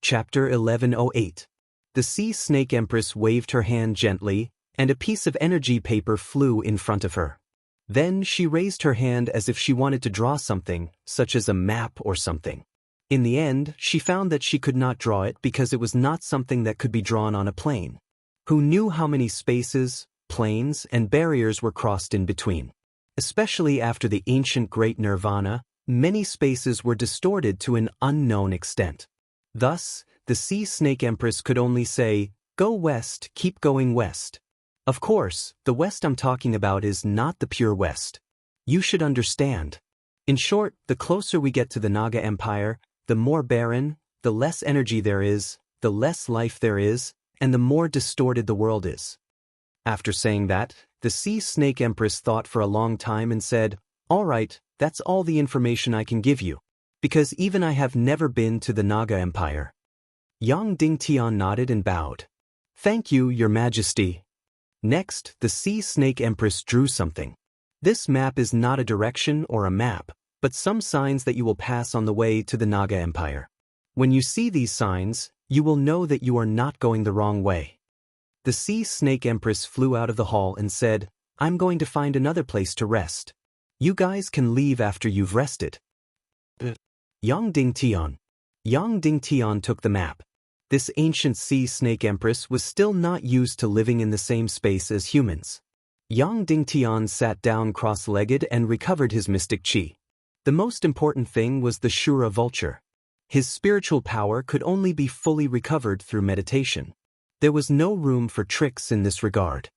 Chapter 1108. The Sea Snake Empress waved her hand gently, and a piece of energy paper flew in front of her. Then she raised her hand as if she wanted to draw something, such as a map or something. In the end, she found that she could not draw it because it was not something that could be drawn on a plane. Who knew how many spaces, planes, and barriers were crossed in between? Especially after the ancient Great Nirvana, many spaces were distorted to an unknown extent. Thus, the Sea Snake Empress could only say, "Go west, keep going west." Of course, the west I'm talking about is not the pure west. You should understand. In short, the closer we get to the Naga Empire, the more barren, the less energy there is, the less life there is, and the more distorted the world is. After saying that, the Sea Snake Empress thought for a long time and said, "All right, that's all the information I can give you, because even I have never been to the Naga Empire." Yang Dingtian nodded and bowed. "Thank you, Your Majesty." Next, the Sea Snake Empress drew something. This map is not a direction or a map, but some signs that you will pass on the way to the Naga Empire. When you see these signs, you will know that you are not going the wrong way. The Sea Snake Empress flew out of the hall and said, "I'm going to find another place to rest. You guys can leave after you've rested." Yang Dingtian took the map. This ancient Sea Snake Empress was still not used to living in the same space as humans. Yang Dingtian sat down cross-legged and recovered his mystic chi. The most important thing was the Shura vulture. His spiritual power could only be fully recovered through meditation. There was no room for tricks in this regard.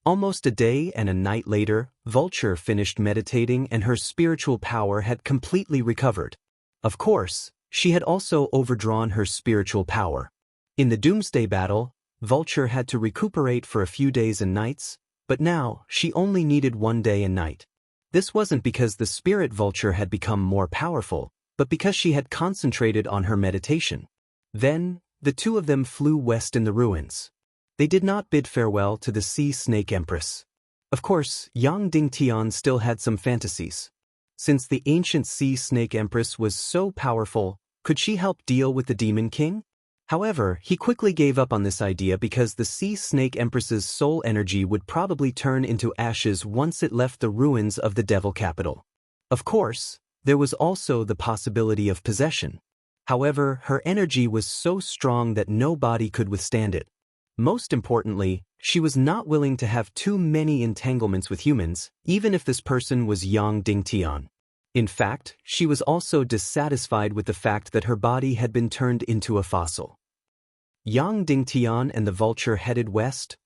Almost a day and a night later, Vulture finished meditating and her spiritual power had completely recovered. Of course, she had also overdrawn her spiritual power. In the Doomsday battle, Vulture had to recuperate for a few days and nights, but now she only needed 1 day and night. This wasn't because the Spirit Vulture had become more powerful, but because she had concentrated on her meditation. Then, the two of them flew west in the ruins. They did not bid farewell to the Sea Snake Empress. Of course, Yang Dingtian still had some fantasies. Since the ancient Sea Snake Empress was so powerful, could she help deal with the Demon King? However, he quickly gave up on this idea because the Sea Snake Empress's soul energy would probably turn into ashes once it left the ruins of the Devil Capital. Of course, there was also the possibility of possession. However, her energy was so strong that no body could withstand it. Most importantly, she was not willing to have too many entanglements with humans, even if this person was Yang Dingtian. In fact, she was also dissatisfied with the fact that her body had been turned into a fossil. Yang Dingtian and the Vulture headed west.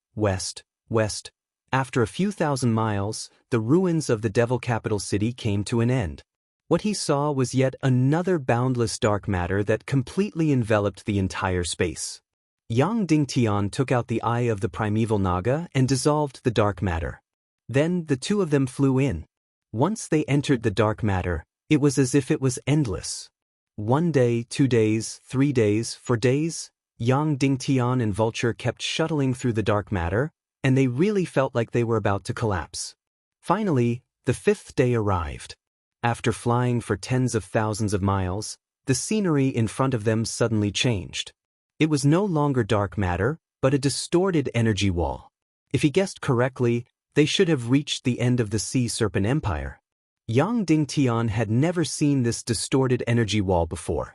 After a few thousand miles, the ruins of the Devil Capital City came to an end. What he saw was yet another boundless dark matter that completely enveloped the entire space. Yang Dingtian took out the eye of the primeval Naga and dissolved the dark matter. Then the two of them flew in. Once they entered the dark matter, it was as if it was endless. 1 day, 2 days, 3 days, 4 days, Yang Dingtian and Vulture kept shuttling through the dark matter, and they really felt like they were about to collapse. Finally, the 5th day arrived. After flying for tens of thousands of miles, the scenery in front of them suddenly changed. It was no longer dark matter, but a distorted energy wall. If he guessed correctly, they should have reached the end of the Sea Serpent Empire. Yang Dingtian had never seen this distorted energy wall before.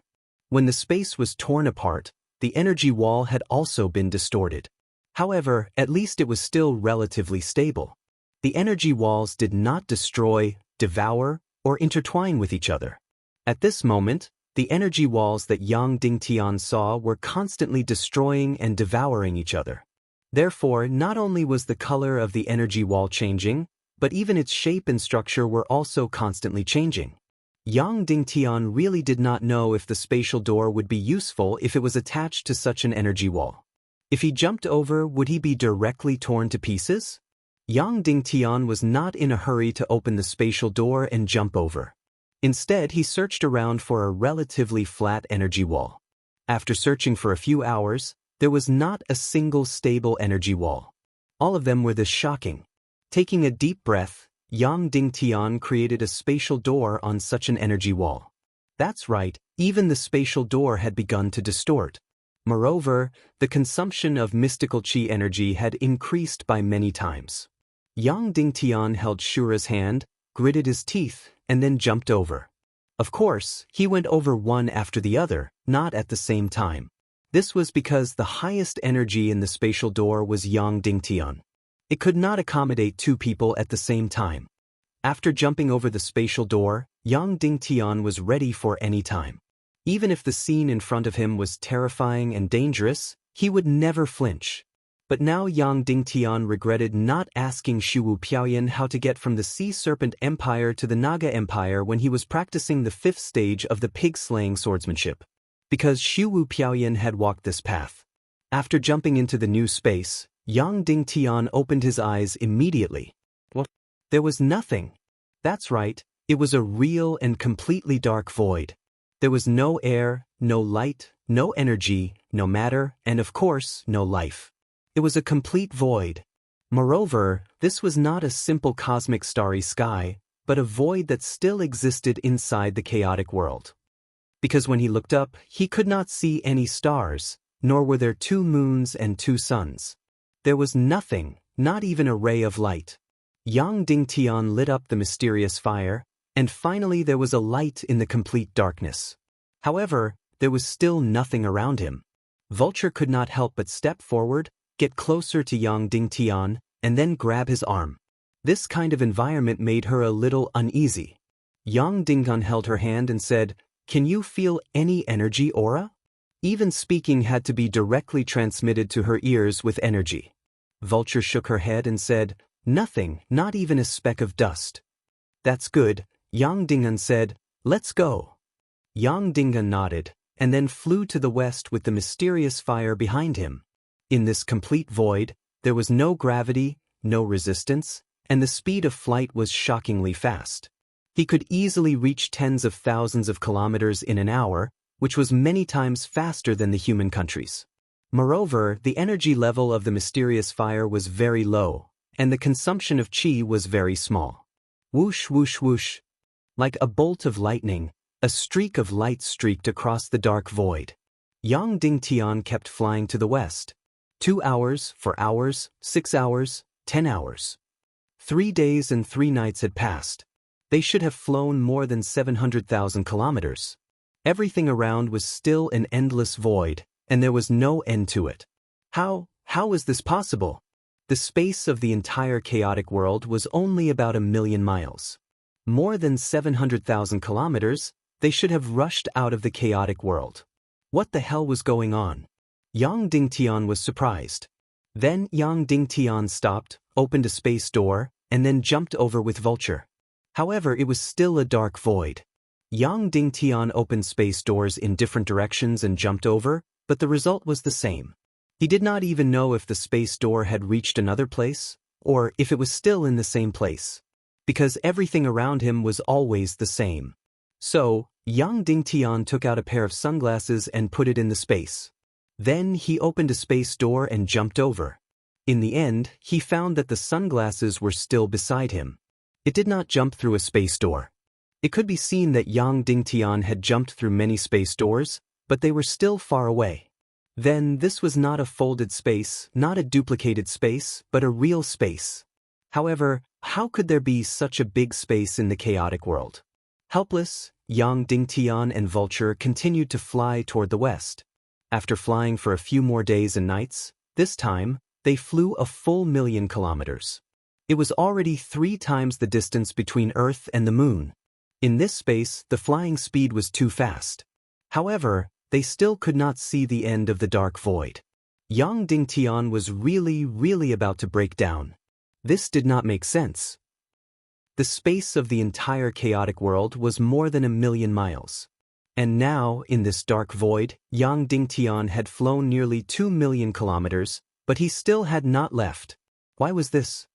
When the space was torn apart, the energy wall had also been distorted. However, at least it was still relatively stable. The energy walls did not destroy, devour, or intertwine with each other. At this moment, the energy walls that Yang Dingtian saw were constantly destroying and devouring each other. Therefore, not only was the color of the energy wall changing, but even its shape and structure were also constantly changing. Yang Dingtian really did not know if the spatial door would be useful if it was attached to such an energy wall. If he jumped over, would he be directly torn to pieces? Yang Dingtian was not in a hurry to open the spatial door and jump over. Instead, he searched around for a relatively flat energy wall. After searching for a few hours, there was not a single stable energy wall. All of them were this shocking. Taking a deep breath, Yang Dingtian created a spatial door on such an energy wall. That's right, even the spatial door had begun to distort. Moreover, the consumption of mystical chi energy had increased by many times. Yang Dingtian held Shura's hand, gritted his teeth, and then jumped over. Of course, he went over one after the other, not at the same time. This was because the highest energy in the spatial door was Yang Dingtian. It could not accommodate two people at the same time. After jumping over the spatial door, Yang Dingtian was ready for any time. Even if the scene in front of him was terrifying and dangerous, he would never flinch. But now Yang Dingtian regretted not asking Shuwu Piaoyan how to get from the Sea Serpent Empire to the Naga Empire when he was practicing the 5th stage of the pig-slaying swordsmanship. Because Shuwu Piaoyan had walked this path. After jumping into the new space, Yang Dingtian opened his eyes immediately. What? There was nothing. That's right, it was a real and completely dark void. There was no air, no light, no energy, no matter, and of course, no life. It was a complete void. Moreover, this was not a simple cosmic starry sky, but a void that still existed inside the chaotic world. Because when he looked up, he could not see any stars, nor were there 2 moons and 2 suns. There was nothing, not even a ray of light. Yang Dingtian lit up the mysterious fire, and finally there was a light in the complete darkness. However, there was still nothing around him. Vulture could not help but step forward, get closer to Yang Dingtian, and then grab his arm. This kind of environment made her a little uneasy. Yang Dingtian held her hand and said, "Can you feel any energy aura?" Even speaking had to be directly transmitted to her ears with energy. Vulture shook her head and said, "Nothing, not even a speck of dust." "That's good," Yang Dingtian said, "Let's go." Yang Dingtian nodded, and then flew to the west with the mysterious fire behind him. In this complete void, there was no gravity, no resistance, and the speed of flight was shockingly fast. He could easily reach tens of thousands of kilometers in an hour, which was many times faster than the human countries. Moreover, the energy level of the mysterious fire was very low, and the consumption of chi was very small. Whoosh, whoosh, whoosh. Like a bolt of lightning, a streak of light streaked across the dark void. Yang Dingtian kept flying to the west. 2 hours, 4 hours, 6 hours, 10 hours. 3 days and 3 nights had passed. They should have flown more than 700,000 kilometers. Everything around was still an endless void, and there was no end to it. How was this possible? The space of the entire chaotic world was only about 1,000,000 miles. More than 700,000 kilometers, they should have rushed out of the chaotic world. What the hell was going on? Yang Dingtian was surprised. Then Yang Dingtian stopped, opened a space door, and then jumped over with Vulture. However, it was still a dark void. Yang Dingtian opened space doors in different directions and jumped over, but the result was the same. He did not even know if the space door had reached another place, or if it was still in the same place. Because everything around him was always the same. So, Yang Dingtian took out a pair of sunglasses and put it in the space. Then he opened a space door and jumped over. In the end, he found that the sunglasses were still beside him. It did not jump through a space door. It could be seen that Yang Dingtian had jumped through many space doors, but they were still far away. Then this was not a folded space, not a duplicated space, but a real space. However, how could there be such a big space in the chaotic world? Helpless, Yang Dingtian and Vulture continued to fly toward the west. After flying for a few more days and nights, this time, they flew a full 1,000,000 kilometers. It was already 3 times the distance between Earth and the Moon. In this space, the flying speed was too fast. However, they still could not see the end of the dark void. Yang Dingtian was really about to break down. This did not make sense. The space of the entire chaotic world was more than 1,000,000 miles. And now, in this dark void, Yang Dingtian had flown nearly 2,000,000 kilometers, but he still had not left. Why was this?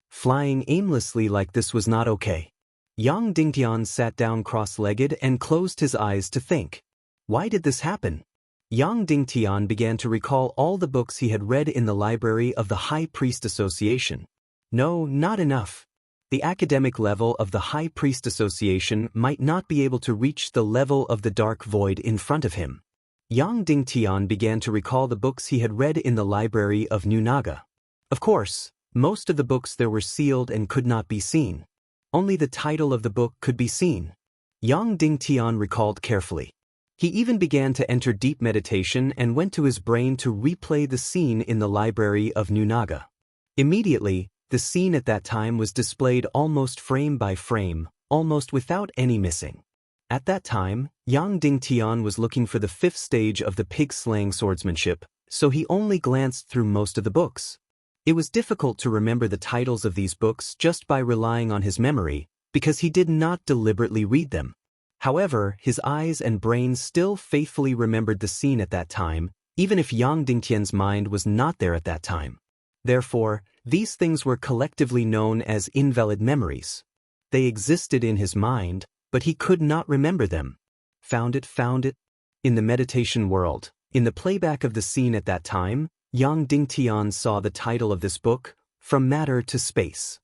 Flying aimlessly like this was not okay. Yang Dingtian sat down cross-legged and closed his eyes to think. Why did this happen? Yang Dingtian began to recall all the books he had read in the library of the High Priest Association. No, not enough. The academic level of the High Priest Association might not be able to reach the level of the dark void in front of him. Yang Dingtian began to recall the books he had read in the library of New Naga. Of course, most of the books there were sealed and could not be seen. Only the title of the book could be seen. Yang Dingtian recalled carefully. He even began to enter deep meditation and went to his brain to replay the scene in the library of New Naga. Immediately, the scene at that time was displayed almost frame by frame, almost without any missing. At that time, Yang Dingtian was looking for the 5th stage of the pig-slaying swordsmanship, so he only glanced through most of the books. It was difficult to remember the titles of these books just by relying on his memory, because he did not deliberately read them. However, his eyes and brain still faithfully remembered the scene at that time, even if Yang Dingtian's mind was not there at that time. Therefore, these things were collectively known as invalid memories. They existed in his mind, but he could not remember them. Found it. In the meditation world, in the playback of the scene at that time, Yang Dingtian saw the title of this book, From Matter to Space.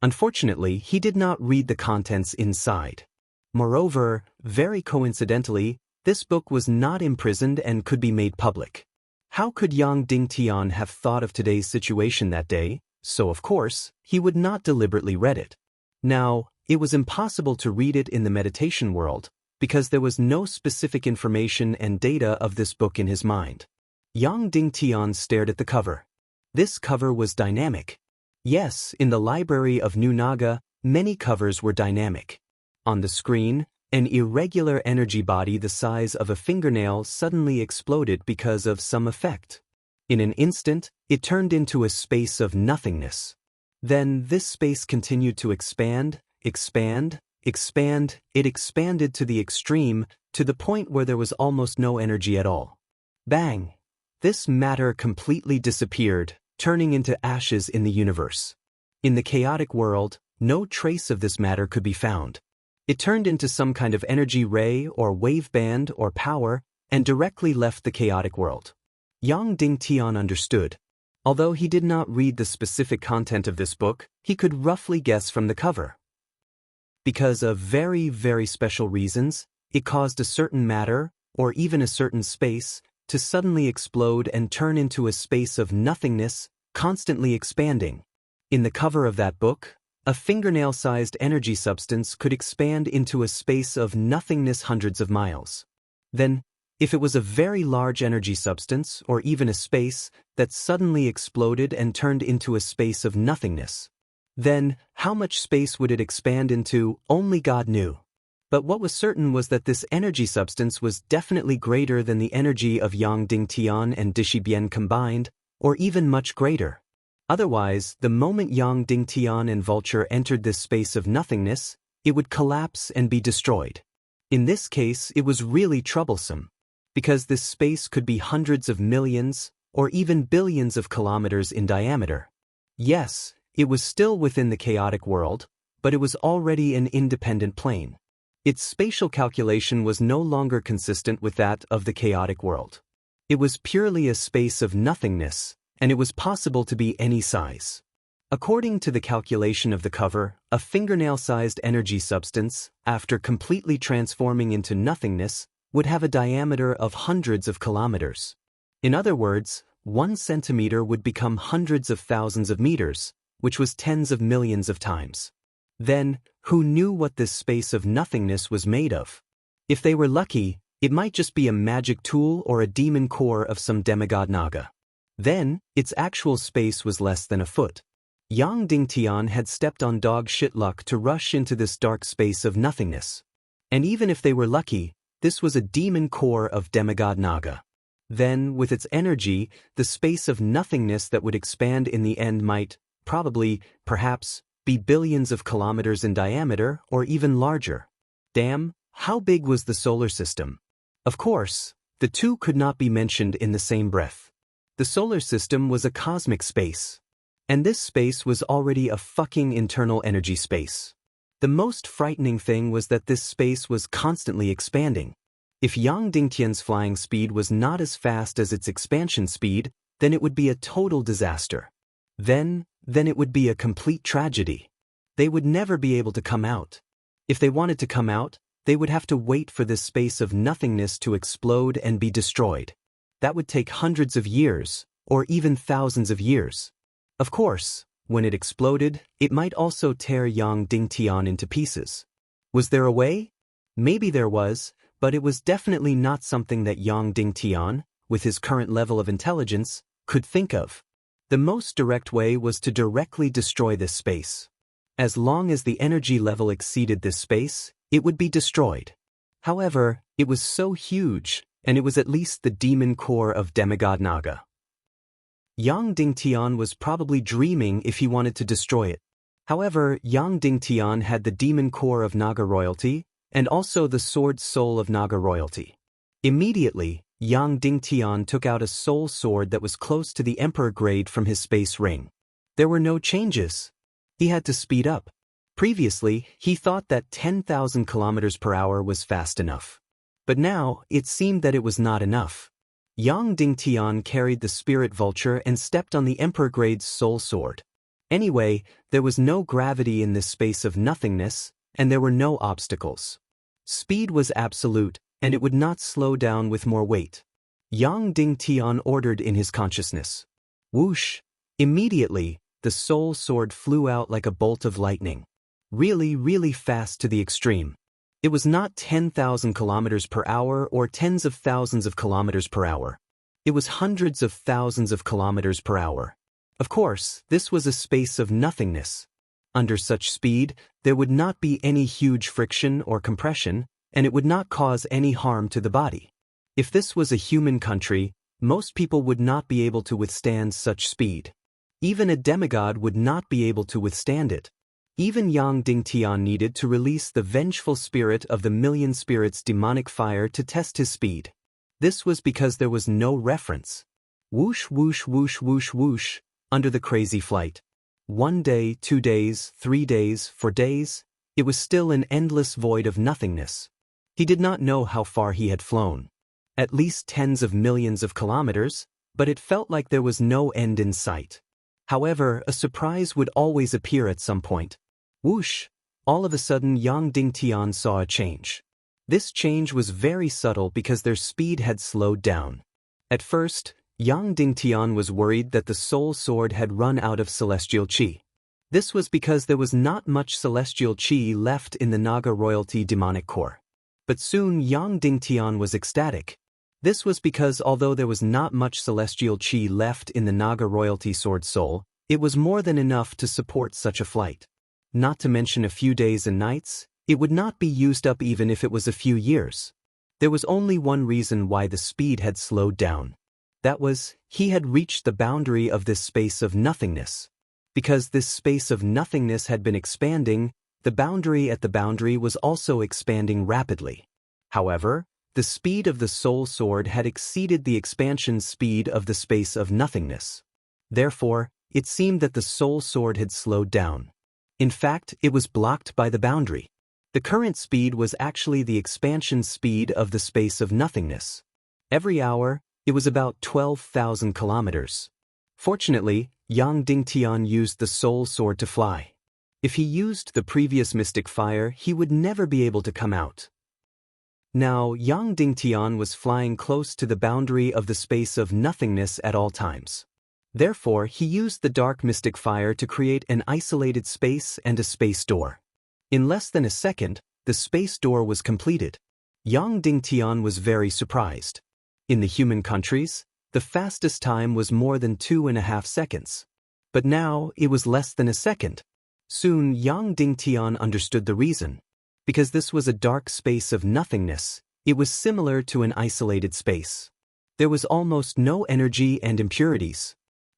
Unfortunately, he did not read the contents inside. Moreover, very coincidentally, this book was not imprisoned and could be made public. How could Yang Dingtian have thought of today's situation that day? So of course, he would not deliberately read it. Now, it was impossible to read it in the meditation world, because there was no specific information and data of this book in his mind. Yang Dingtian stared at the cover. This cover was dynamic. Yes, in the library of New Naga, many covers were dynamic. On the screen, an irregular energy body the size of a fingernail suddenly exploded because of some effect. In an instant, it turned into a space of nothingness. Then this space continued to expand. It expanded to the extreme, to the point where there was almost no energy at all. Bang! This matter completely disappeared, turning into ashes in the universe. In the chaotic world, no trace of this matter could be found. It turned into some kind of energy ray or wave band or power and directly left the chaotic world. Yang Dingtian understood. Although he did not read the specific content of this book, he could roughly guess from the cover. Because of very, very special reasons, it caused a certain matter, or even a certain space, to suddenly explode and turn into a space of nothingness, constantly expanding. In the cover of that book, a fingernail-sized energy substance could expand into a space of nothingness hundreds of miles. Then, if it was a very large energy substance, or even a space, that suddenly exploded and turned into a space of nothingness, then how much space would it expand into? Only God knew. But what was certain was that this energy substance was definitely greater than the energy of Yang Dingtian and Dishibian combined, or even much greater. Otherwise, the moment Yang Dingtian and Vulture entered this space of nothingness, it would collapse and be destroyed. In this case, it was really troublesome, because this space could be hundreds of millions, or even billions of kilometers in diameter. Yes, it was still within the chaotic world, but it was already an independent plane. Its spatial calculation was no longer consistent with that of the chaotic world. It was purely a space of nothingness, and it was possible to be any size. According to the calculation of the cover, a fingernail-sized energy substance, after completely transforming into nothingness, would have a diameter of hundreds of kilometers. In other words, 1 centimeter would become hundreds of thousands of meters, which was tens of millions of times. Then, who knew what this space of nothingness was made of? If they were lucky, it might just be a magic tool or a demon core of some demigod Naga. Then, its actual space was less than a foot. Yang Dingtian had stepped on dog shit luck to rush into this dark space of nothingness. And even if they were lucky, this was a demon core of demigod Naga. Then, with its energy, the space of nothingness that would expand in the end might, probably, perhaps, be billions of kilometers in diameter or even larger. Damn, how big was the solar system? Of course, the two could not be mentioned in the same breath. The solar system was a cosmic space. And this space was already a fucking internal energy space. The most frightening thing was that this space was constantly expanding. If Yang Dingtian's flying speed was not as fast as its expansion speed, then it would be a total disaster. Then it would be a complete tragedy. they would never be able to come out. If they wanted to come out, they would have to wait for this space of nothingness to explode and be destroyed. That would take hundreds of years, or even thousands of years. Of course, when it exploded, it might also tear Yang Dingtian into pieces. Was there a way? Maybe there was, but it was definitely not something that Yang Dingtian, with his current level of intelligence, could think of. The most direct way was to directly destroy this space. As long as the energy level exceeded this space, it would be destroyed. However, it was so huge, and it was at least the demon core of demigod Naga. Yang Dingtian was probably dreaming if he wanted to destroy it. However, Yang Dingtian had the demon core of Naga royalty, and also the sword soul of Naga royalty. Immediately, Yang Dingtian took out a soul sword that was close to the emperor grade from his space ring. There were no changes. He had to speed up. Previously, he thought that 10,000 kilometers per hour was fast enough. But now, it seemed that it was not enough. Yang Dingtian carried the spirit vulture and stepped on the emperor grade's soul sword. Anyway, there was no gravity in this space of nothingness, and there were no obstacles. Speed was absolute, and it would not slow down with more weight. Yang Dingtian ordered in his consciousness. Whoosh! Immediately, the soul sword flew out like a bolt of lightning. Really, really fast to the extreme. It was not 10,000 kilometers per hour or tens of thousands of kilometers per hour. It was hundreds of thousands of kilometers per hour. Of course, this was a space of nothingness. Under such speed, there would not be any huge friction or compression, and it would not cause any harm to the body. If this was a human country, most people would not be able to withstand such speed. Even a demigod would not be able to withstand it. Even Yang Dingtian needed to release the vengeful spirit of the million spirits' demonic fire to test his speed. This was because there was no reference. Whoosh whoosh whoosh whoosh whoosh, under the crazy flight. 1 day, 2 days, 3 days, 4 days, it was still an endless void of nothingness. He did not know how far he had flown. At least tens of millions of kilometers, but it felt like there was no end in sight. However, a surprise would always appear at some point. Whoosh! All of a sudden Yang Dingtian saw a change. This change was very subtle because their speed had slowed down. At first, Yang Dingtian was worried that the soul sword had run out of celestial qi. This was because there was not much celestial qi left in the Naga royalty demonic core. But soon Yang Dingtian was ecstatic. This was because although there was not much celestial qi left in the Naga royalty sword soul, it was more than enough to support such a flight. Not to mention a few days and nights, it would not be used up even if it was a few years. There was only one reason why the speed had slowed down. That was, he had reached the boundary of this space of nothingness. Because this space of nothingness had been expanding, the boundary at the boundary was also expanding rapidly. However, the speed of the soul sword had exceeded the expansion speed of the space of nothingness. Therefore, it seemed that the soul sword had slowed down. In fact, it was blocked by the boundary. The current speed was actually the expansion speed of the space of nothingness. Every hour, it was about 12,000 kilometers. Fortunately, Yang Dingtian used the soul sword to fly. If he used the previous mystic fire, he would never be able to come out. Now, Yang Dingtian was flying close to the boundary of the space of nothingness at all times. Therefore, he used the dark mystic fire to create an isolated space and a space door. In less than a second, the space door was completed. Yang Dingtian was very surprised. In the human countries, the fastest time was more than 2.5 seconds. But now, it was less than a second. Soon, Yang Dingtian understood the reason. Because this was a dark space of nothingness, it was similar to an isolated space. There was almost no energy and impurities.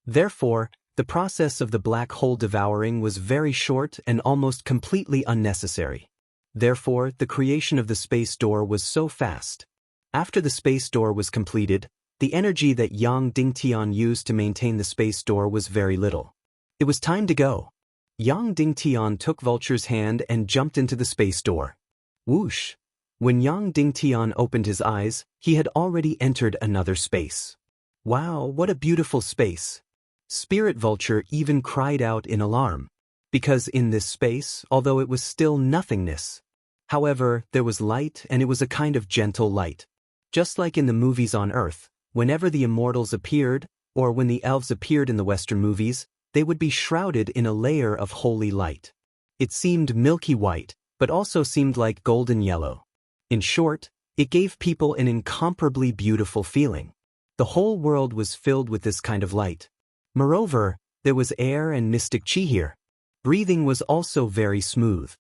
Therefore, the process of the black hole devouring was very short and almost completely unnecessary. Therefore, the creation of the space door was so fast. After the space door was completed, the energy that Yang Dingtian used to maintain the space door was very little. It was time to go. Yang Dingtian took Vulture's hand and jumped into the space door. Whoosh! When Yang Dingtian opened his eyes, he had already entered another space. Wow, what a beautiful space! Spirit Vulture even cried out in alarm. because in this space, although it was still nothingness, however, there was light, and it was a kind of gentle light. Just like in the movies on Earth, whenever the immortals appeared, or when the elves appeared in the Western movies, they would be shrouded in a layer of holy light. It seemed milky white, but also seemed like golden yellow. In short, it gave people an incomparably beautiful feeling. The whole world was filled with this kind of light. Moreover, there was air and mystic chi here. Breathing was also very smooth.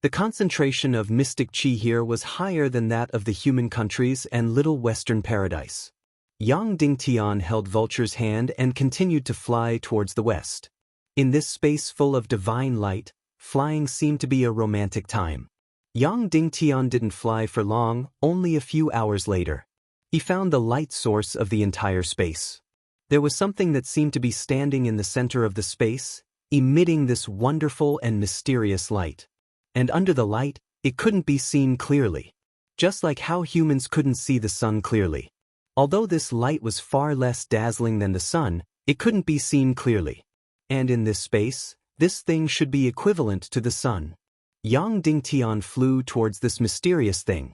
The concentration of mystic chi here was higher than that of the human countries and little Western paradise. Yang Dingtian held Vulture's hand and continued to fly towards the west. In this space full of divine light, flying seemed to be a romantic time. Yang Dingtian didn't fly for long, only a few hours later. He found the light source of the entire space. There was something that seemed to be standing in the center of the space, emitting this wonderful and mysterious light. And under the light, it couldn't be seen clearly. Just like how humans couldn't see the sun clearly. Although this light was far less dazzling than the sun, it couldn't be seen clearly. And in this space, this thing should be equivalent to the sun. Yang Dingtian flew towards this mysterious thing.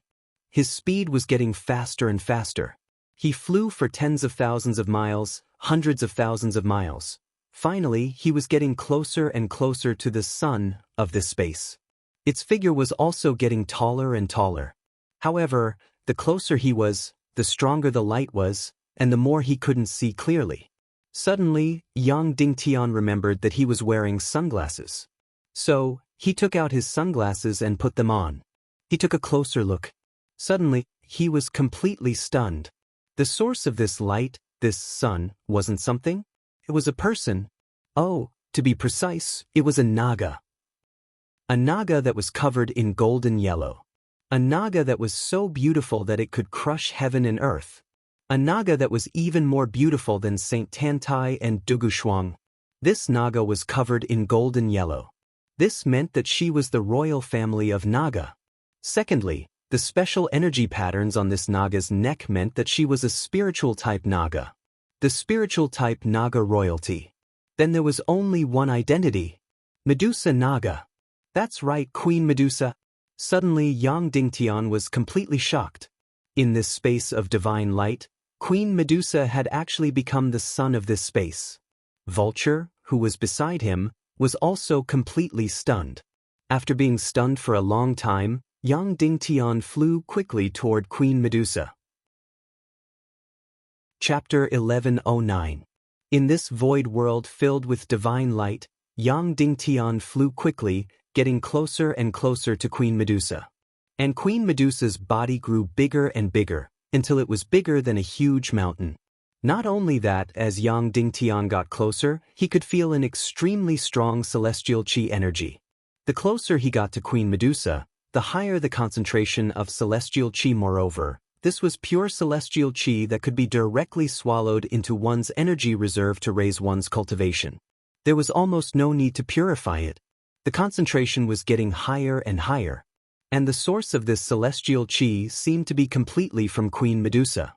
His speed was getting faster and faster. He flew for tens of thousands of miles, hundreds of thousands of miles. Finally, he was getting closer and closer to the sun of this space. Its figure was also getting taller and taller. However, the closer he was, the stronger the light was, and the more he couldn't see clearly. Suddenly, Yang Dingtian remembered that he was wearing sunglasses. So, he took out his sunglasses and put them on. He took a closer look. Suddenly, he was completely stunned. The source of this light, this sun, wasn't something. It was a person. Oh, to be precise, it was a naga. A naga that was covered in golden yellow. A naga that was so beautiful that it could crush heaven and earth. A naga that was even more beautiful than Saint Tantai and Dugushuang. This naga was covered in golden yellow. This meant that she was the royal family of Naga. Secondly, the special energy patterns on this Naga's neck meant that she was a spiritual type Naga. The spiritual type Naga royalty. Then there was only one identity. Medusa Naga. That's right, Queen Medusa. Suddenly Yang Dingtian was completely shocked. In this space of divine light, Queen Medusa had actually become the sun of this space. Vulture, who was beside him, was also completely stunned. After being stunned for a long time, Yang Dingtian flew quickly toward Queen Medusa. Chapter 1109. In this void world filled with divine light, Yang Dingtian flew quickly, getting closer and closer to Queen Medusa. And Queen Medusa's body grew bigger and bigger, until it was bigger than a huge mountain. Not only that, as Yang Dingtian got closer, he could feel an extremely strong celestial chi energy. The closer he got to Queen Medusa, the higher the concentration of celestial chi. Moreover, this was pure celestial chi that could be directly swallowed into one's energy reserve to raise one's cultivation. There was almost no need to purify it. The concentration was getting higher and higher. And the source of this celestial chi seemed to be completely from Queen Medusa.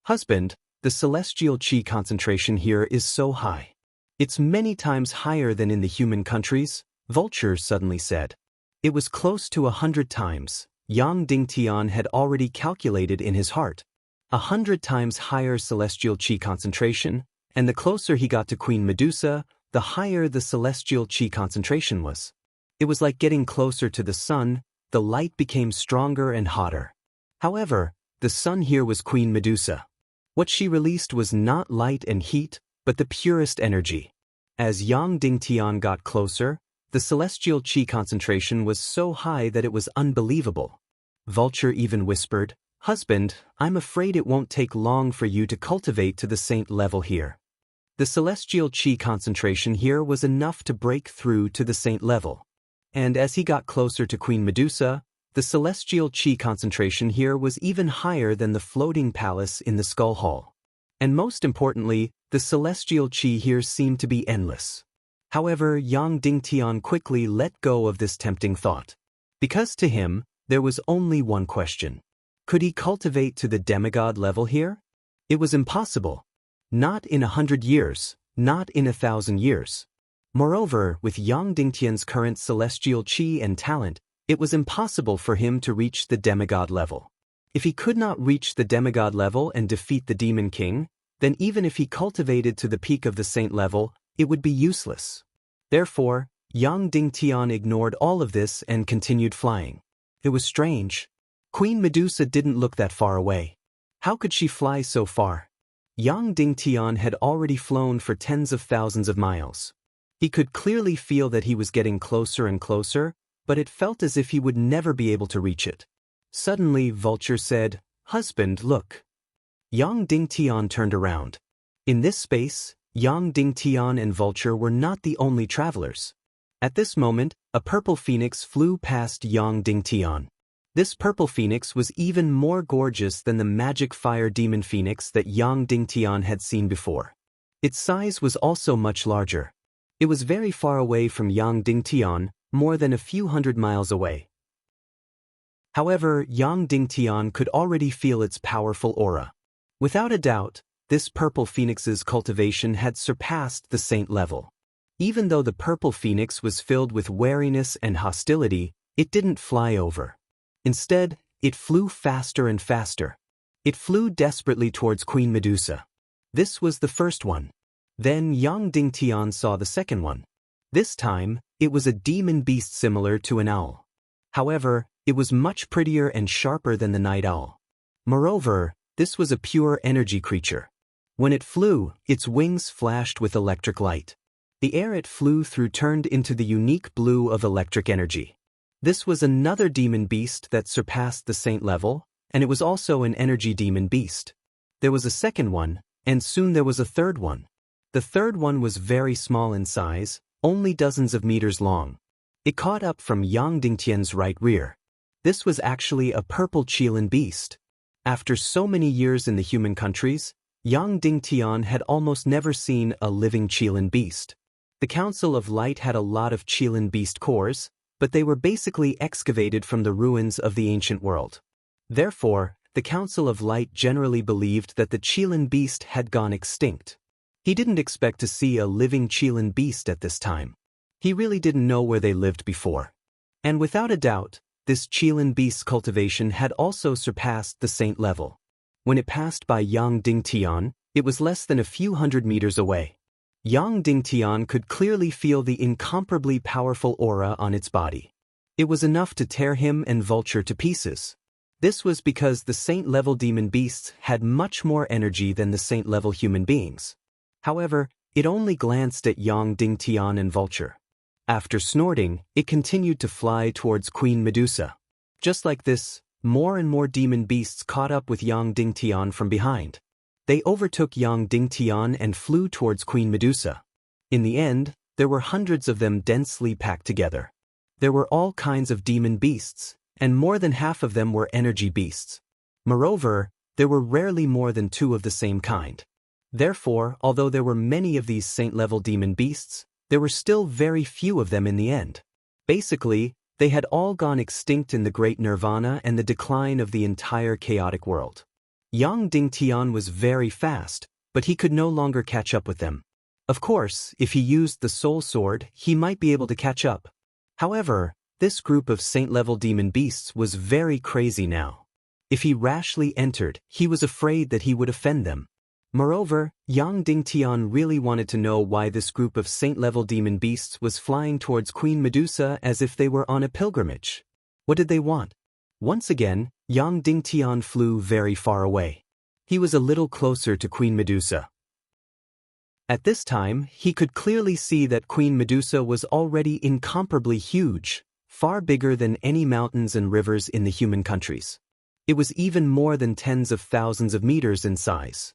Husband, the celestial chi concentration here is so high. It's many times higher than in the human countries, Vulture suddenly said. It was close to 100 times. Yang Dingtian had already calculated in his heart. 100 times higher celestial chi concentration, and the closer he got to Queen Medusa, the higher the celestial chi concentration was. It was like getting closer to the sun. The light became stronger and hotter. However, the sun here was Queen Medusa. What she released was not light and heat, but the purest energy. As Yang Dingtian got closer, the celestial chi concentration was so high that it was unbelievable. Vulture even whispered, "Husband, I'm afraid it won't take long for you to cultivate to the saint level here." The celestial chi concentration here was enough to break through to the saint level. And as he got closer to Queen Medusa, the celestial chi concentration here was even higher than the floating palace in the Skull Hall. And most importantly, the celestial chi here seemed to be endless. However, Yang Dingtian quickly let go of this tempting thought. Because to him, there was only one question. Could he cultivate to the demigod level here? It was impossible. Not in 100 years, not in 1,000 years. Moreover, with Yang Dingtian's current celestial qi and talent, it was impossible for him to reach the demigod level. If he could not reach the demigod level and defeat the Demon King, then even if he cultivated to the peak of the saint level, it would be useless. Therefore, Yang Dingtian ignored all of this and continued flying. It was strange. Queen Medusa didn't look that far away. How could she fly so far? Yang Dingtian had already flown for tens of thousands of miles. He could clearly feel that he was getting closer and closer, but it felt as if he would never be able to reach it. Suddenly, Vulture said, "Husband, look." Yang Dingtian turned around. In this space, Yang Dingtian and Vulture were not the only travelers. At this moment, a purple phoenix flew past Yang Dingtian. This purple phoenix was even more gorgeous than the magic fire demon phoenix that Yang Dingtian had seen before. Its size was also much larger. It was very far away from Yang Dingtian, more than a few hundred miles away. However, Yang Dingtian could already feel its powerful aura. Without a doubt, this purple phoenix's cultivation had surpassed the saint level. Even though the purple phoenix was filled with wariness and hostility, it didn't fly over. Instead, it flew faster and faster. It flew desperately towards Queen Medusa. This was the first one. Then Yang Dingtian saw the second one. This time, it was a demon beast similar to an owl. However, it was much prettier and sharper than the night owl. Moreover, this was a pure energy creature. When it flew, its wings flashed with electric light. The air it flew through turned into the unique blue of electric energy. This was another demon beast that surpassed the saint level, and it was also an energy demon beast. There was a second one, and soon there was a third one. The third one was very small in size, only dozens of meters long. It caught up from Yang Dingtian's right rear. This was actually a purple Qilin beast. After so many years in the human countries, Yang Dingtian had almost never seen a living Qilin beast. The Council of Light had a lot of Qilin beast cores, but they were basically excavated from the ruins of the ancient world. Therefore, the Council of Light generally believed that the Qilin beast had gone extinct. He didn't expect to see a living Qilin beast at this time. He really didn't know where they lived before. And without a doubt, this Qilin beast's cultivation had also surpassed the saint level. When it passed by Yang Dingtian, it was less than a few hundred meters away. Yang Dingtian could clearly feel the incomparably powerful aura on its body. It was enough to tear him and Vulture to pieces. This was because the saint-level demon beasts had much more energy than the saint-level human beings. However, it only glanced at Yang Dingtian and Vulture. After snorting, it continued to fly towards Queen Medusa. Just like this, more and more demon beasts caught up with Yang Dingtian from behind. They overtook Yang Dingtian and flew towards Queen Medusa. In the end, there were hundreds of them densely packed together. There were all kinds of demon beasts, and more than half of them were energy beasts. Moreover, there were rarely more than two of the same kind. Therefore, although there were many of these saint-level demon beasts, there were still very few of them in the end. Basically, they had all gone extinct in the Great Nirvana and the decline of the entire chaotic world. Yang Dingtian was very fast, but he could no longer catch up with them. Of course, if he used the Soul Sword, he might be able to catch up. However, this group of saint-level demon beasts was very crazy now. If he rashly entered, he was afraid that he would offend them. Moreover, Yang Dingtian really wanted to know why this group of saint-level demon beasts was flying towards Queen Medusa as if they were on a pilgrimage. What did they want? Once again, Yang Dingtian flew very far away. He was a little closer to Queen Medusa. At this time, he could clearly see that Queen Medusa was already incomparably huge, far bigger than any mountains and rivers in the human countries. It was even more than tens of thousands of meters in size.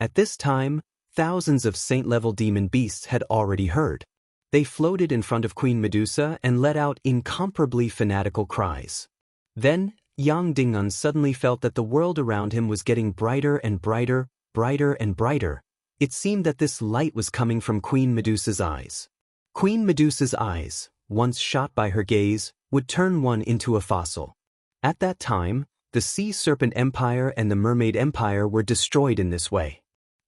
At this time, thousands of saint-level demon beasts had already heard. They floated in front of Queen Medusa and let out incomparably fanatical cries. Then, Yang Dingtian suddenly felt that the world around him was getting brighter and brighter, brighter and brighter. It seemed that this light was coming from Queen Medusa's eyes. Queen Medusa's eyes, once shot by her gaze, would turn one into a fossil. At that time, the Sea Serpent Empire and the Mermaid Empire were destroyed in this way.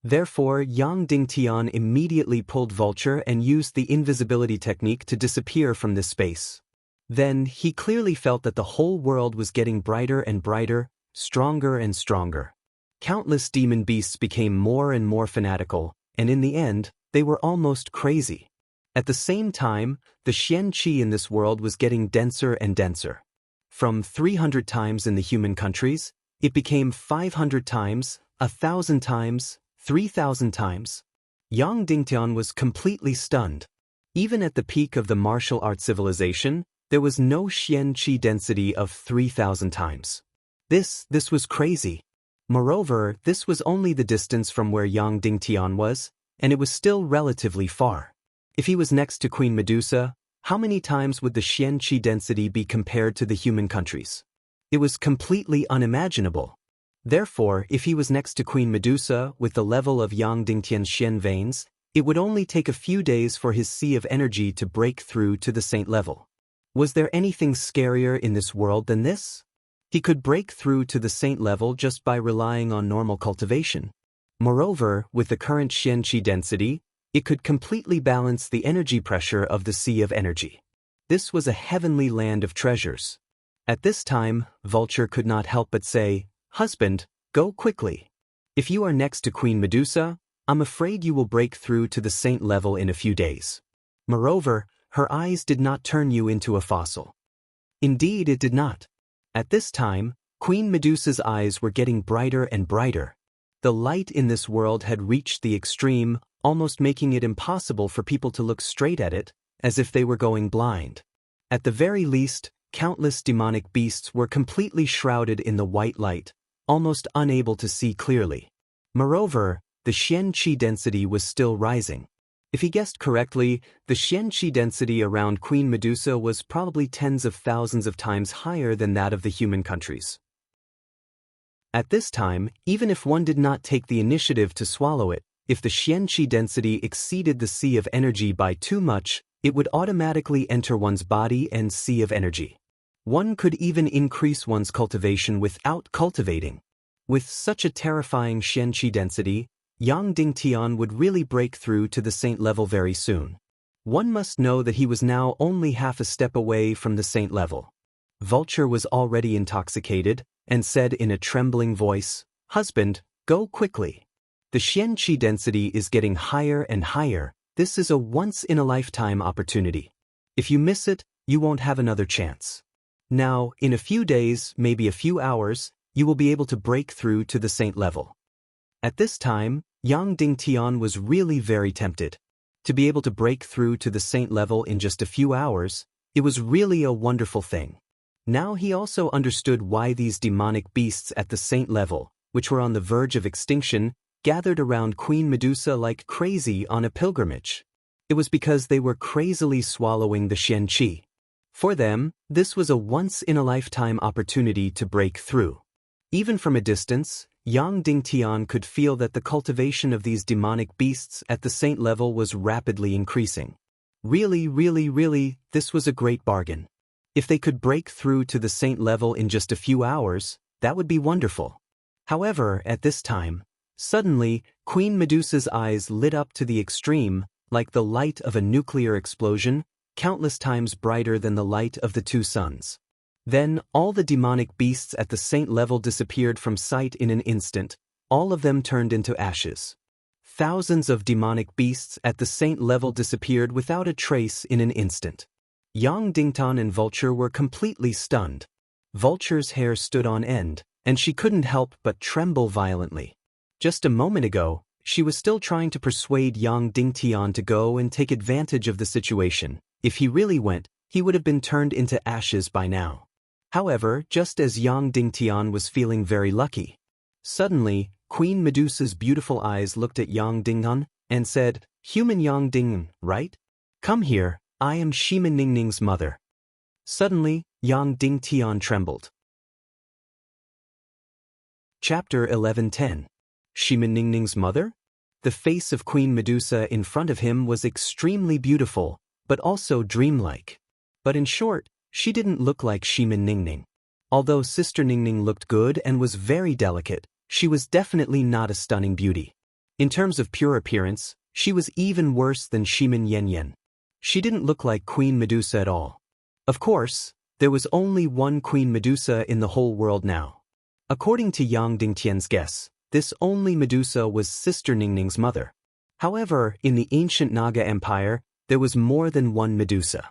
Therefore, Yang Dingtian immediately pulled Vulture and used the invisibility technique to disappear from this space. Then, he clearly felt that the whole world was getting brighter and brighter, stronger and stronger. Countless demon beasts became more and more fanatical, and in the end, they were almost crazy. At the same time, the Xian Qi in this world was getting denser and denser. From 300 times in the human countries, it became 500 times, 1,000 times, 3,000 times. Yang Dingtian was completely stunned. Even at the peak of the martial art civilization, there was no Xian Qi density of 3,000 times. This was crazy. Moreover, this was only the distance from where Yang Dingtian was, and it was still relatively far. If he was next to Queen Medusa, how many times would the Xian Qi density be compared to the human countries? It was completely unimaginable. Therefore, if he was next to Queen Medusa with the level of Yang Dingtian's Xian veins, it would only take a few days for his sea of energy to break through to the saint level. Was there anything scarier in this world than this? He could break through to the saint level just by relying on normal cultivation. Moreover, with the current Xian Qi density, it could completely balance the energy pressure of the sea of energy. This was a heavenly land of treasures. At this time, Vulture could not help but say, "Husband, go quickly. If you are next to Queen Medusa, I'm afraid you will break through to the saint level in a few days. Moreover, her eyes did not turn you into a fossil." Indeed, it did not. At this time, Queen Medusa's eyes were getting brighter and brighter. The light in this world had reached the extreme, almost making it impossible for people to look straight at it, as if they were going blind. At the very least, countless demonic beasts were completely shrouded in the white light, almost unable to see clearly. Moreover, the Xian Qi density was still rising. If he guessed correctly, the Xian Qi density around Queen Medusa was probably tens of thousands of times higher than that of the human countries. At this time, even if one did not take the initiative to swallow it, if the Xian Qi density exceeded the sea of energy by too much, it would automatically enter one's body and sea of energy. One could even increase one's cultivation without cultivating. With such a terrifying Xian Qi density, Yang Dingtian would really break through to the saint level very soon. One must know that he was now only half a step away from the saint level. Vulture was already intoxicated, and said in a trembling voice, "Husband, go quickly. The Xian Qi density is getting higher and higher. This is a once-in-a-lifetime opportunity. If you miss it, you won't have another chance. Now, in a few days, maybe a few hours, you will be able to break through to the saint level." At this time, Yang Dingtian was really very tempted. To be able to break through to the saint level in just a few hours, it was really a wonderful thing. Now he also understood why these demonic beasts at the saint level, which were on the verge of extinction, gathered around Queen Medusa like crazy on a pilgrimage. It was because they were crazily swallowing the Xian Qi. For them, this was a once-in-a-lifetime opportunity to break through. Even from a distance, Yang Dingtian could feel that the cultivation of these demonic beasts at the saint level was rapidly increasing. Really, this was a great bargain. If they could break through to the saint level in just a few hours, that would be wonderful. However, at this time, suddenly, Queen Medusa's eyes lit up to the extreme, like the light of a nuclear explosion, countless times brighter than the light of the two suns. Then, all the demonic beasts at the saint level disappeared from sight in an instant. All of them turned into ashes. Thousands of demonic beasts at the saint level disappeared without a trace in an instant. Yang Dingtian and Vulture were completely stunned. Vulture's hair stood on end, and she couldn't help but tremble violently. Just a moment ago, she was still trying to persuade Yang Dingtian to go and take advantage of the situation. If he really went, he would have been turned into ashes by now. However, just as Yang Dingtian was feeling very lucky, suddenly, Queen Medusa's beautiful eyes looked at Yang Dingtian and said, "Human Yang Dingtian, right? Come here, I am Shima Ningning's mother." Suddenly, Yang Dingtian trembled. Chapter 11:10. Shima Ningning's mother? The face of Queen Medusa in front of him was extremely beautiful, but also dreamlike. But in short, she didn't look like Shima Ningning. Although Sister Ningning looked good and was very delicate, she was definitely not a stunning beauty. In terms of pure appearance, she was even worse than Shimin Yen. She didn't look like Queen Medusa at all. Of course, there was only one Queen Medusa in the whole world now. According to Yang Dingtian's guess, this only Medusa was Sister Ningning's mother. However, in the ancient Naga Empire, there was more than one Medusa.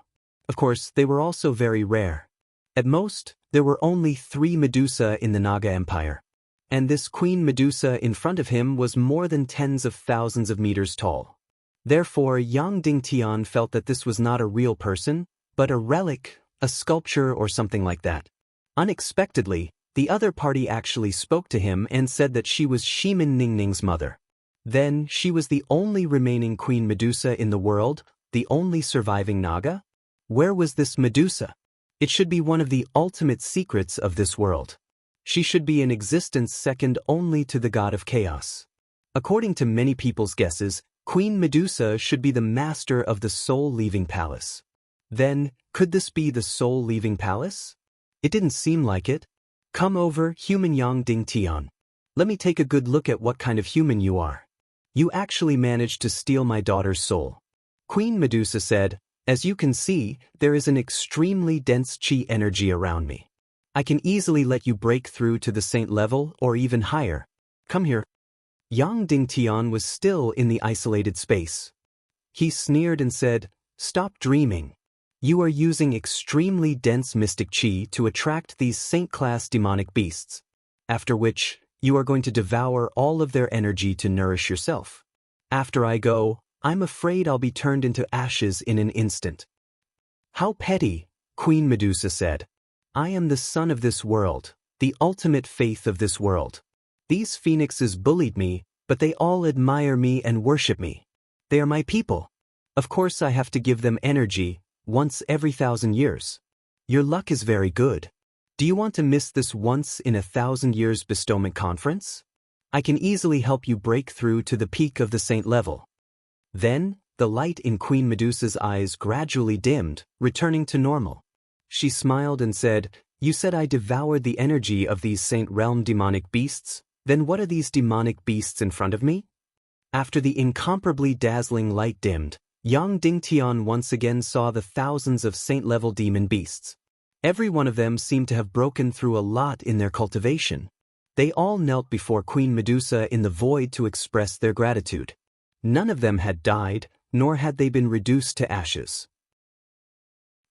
Of course, they were also very rare. At most, there were only 3 Medusa in the Naga Empire. And this Queen Medusa in front of him was more than tens of thousands of meters tall. Therefore, Yang Dingtian felt that this was not a real person, but a relic, a sculpture or something like that. Unexpectedly, the other party actually spoke to him and said that she was Shimin Ningning's mother. Then, she was the only remaining Queen Medusa in the world, the only surviving Naga? Where was this Medusa? It should be one of the ultimate secrets of this world. She should be in existence second only to the god of chaos. According to many people's guesses, Queen Medusa should be the master of the soul-leaving palace. Then, could this be the soul-leaving palace? It didn't seem like it. Come over, human Yang Dingtian. Let me take a good look at what kind of human you are. You actually managed to steal my daughter's soul. Queen Medusa said, as you can see, there is an extremely dense chi energy around me. I can easily let you break through to the saint level or even higher. Come here. Yang Dingtian was still in the isolated space. He sneered and said, stop dreaming. You are using extremely dense mystic chi to attract these saint-class demonic beasts, after which you are going to devour all of their energy to nourish yourself. After I go, I'm afraid I'll be turned into ashes in an instant. How petty, Queen Medusa said. I am the sun of this world, the ultimate faith of this world. These phoenixes bullied me, but they all admire me and worship me. They are my people. Of course I have to give them energy, once every 1,000 years. Your luck is very good. Do you want to miss this once in a 1,000 years bestowment conference? I can easily help you break through to the peak of the saint level. Then, the light in Queen Medusa's eyes gradually dimmed, returning to normal. She smiled and said, you said I devoured the energy of these saint realm demonic beasts? Then what are these demonic beasts in front of me? After the incomparably dazzling light dimmed, Yang Dingtian once again saw the thousands of saint-level demon beasts. Every one of them seemed to have broken through a lot in their cultivation. They all knelt before Queen Medusa in the void to express their gratitude. None of them had died, nor had they been reduced to ashes.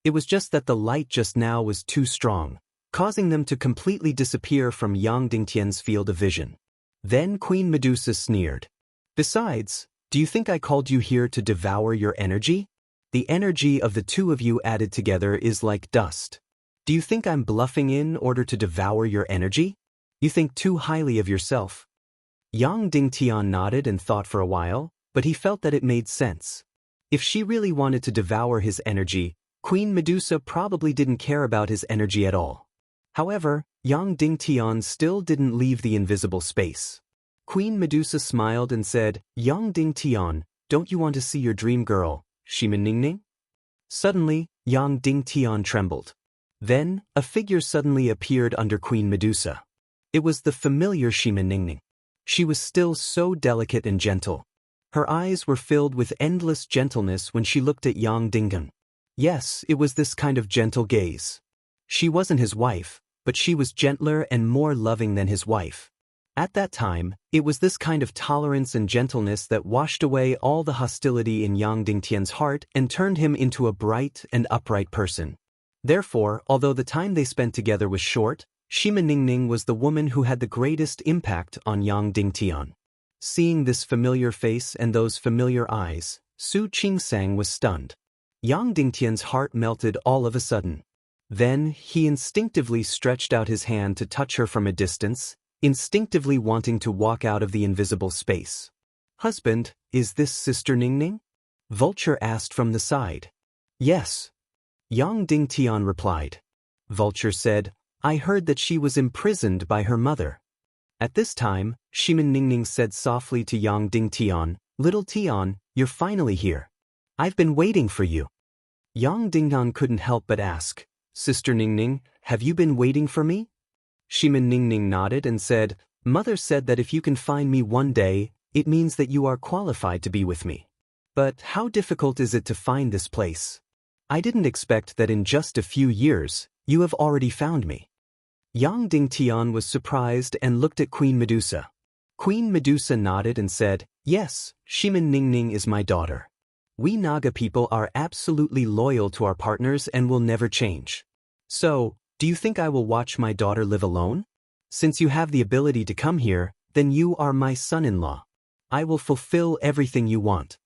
It was just that the light just now was too strong, causing them to completely disappear from Yang Dingtian's field of vision. Then Queen Medusa sneered. Besides, do you think I called you here to devour your energy? The energy of the two of you added together is like dust. Do you think I'm bluffing in order to devour your energy? You think too highly of yourself. Yang Dingtian nodded and thought for a while, but he felt that it made sense. If she really wanted to devour his energy, Queen Medusa probably didn't care about his energy at all. However, Yang Dingtian still didn't leave the invisible space. Queen Medusa smiled and said, Yang Dingtian, don't you want to see your dream girl, Shimin Ningning? Suddenly, Yang Dingtian trembled. Then, a figure suddenly appeared under Queen Medusa. It was the familiar Shimin Ningning. She was still so delicate and gentle. Her eyes were filled with endless gentleness when she looked at Yang Dingtian. Yes, it was this kind of gentle gaze. She wasn't his wife, but she was gentler and more loving than his wife. At that time, it was this kind of tolerance and gentleness that washed away all the hostility in Yang Dingtian's heart and turned him into a bright and upright person. Therefore, although the time they spent together was short, Shimin Ningning was the woman who had the greatest impact on Yang Dingtian. Seeing this familiar face and those familiar eyes, Su Qingsang was stunned. Yang Dingtian's heart melted all of a sudden. Then, he instinctively stretched out his hand to touch her from a distance, instinctively wanting to walk out of the invisible space. Husband, is this Sister Ningning? Vulture asked from the side. Yes. Yang Dingtian replied. Vulture said, I heard that she was imprisoned by her mother. At this time, Shimin Ningning said softly to Yang Dingtian, Little Tian, you're finally here. I've been waiting for you. Yang Dingtian couldn't help but ask, Sister Ningning, have you been waiting for me? Shimin Ningning nodded and said, Mother said that if you can find me one day, It means that you are qualified to be with me. But how difficult is it to find this place? I didn't expect that in just a few years, you have already found me. Yang Dingtian was surprised and looked at Queen Medusa. Queen Medusa nodded and said, "Yes, Shimin Ningning is my daughter. We Naga people are absolutely loyal to our partners and will never change. So, do you think I will watch my daughter live alone? Since you have the ability to come here, then you are my son-in-law. I will fulfill everything you want."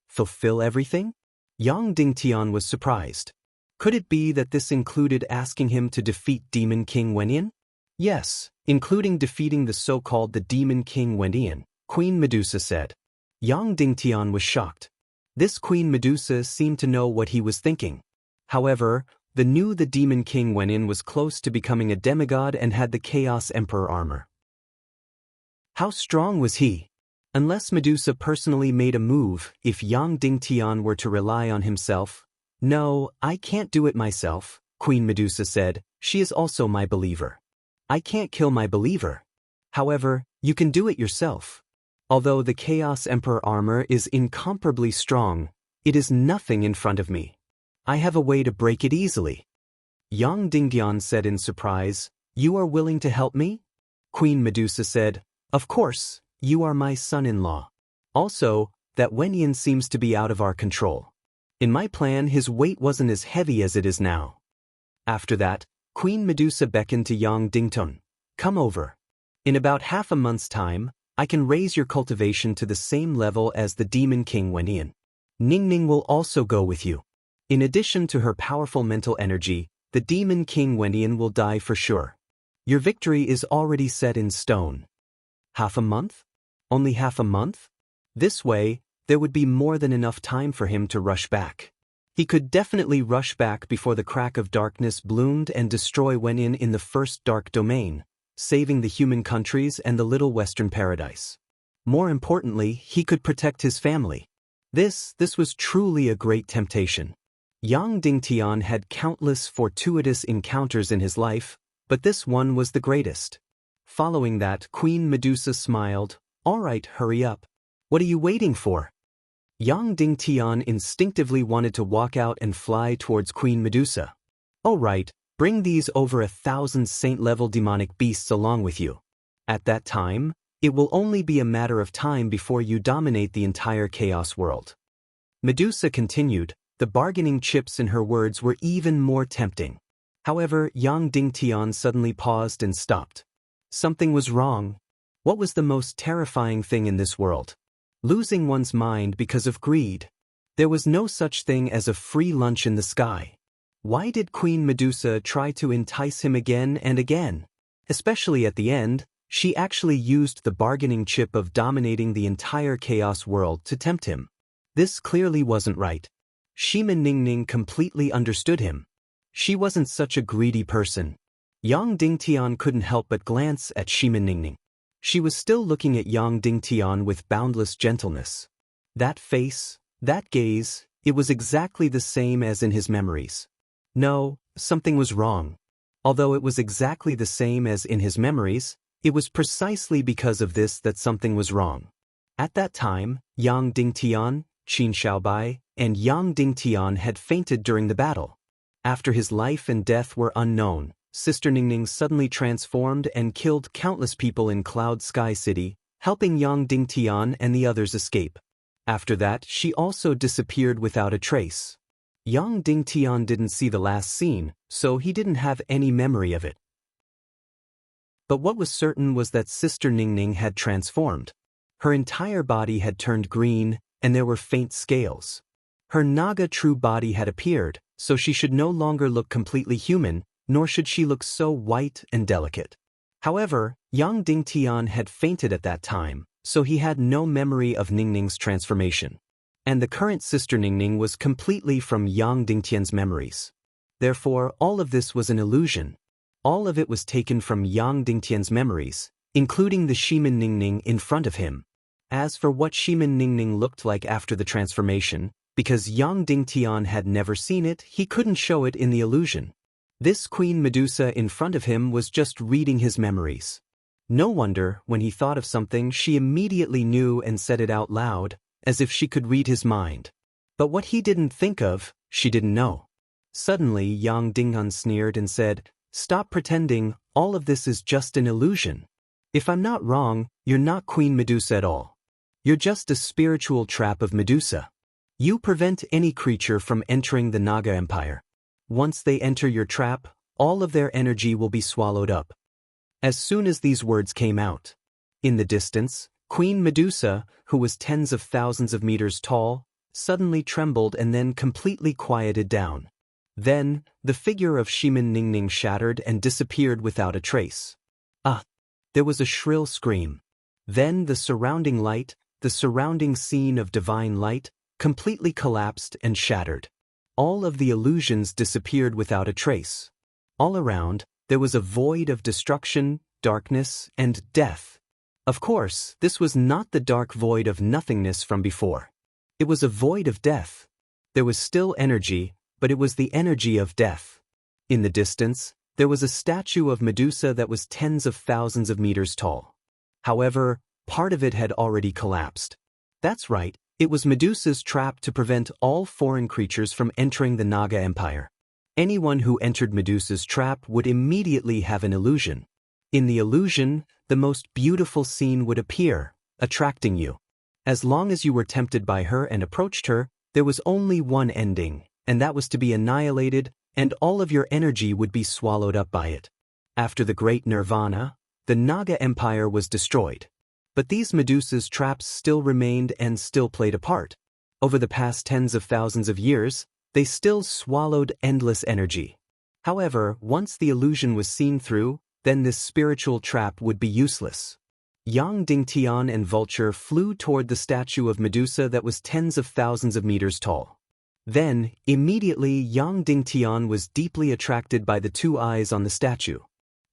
Fulfill everything? Yang Dingtian was surprised. Could it be that this included asking him to defeat Demon King Wenyan? Yes, including defeating the so-called the Demon King Wenyan, Queen Medusa said. Yang Dingtian was shocked. This Queen Medusa seemed to know what he was thinking. However, the Demon King Wenyan was close to becoming a demigod and had the Chaos Emperor armor. How strong was he? Unless Medusa personally made a move, if Yang Dingtian were to rely on himself. "No, I can't do it myself," Queen Medusa said. "She is also my believer. I can't kill my believer. However, you can do it yourself. Although the Chaos Emperor armor is incomparably strong, it is nothing in front of me. I have a way to break it easily." Yang Dingtian said in surprise, "You are willing to help me?" Queen Medusa said, "Of course, you are my son-in-law. Also, that Wenyan seems to be out of our control. In my plan his weight wasn't as heavy as it is now." After that, Queen Medusa beckoned to Yang Dingtian. "Come over. In about half a month's time, I can raise your cultivation to the same level as the Demon King Wenyan. Ningning will also go with you. In addition to her powerful mental energy, the Demon King Wenyan will die for sure. Your victory is already set in stone." Half a month? Only half a month? This way, there would be more than enough time for him to rush back. He could definitely rush back before the crack of darkness bloomed and destroy Wenyan in the first dark domain, saving the human countries and the little western paradise. More importantly, he could protect his family. This was truly a great temptation. Yang Dingtian had countless fortuitous encounters in his life, but this one was the greatest. Following that, Queen Medusa smiled. "All right, hurry up. What are you waiting for?" Yang Dingtian instinctively wanted to walk out and fly towards Queen Medusa. "All right, bring these over 1,000 saint-level demonic beasts along with you. At that time, it will only be a matter of time before you dominate the entire chaos world." Medusa continued. The bargaining chips in her words were even more tempting. However, Yang Dingtian suddenly paused and stopped. Something was wrong. What was the most terrifying thing in this world? Losing one's mind because of greed. There was no such thing as a free lunch in the sky. Why did Queen Medusa try to entice him again and again? Especially at the end, she actually used the bargaining chip of dominating the entire chaos world to tempt him. This clearly wasn't right. Shimin Ningning completely understood him. She wasn't such a greedy person. Yang Dingtian couldn't help but glance at Shimin Ningning. She was still looking at Yang Dingtian with boundless gentleness. That face, that gaze, it was exactly the same as in his memories. No, something was wrong. Although it was exactly the same as in his memories, it was precisely because of this that something was wrong. At that time, Yang Dingtian, Qin Xiaobai, and Yang Dingtian had fainted during the battle. After his life and death were unknown, Sister Ningning suddenly transformed and killed countless people in Cloud Sky City, helping Yang Dingtian and the others escape. After that, she also disappeared without a trace. Yang Dingtian didn't see the last scene, so he didn't have any memory of it. But what was certain was that Sister Ningning had transformed. Her entire body had turned green, and there were faint scales. Her Naga true body had appeared, so she should no longer look completely human, nor should she look so white and delicate. However, Yang Dingtian had fainted at that time, so he had no memory of Ningning's transformation. And the current Sister Ningning was completely from Yang Dingtian's memories. Therefore, all of this was an illusion. All of it was taken from Yang Dingtian's memories, including the Shimin Ningning in front of him. As for what Shimin Ningning looked like after the transformation, because Yang Dingtian had never seen it, he couldn't show it in the illusion. This Queen Medusa in front of him was just reading his memories. No wonder, when he thought of something, she immediately knew and said it out loud, as if she could read his mind. But what he didn't think of, she didn't know. Suddenly, Yang Dinghun sneered and said, "Stop pretending, all of this is just an illusion. If I'm not wrong, you're not Queen Medusa at all. You're just a spiritual trap of Medusa. You prevent any creature from entering the Naga Empire. Once they enter your trap, all of their energy will be swallowed up." As soon as these words came out, in the distance, Queen Medusa, who was tens of thousands of meters tall, suddenly trembled and then completely quieted down. Then, the figure of Shimin Ningning shattered and disappeared without a trace. Ah! There was a shrill scream. Then the surrounding light, the surrounding scene of divine light, completely collapsed and shattered. All of the illusions disappeared without a trace. All around, there was a void of destruction, darkness, and death. Of course, this was not the dark void of nothingness from before. It was a void of death. There was still energy, but it was the energy of death. In the distance, there was a statue of Medusa that was tens of thousands of meters tall. However, part of it had already collapsed. That's right, it was Medusa's trap to prevent all foreign creatures from entering the Naga Empire. Anyone who entered Medusa's trap would immediately have an illusion. In the illusion, the most beautiful scene would appear, attracting you. As long as you were tempted by her and approached her, there was only one ending, and that was to be annihilated, and all of your energy would be swallowed up by it. After the Great Nirvana, the Naga Empire was destroyed. But these Medusa's traps still remained and still played a part. Over the past tens of thousands of years, they still swallowed endless energy. However, once the illusion was seen through, then this spiritual trap would be useless. Yang Dingtian and Vulture flew toward the statue of Medusa that was tens of thousands of meters tall. Then, immediately, Yang Dingtian was deeply attracted by the two eyes on the statue.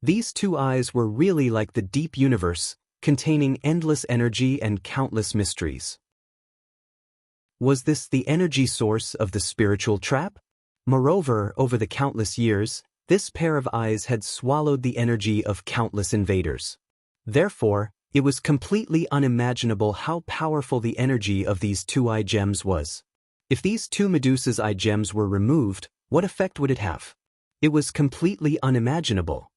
These two eyes were really like the deep universe, containing endless energy and countless mysteries. Was this the energy source of the spiritual trap? Moreover, over the countless years, this pair of eyes had swallowed the energy of countless invaders. Therefore, it was completely unimaginable how powerful the energy of these two eye gems was. If these two Medusa's eye gems were removed, what effect would it have? It was completely unimaginable.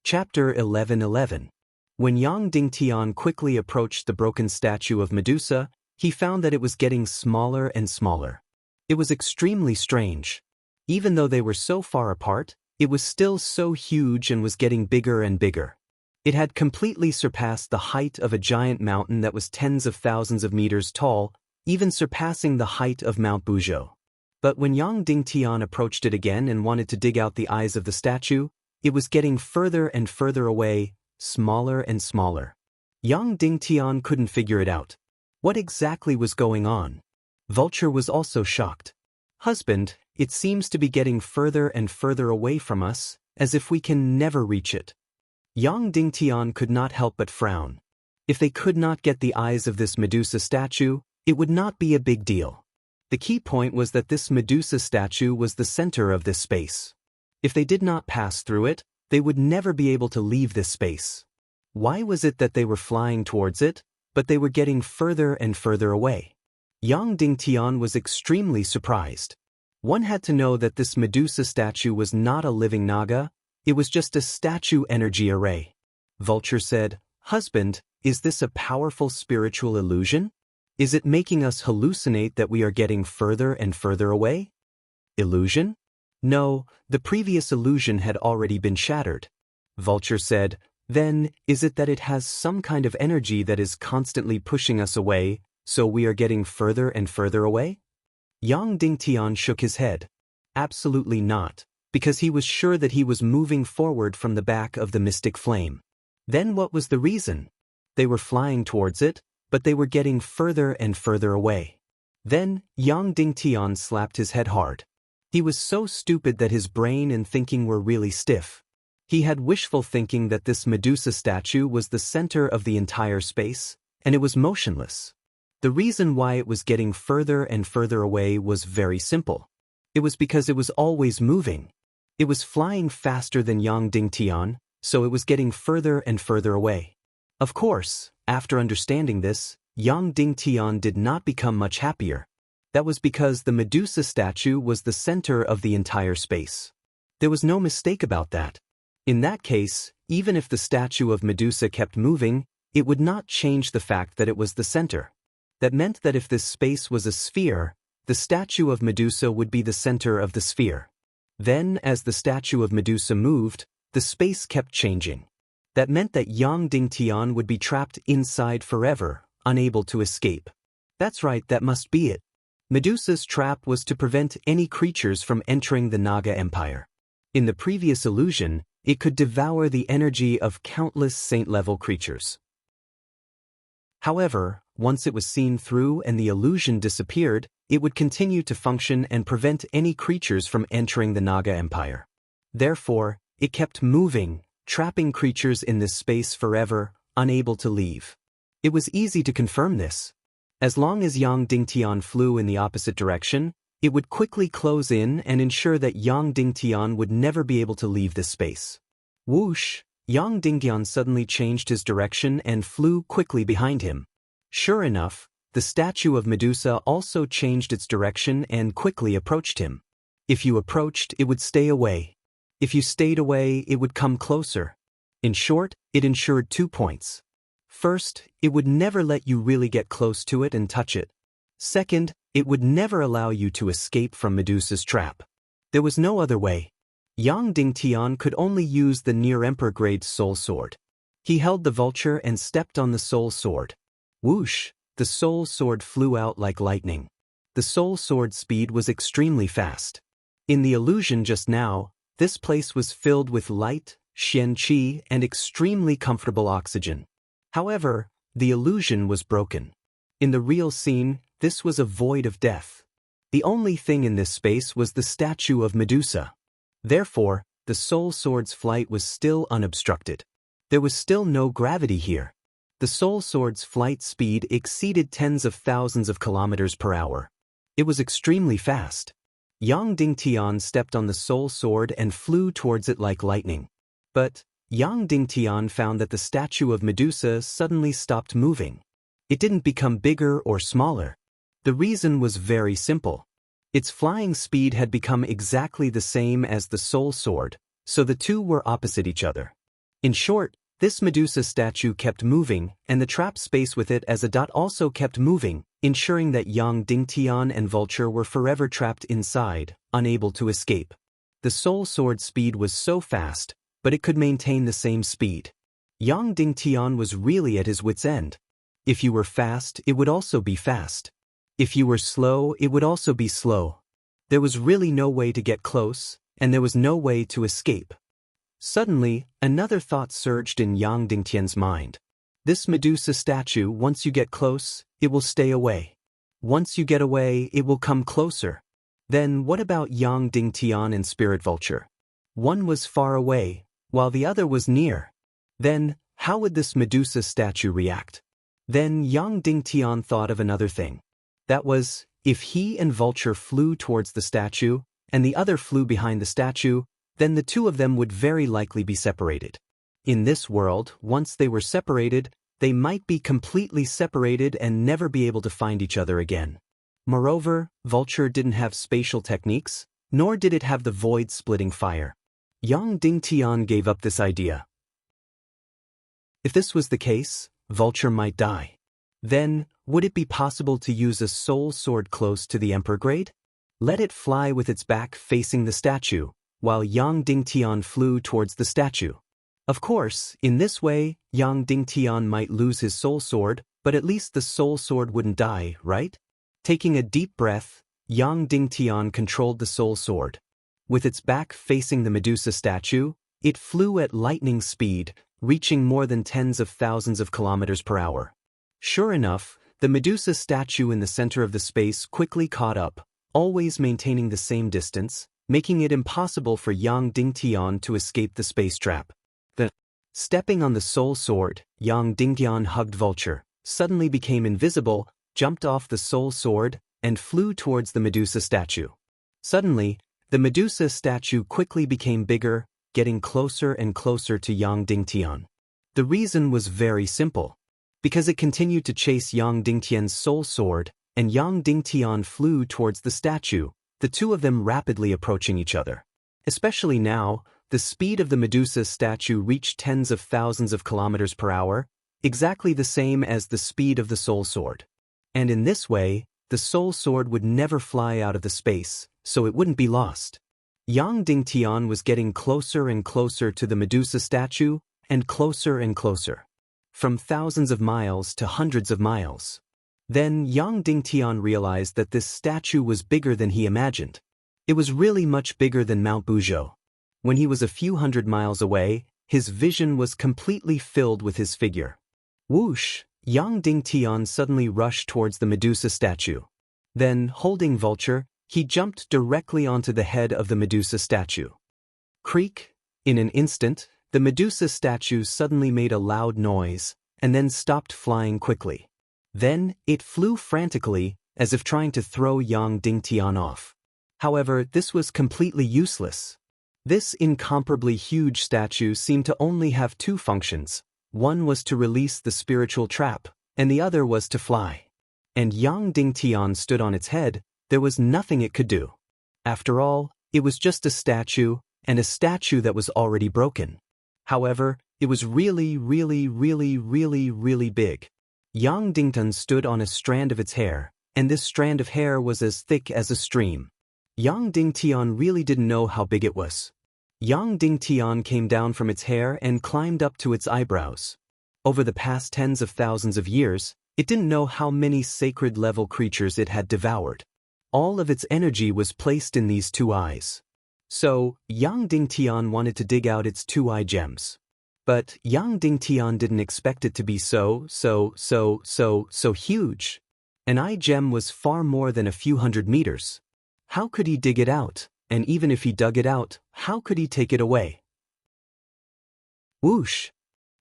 Chapter 11:11. When Yang Dingtian quickly approached the broken statue of Medusa, he found that it was getting smaller and smaller. It was extremely strange. Even though they were so far apart, it was still so huge and was getting bigger and bigger. It had completely surpassed the height of a giant mountain that was tens of thousands of meters tall, even surpassing the height of Mount Buzhou. But when Yang Dingtian approached it again and wanted to dig out the eyes of the statue, it was getting further and further away, smaller and smaller. Yang Dingtian couldn't figure it out. What exactly was going on? Vulture was also shocked. "Husband, it seems to be getting further and further away from us, as if we can never reach it." Yang Dingtian could not help but frown. If they could not get the eyes of this Medusa statue, it would not be a big deal. The key point was that this Medusa statue was the center of this space. If they did not pass through it, they would never be able to leave this space. Why was it that they were flying towards it, but they were getting further and further away? Yang Dingtian was extremely surprised. One had to know that this Medusa statue was not a living Naga, it was just a statue energy array. Vulture said, "Husband, is this a powerful spiritual illusion? Is it making us hallucinate that we are getting further and further away?" Illusion? No, the previous illusion had already been shattered. Vulture said, "Then, is it that it has some kind of energy that is constantly pushing us away, so we are getting further and further away?" Yang Dingtian shook his head. Absolutely not, because he was sure that he was moving forward from the back of the mystic flame. Then what was the reason? They were flying towards it, but they were getting further and further away. Then, Yang Dingtian slapped his head hard. He was so stupid that his brain and thinking were really stiff. He had wishful thinking that this Medusa statue was the center of the entire space, and it was motionless. The reason why it was getting further and further away was very simple. It was because it was always moving. It was flying faster than Yang Dingtian, so it was getting further and further away. Of course, after understanding this, Yang Dingtian did not become much happier. That was because the Medusa statue was the center of the entire space. There was no mistake about that. In that case, even if the statue of Medusa kept moving, it would not change the fact that it was the center. That meant that if this space was a sphere, the statue of Medusa would be the center of the sphere. Then, as the statue of Medusa moved, the space kept changing. That meant that Yang Dingtian would be trapped inside forever, unable to escape. That's right, that must be it. Medusa's trap was to prevent any creatures from entering the Naga Empire. In the previous illusion, it could devour the energy of countless saint-level creatures. However, once it was seen through and the illusion disappeared, it would continue to function and prevent any creatures from entering the Naga Empire. Therefore, it kept moving, trapping creatures in this space forever, unable to leave. It was easy to confirm this. As long as Yang Dingtian flew in the opposite direction, it would quickly close in and ensure that Yang Dingtian would never be able to leave this space. Whoosh! Yang Dingtian suddenly changed his direction and flew quickly behind him. Sure enough, the statue of Medusa also changed its direction and quickly approached him. If you approached, it would stay away. If you stayed away, it would come closer. In short, it ensured 2 points. First, it would never let you really get close to it and touch it. Second, it would never allow you to escape from Medusa's trap. There was no other way. Yang Dingtian could only use the near-emperor grade soul sword. He held the vulture and stepped on the soul sword. Whoosh! The soul sword flew out like lightning. The soul sword's speed was extremely fast. In the illusion just now, this place was filled with light, Xian Qi, and extremely comfortable oxygen. However, the illusion was broken. In the real scene, this was a void of death. The only thing in this space was the statue of Medusa. Therefore, the soul sword's flight was still unobstructed. There was still no gravity here. The soul sword's flight speed exceeded tens of thousands of kilometers per hour. It was extremely fast. Yang Dingtian stepped on the soul sword and flew towards it like lightning. But Yang Dingtian found that the statue of Medusa suddenly stopped moving. It didn't become bigger or smaller. The reason was very simple. Its flying speed had become exactly the same as the soul sword, so the two were opposite each other. In short, this Medusa statue kept moving, and the trap space with it as a dot also kept moving, ensuring that Yang Dingtian and Vulture were forever trapped inside, unable to escape. The soul sword's speed was so fast, but it could maintain the same speed. Yang Dingtian was really at his wit's end. If you were fast, it would also be fast. If you were slow, it would also be slow. There was really no way to get close, and there was no way to escape. Suddenly, another thought surged in Yang Dingtian's mind. This Medusa statue, once you get close, it will stay away. Once you get away, it will come closer. Then what about Yang Dingtian and Spirit Vulture? One was far away, while the other was near. Then, how would this Medusa statue react? Then Yang Dingtian thought of another thing. That was, if he and Vulture flew towards the statue, and the other flew behind the statue, then the two of them would very likely be separated. In this world, once they were separated, they might be completely separated and never be able to find each other again. Moreover, Vulture didn't have spatial techniques, nor did it have the void-splitting fire. Yang Dingtian gave up this idea. If this was the case, Vulture might die. Then, would it be possible to use a soul sword close to the Emperor grade? Let it fly with its back facing the statue, while Yang Dingtian flew towards the statue. Of course, in this way, Yang Dingtian might lose his soul sword, but at least the soul sword wouldn't die, right? Taking a deep breath, Yang Dingtian controlled the soul sword. With its back facing the Medusa statue, it flew at lightning speed, reaching more than tens of thousands of kilometers per hour. Sure enough, the Medusa statue in the center of the space quickly caught up, always maintaining the same distance, making it impossible for Yang Dingtian to escape the space trap. Stepping on the soul sword, Yang Dingtian hugged Vulture, suddenly became invisible, jumped off the soul sword, and flew towards the Medusa statue. Suddenly, The Medusa statue quickly became bigger, getting closer and closer to Yang Dingtian. The reason was very simple. Because it continued to chase Yang Dingtian's soul sword, and Yang Dingtian flew towards the statue, the two of them rapidly approaching each other. Especially now, the speed of the Medusa statue reached tens of thousands of kilometers per hour, exactly the same as the speed of the soul sword. And in this way, the soul sword would never fly out of the space, so it wouldn't be lost. Yang Dingtian was getting closer and closer to the Medusa statue, and closer and closer. From thousands of miles to hundreds of miles. Then Yang Dingtian realized that this statue was bigger than he imagined. It was really much bigger than Mount Buzhou. When he was a few hundred miles away, his vision was completely filled with his figure. Whoosh! Yang Dingtian suddenly rushed towards the Medusa statue. Then, holding Vulture, he jumped directly onto the head of the Medusa statue. Creak! In an instant, the Medusa statue suddenly made a loud noise, and then stopped flying quickly. Then, it flew frantically, as if trying to throw Yang Dingtian off. However, this was completely useless. This incomparably huge statue seemed to only have two functions. One was to release the spiritual trap, and the other was to fly. And Yang Dingtian stood on its head. There was nothing it could do. After all, it was just a statue, and a statue that was already broken. However, it was really, really, really, really, really big. Yang Dingtian stood on a strand of its hair, and this strand of hair was as thick as a stream. Yang Dingtian really didn't know how big it was. Yang Dingtian came down from its hair and climbed up to its eyebrows. Over the past tens of thousands of years, it didn't know how many sacred-level creatures it had devoured. All of its energy was placed in these two eyes. So, Yang Dingtian wanted to dig out its two-eye gems. But Yang Dingtian didn't expect it to be so huge. An eye gem was far more than a few hundred meters. How could he dig it out? And even if he dug it out, how could he take it away? Whoosh!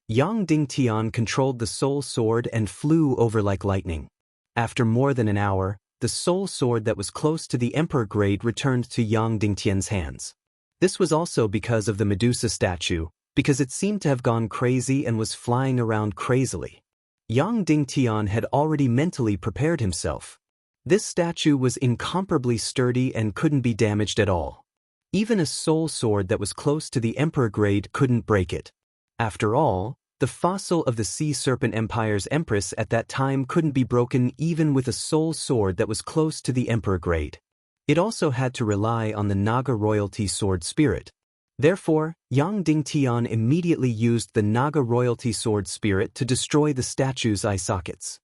Yang Dingtian controlled the soul sword and flew over like lightning. After more than an hour, the soul sword that was close to the emperor grade returned to Yang Dingtian's hands. This was also because of the Medusa statue, because it seemed to have gone crazy and was flying around crazily. Yang Dingtian had already mentally prepared himself. This statue was incomparably sturdy and couldn't be damaged at all. Even a soul sword that was close to the emperor grade couldn't break it. After all, the fossil of the Sea Serpent Empire's empress at that time couldn't be broken even with a soul sword that was close to the emperor grade. It also had to rely on the Naga royalty sword spirit. Therefore, Yang Dingtian immediately used the Naga royalty sword spirit to destroy the statue's eye sockets.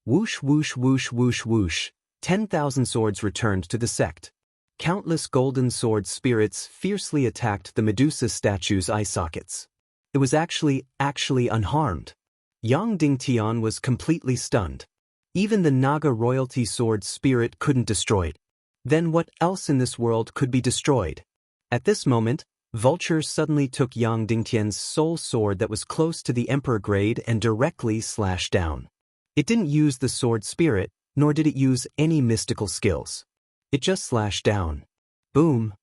Whoosh whoosh whoosh whoosh whoosh, 10,000 swords returned to the sect. Countless golden sword spirits fiercely attacked the Medusa statue's eye sockets. It was actually unharmed. Yang Dingtian was completely stunned. Even the Naga royalty sword spirit couldn't destroy it. Then what else in this world could be destroyed? At this moment, Vulture suddenly took Yang Dingtian's soul sword that was close to the emperor grade and directly slashed down. It didn't use the sword spirit, nor did it use any mystical skills. It just slashed down. Boom!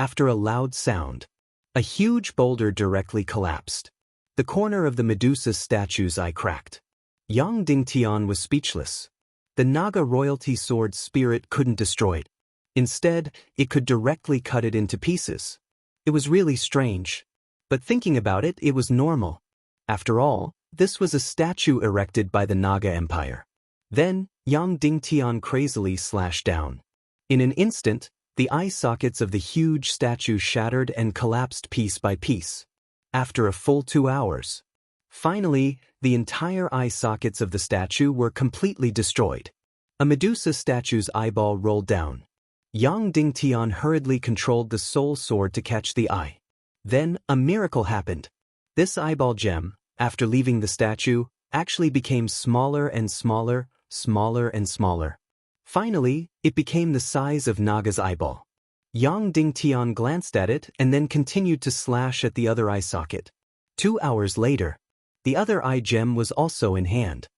After a loud sound, a huge boulder directly collapsed. The corner of the Medusa statue's eye cracked. Yang Dingtian was speechless. The Naga royalty sword spirit couldn't destroy it. Instead, it could directly cut it into pieces. It was really strange. But thinking about it, it was normal. After all, this was a statue erected by the Naga Empire. Then, Yang Dingtian crazily slashed down. In an instant, the eye sockets of the huge statue shattered and collapsed piece by piece. After a full 2 hours. Finally, the entire eye sockets of the statue were completely destroyed. A Medusa statue's eyeball rolled down. Yang Dingtian hurriedly controlled the soul sword to catch the eye. Then, a miracle happened. This eyeball gem, after leaving the statue, actually became smaller and smaller, smaller and smaller. Finally, it became the size of Naga's eyeball. Yang Dingtian glanced at it and then continued to slash at the other eye socket. 2 hours later, the other eye gem was also in hand.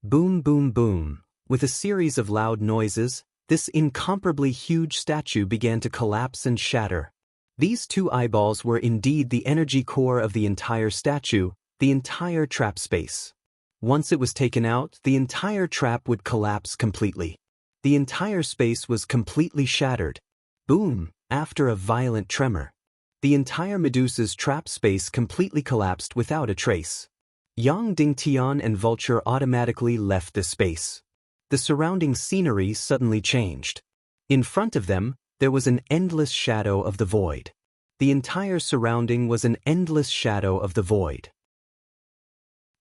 Boom boom boom. With a series of loud noises, this incomparably huge statue began to collapse and shatter. These two eyeballs were indeed the energy core of the entire statue, the entire trap space. Once it was taken out, the entire trap would collapse completely. The entire space was completely shattered. Boom! After a violent tremor. The entire Medusa's trap space completely collapsed without a trace. Yang Dingtian and Vulture automatically left the space. The surrounding scenery suddenly changed. In front of them, there was an endless shadow of the void. The entire surrounding was an endless shadow of the void.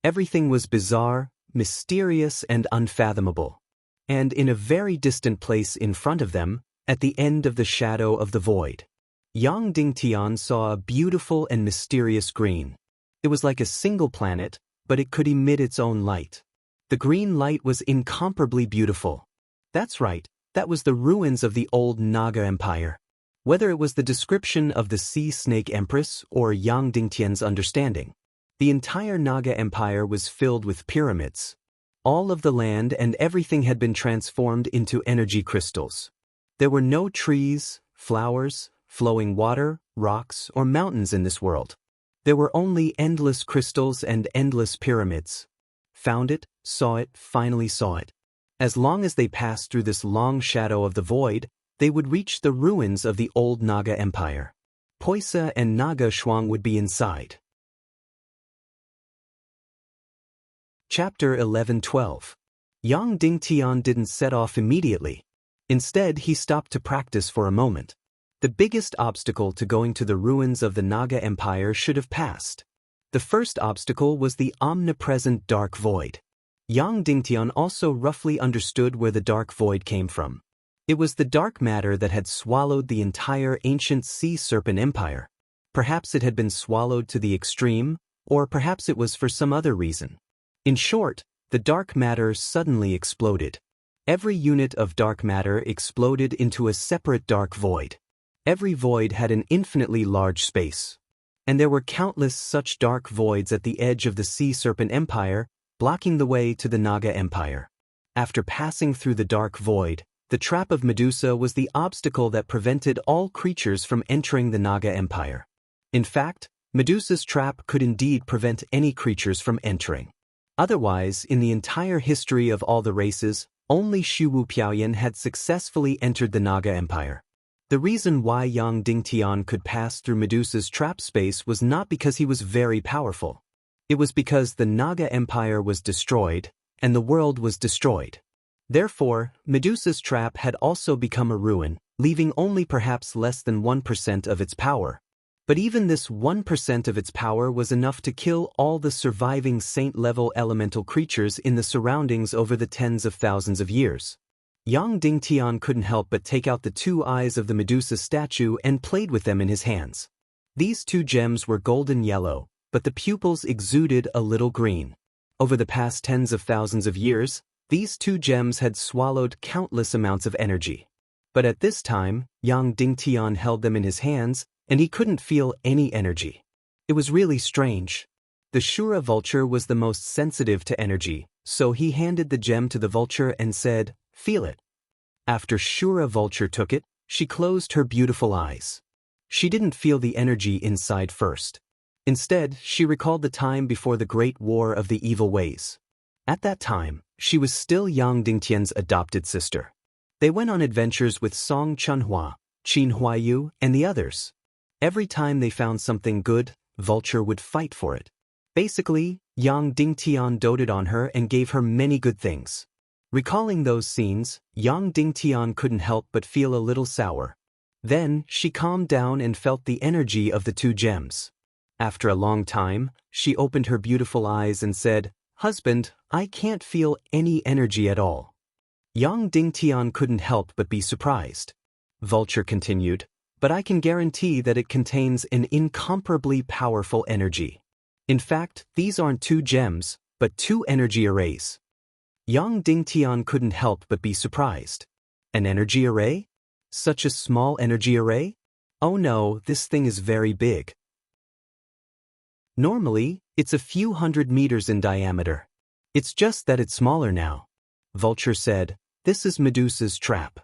Everything was bizarre, mysterious, and unfathomable. And in a very distant place in front of them, at the end of the shadow of the void, Yang Dingtian saw a beautiful and mysterious green. It was like a single planet, but it could emit its own light. The green light was incomparably beautiful. That's right, that was the ruins of the old Naga Empire. Whether it was the description of the Sea Snake Empress or Yang Dingtian's understanding, the entire Naga Empire was filled with pyramids. All of the land and everything had been transformed into energy crystals. There were no trees, flowers, flowing water, rocks, or mountains in this world. There were only endless crystals and endless pyramids. Found it, saw it, finally saw it. As long as they passed through this long shadow of the void, they would reach the ruins of the old Naga Empire. Poisa and Naga Shuang would be inside. Chapter 11-12. Yang Dingtian didn't set off immediately. Instead, he stopped to practice for a moment. The biggest obstacle to going to the ruins of the Naga Empire should have passed. The first obstacle was the omnipresent dark void. Yang Dingtian also roughly understood where the dark void came from. It was the dark matter that had swallowed the entire ancient sea serpent empire. Perhaps it had been swallowed to the extreme, or perhaps it was for some other reason. In short, the dark matter suddenly exploded. Every unit of dark matter exploded into a separate dark void. Every void had an infinitely large space. And there were countless such dark voids at the edge of the Sea Serpent Empire, blocking the way to the Naga Empire. After passing through the dark void, the trap of Medusa was the obstacle that prevented all creatures from entering the Naga Empire. In fact, Medusa's trap could indeed prevent any creatures from entering. Otherwise, in the entire history of all the races, only Shiwu Piaoyan had successfully entered the Naga Empire. The reason why Yang Dingtian could pass through Medusa's trap space was not because he was very powerful. It was because the Naga Empire was destroyed, and the world was destroyed. Therefore, Medusa's trap had also become a ruin, leaving only perhaps less than 1% of its power. But even this 1% of its power was enough to kill all the surviving saint-level elemental creatures in the surroundings over the tens of thousands of years. Yang Dingtian couldn't help but take out the two eyes of the Medusa statue and played with them in his hands. These two gems were golden yellow, but the pupils exuded a little green. Over the past tens of thousands of years, these two gems had swallowed countless amounts of energy. But at this time, Yang Dingtian held them in his hands, and he couldn't feel any energy. It was really strange. The Shura vulture was the most sensitive to energy, so he handed the gem to the vulture and said, "Feel it." After Shura vulture took it, she closed her beautiful eyes. She didn't feel the energy inside first. Instead, she recalled the time before the Great War of the Evil Ways. At that time, she was still Yang Dingtian's adopted sister. They went on adventures with Song Chunhua, Qin Huayu, and the others. Every time they found something good, Vulture would fight for it. Basically, Yang Dingtian doted on her and gave her many good things. Recalling those scenes, Yang Dingtian couldn't help but feel a little sour. Then, she calmed down and felt the energy of the two gems. After a long time, she opened her beautiful eyes and said, "Husband, I can't feel any energy at all." Yang Dingtian couldn't help but be surprised. Vulture continued, "But I can guarantee that it contains an incomparably powerful energy. In fact, these aren't two gems, but two energy arrays." Yang Dingtian couldn't help but be surprised. An energy array? Such a small energy array? Oh no, this thing is very big. Normally, it's a few hundred meters in diameter. It's just that it's smaller now. Vulture said, "This is Medusa's trap.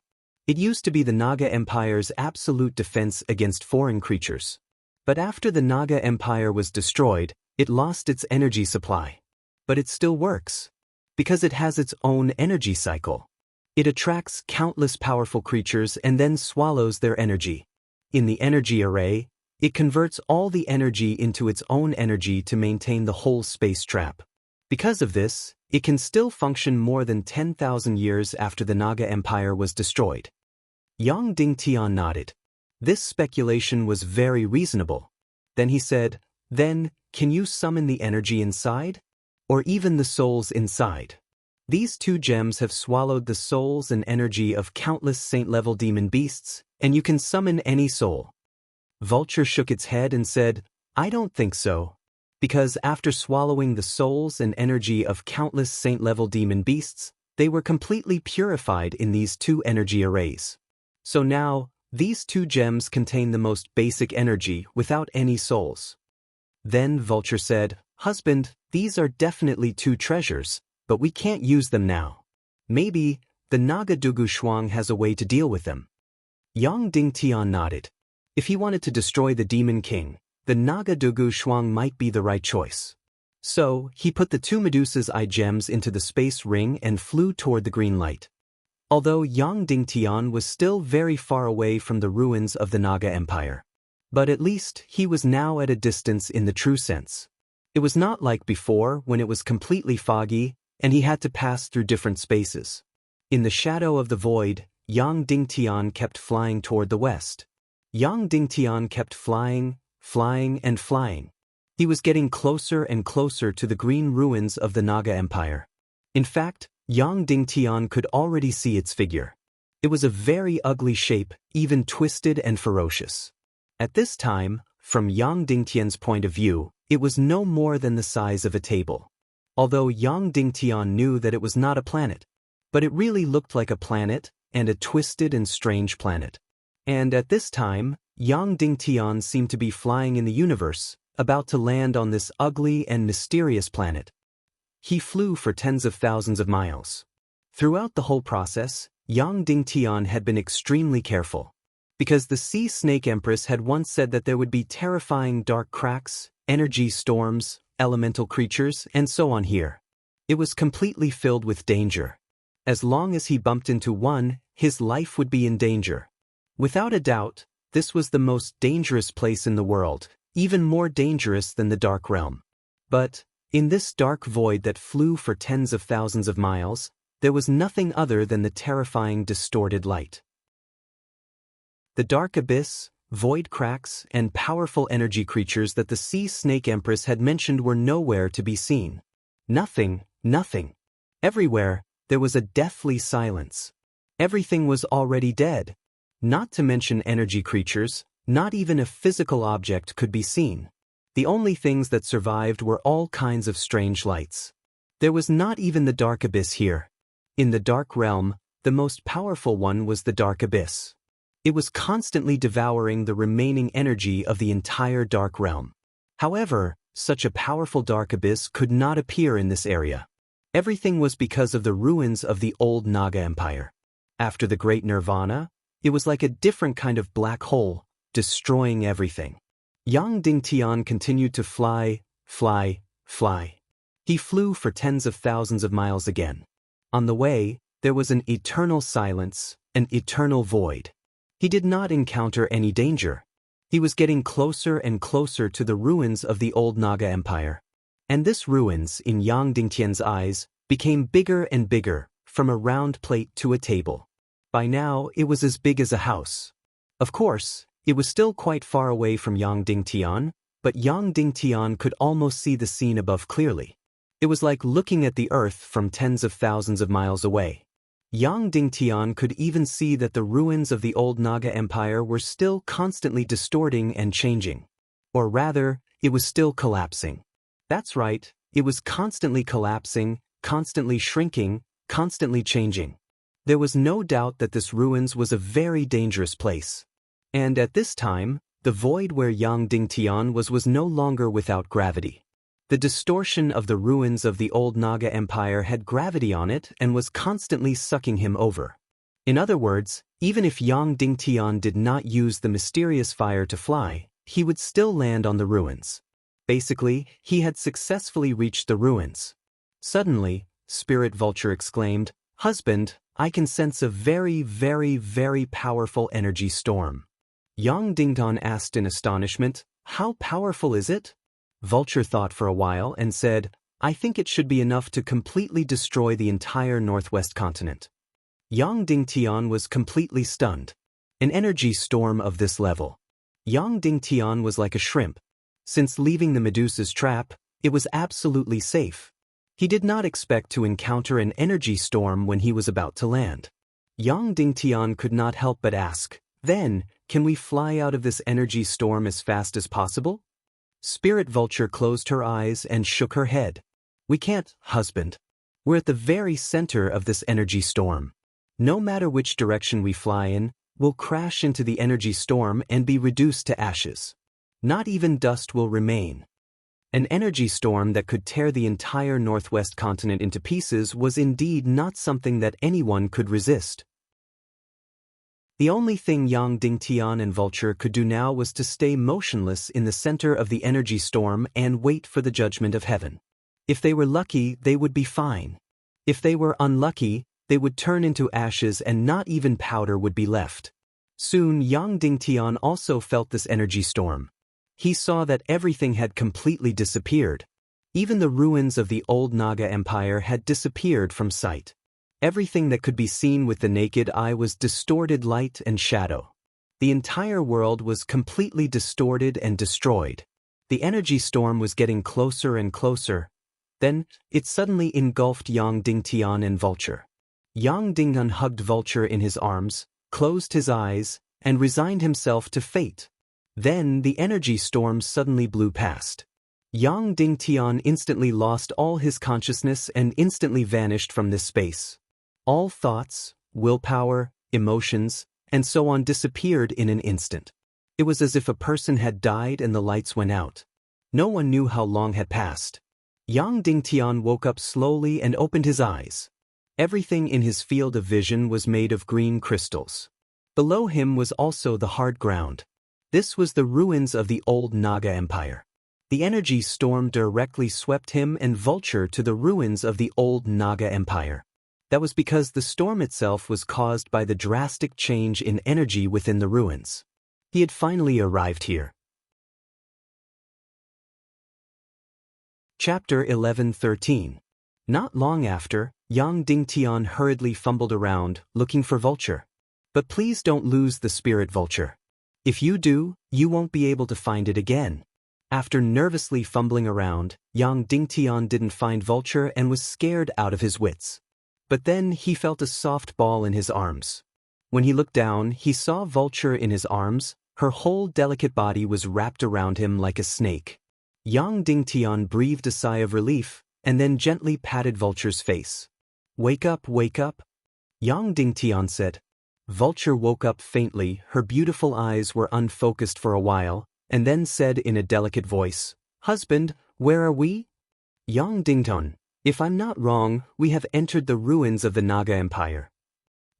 It used to be the Naga Empire's absolute defense against foreign creatures. But after the Naga Empire was destroyed, it lost its energy supply. But it still works. Because it has its own energy cycle. It attracts countless powerful creatures and then swallows their energy. In the energy array, it converts all the energy into its own energy to maintain the whole space trap. Because of this, it can still function more than 10,000 years after the Naga Empire was destroyed. Yang Dingtian nodded. This speculation was very reasonable. Then he said, "Then, can you summon the energy inside? Or even the souls inside?" These two gems have swallowed the souls and energy of countless saint-level demon beasts, and you can summon any soul. Vulture shook its head and said, "I don't think so. Because after swallowing the souls and energy of countless saint-level demon beasts, they were completely purified in these two energy arrays. So now, these two gems contain the most basic energy without any souls." Then Vulture said, "Husband, these are definitely two treasures, but we can't use them now. Maybe, the Naga Dugu Shuang has a way to deal with them." Yang Dingtian nodded. If he wanted to destroy the Demon King, the Naga Dugu Shuang might be the right choice. So, he put the two Medusa's eye gems into the space ring and flew toward the green light. Although Yang Dingtian was still very far away from the ruins of the Naga Empire. But at least, he was now at a distance in the true sense. It was not like before when it was completely foggy, and he had to pass through different spaces. In the shadow of the void, Yang Dingtian kept flying toward the west. Yang Dingtian kept flying, and flying. He was getting closer and closer to the green ruins of the Naga Empire. In fact, Yang Dingtian could already see its figure. It was a very ugly shape, even twisted and ferocious. At this time, from Yang Dingtian's point of view, it was no more than the size of a table. Although Yang Dingtian knew that it was not a planet. But it really looked like a planet, and a twisted and strange planet. And at this time, Yang Dingtian seemed to be flying in the universe, about to land on this ugly and mysterious planet. He flew for tens of thousands of miles. Throughout the whole process, Yang Dingtian had been extremely careful. Because the Sea Snake Empress had once said that there would be terrifying dark cracks, energy storms, elemental creatures, and so on here. It was completely filled with danger. As long as he bumped into one, his life would be in danger. Without a doubt, this was the most dangerous place in the world, even more dangerous than the Dark Realm. But, in this dark void that flew for tens of thousands of miles, there was nothing other than the terrifying distorted light. The dark abyss, void cracks, and powerful energy creatures that the Sea Snake Empress had mentioned were nowhere to be seen. Nothing. Everywhere, there was a deathly silence. Everything was already dead. Not to mention energy creatures, not even a physical object could be seen. The only things that survived were all kinds of strange lights. There was not even the dark abyss here. In the dark realm, the most powerful one was the dark abyss. It was constantly devouring the remaining energy of the entire dark realm. However, such a powerful dark abyss could not appear in this area. Everything was because of the ruins of the old Naga Empire. After the Great Nirvana, it was like a different kind of black hole, destroying everything. Yang Dingtian continued to fly. He flew for tens of thousands of miles again. On the way, there was an eternal silence, an eternal void. He did not encounter any danger. He was getting closer and closer to the ruins of the old Naga Empire. And this ruins, in Yang Dingtian's eyes, became bigger and bigger, from a round plate to a table. By now, it was as big as a house. Of course, it was still quite far away from Yang Dingtian, but Yang Dingtian could almost see the scene above clearly. It was like looking at the earth from tens of thousands of miles away. Yang Dingtian could even see that the ruins of the old Naga Empire were still constantly distorting and changing. Or rather, it was still collapsing. That's right, it was constantly collapsing, constantly shrinking, constantly changing. There was no doubt that this ruins was a very dangerous place. And at this time, the void where Yang Dingtian was no longer without gravity. The distortion of the ruins of the old Naga Empire had gravity on it and was constantly sucking him over. In other words, even if Yang Dingtian did not use the mysterious fire to fly, he would still land on the ruins. Basically, he had successfully reached the ruins. Suddenly, Spirit Vulture exclaimed, "Husband, I can sense a very, very, very powerful energy storm." Yang Dingtian asked in astonishment, "How powerful is it?" Vulture thought for a while and said, "I think it should be enough to completely destroy the entire northwest continent." Yang Dingtian was completely stunned. An energy storm of this level. Yang Dingtian was like a shrimp. Since leaving the Medusa's trap, it was absolutely safe. He did not expect to encounter an energy storm when he was about to land. Yang Dingtian could not help but ask, "Then, can we fly out of this energy storm as fast as possible?" Spirit Vulture closed her eyes and shook her head. "We can't, husband. We're at the very center of this energy storm. No matter which direction we fly in, we'll crash into the energy storm and be reduced to ashes. Not even dust will remain." An energy storm that could tear the entire northwest continent into pieces was indeed not something that anyone could resist. The only thing Yang Dingtian and Vulture could do now was to stay motionless in the center of the energy storm and wait for the judgment of heaven. If they were lucky, they would be fine. If they were unlucky, they would turn into ashes and not even powder would be left. Soon Yang Dingtian also felt this energy storm. He saw that everything had completely disappeared. Even the ruins of the old Naga Empire had disappeared from sight. Everything that could be seen with the naked eye was distorted light and shadow. The entire world was completely distorted and destroyed. The energy storm was getting closer and closer. Then, it suddenly engulfed Yang Dingtian and Vulture. Yang Dingtian hugged Vulture in his arms, closed his eyes, and resigned himself to fate. Then the energy storm suddenly blew past. Yang Dingtian instantly lost all his consciousness and instantly vanished from this space. All thoughts, willpower, emotions, and so on disappeared in an instant. It was as if a person had died and the lights went out. No one knew how long had passed. Yang Dingtian woke up slowly and opened his eyes. Everything in his field of vision was made of green crystals. Below him was also the hard ground. This was the ruins of the old Naga Empire. The energy storm directly swept him and Vulture to the ruins of the old Naga Empire. That was because the storm itself was caused by the drastic change in energy within the ruins. He had finally arrived here. Chapter 11:13. Not long after, Yang Dingtian hurriedly fumbled around, looking for Vulture. But please don't lose the Spirit Vulture. If you do, you won't be able to find it again. After nervously fumbling around, Yang Dingtian didn't find Vulture and was scared out of his wits. But then he felt a soft ball in his arms. When he looked down, he saw Vulture in his arms. Her whole delicate body was wrapped around him like a snake. Yang Dingtian breathed a sigh of relief, and then gently patted Vulture's face. "Wake up, wake up," Yang Dingtian said. Vulture woke up faintly, her beautiful eyes were unfocused for a while, and then said in a delicate voice, "Husband, where are we?" "Yang Dingtian, if I'm not wrong, we have entered the ruins of the Naga Empire."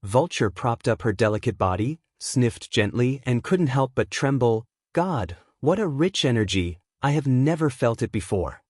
Vulture propped up her delicate body, sniffed gently, and couldn't help but tremble. "God, what a rich energy, I have never felt it before."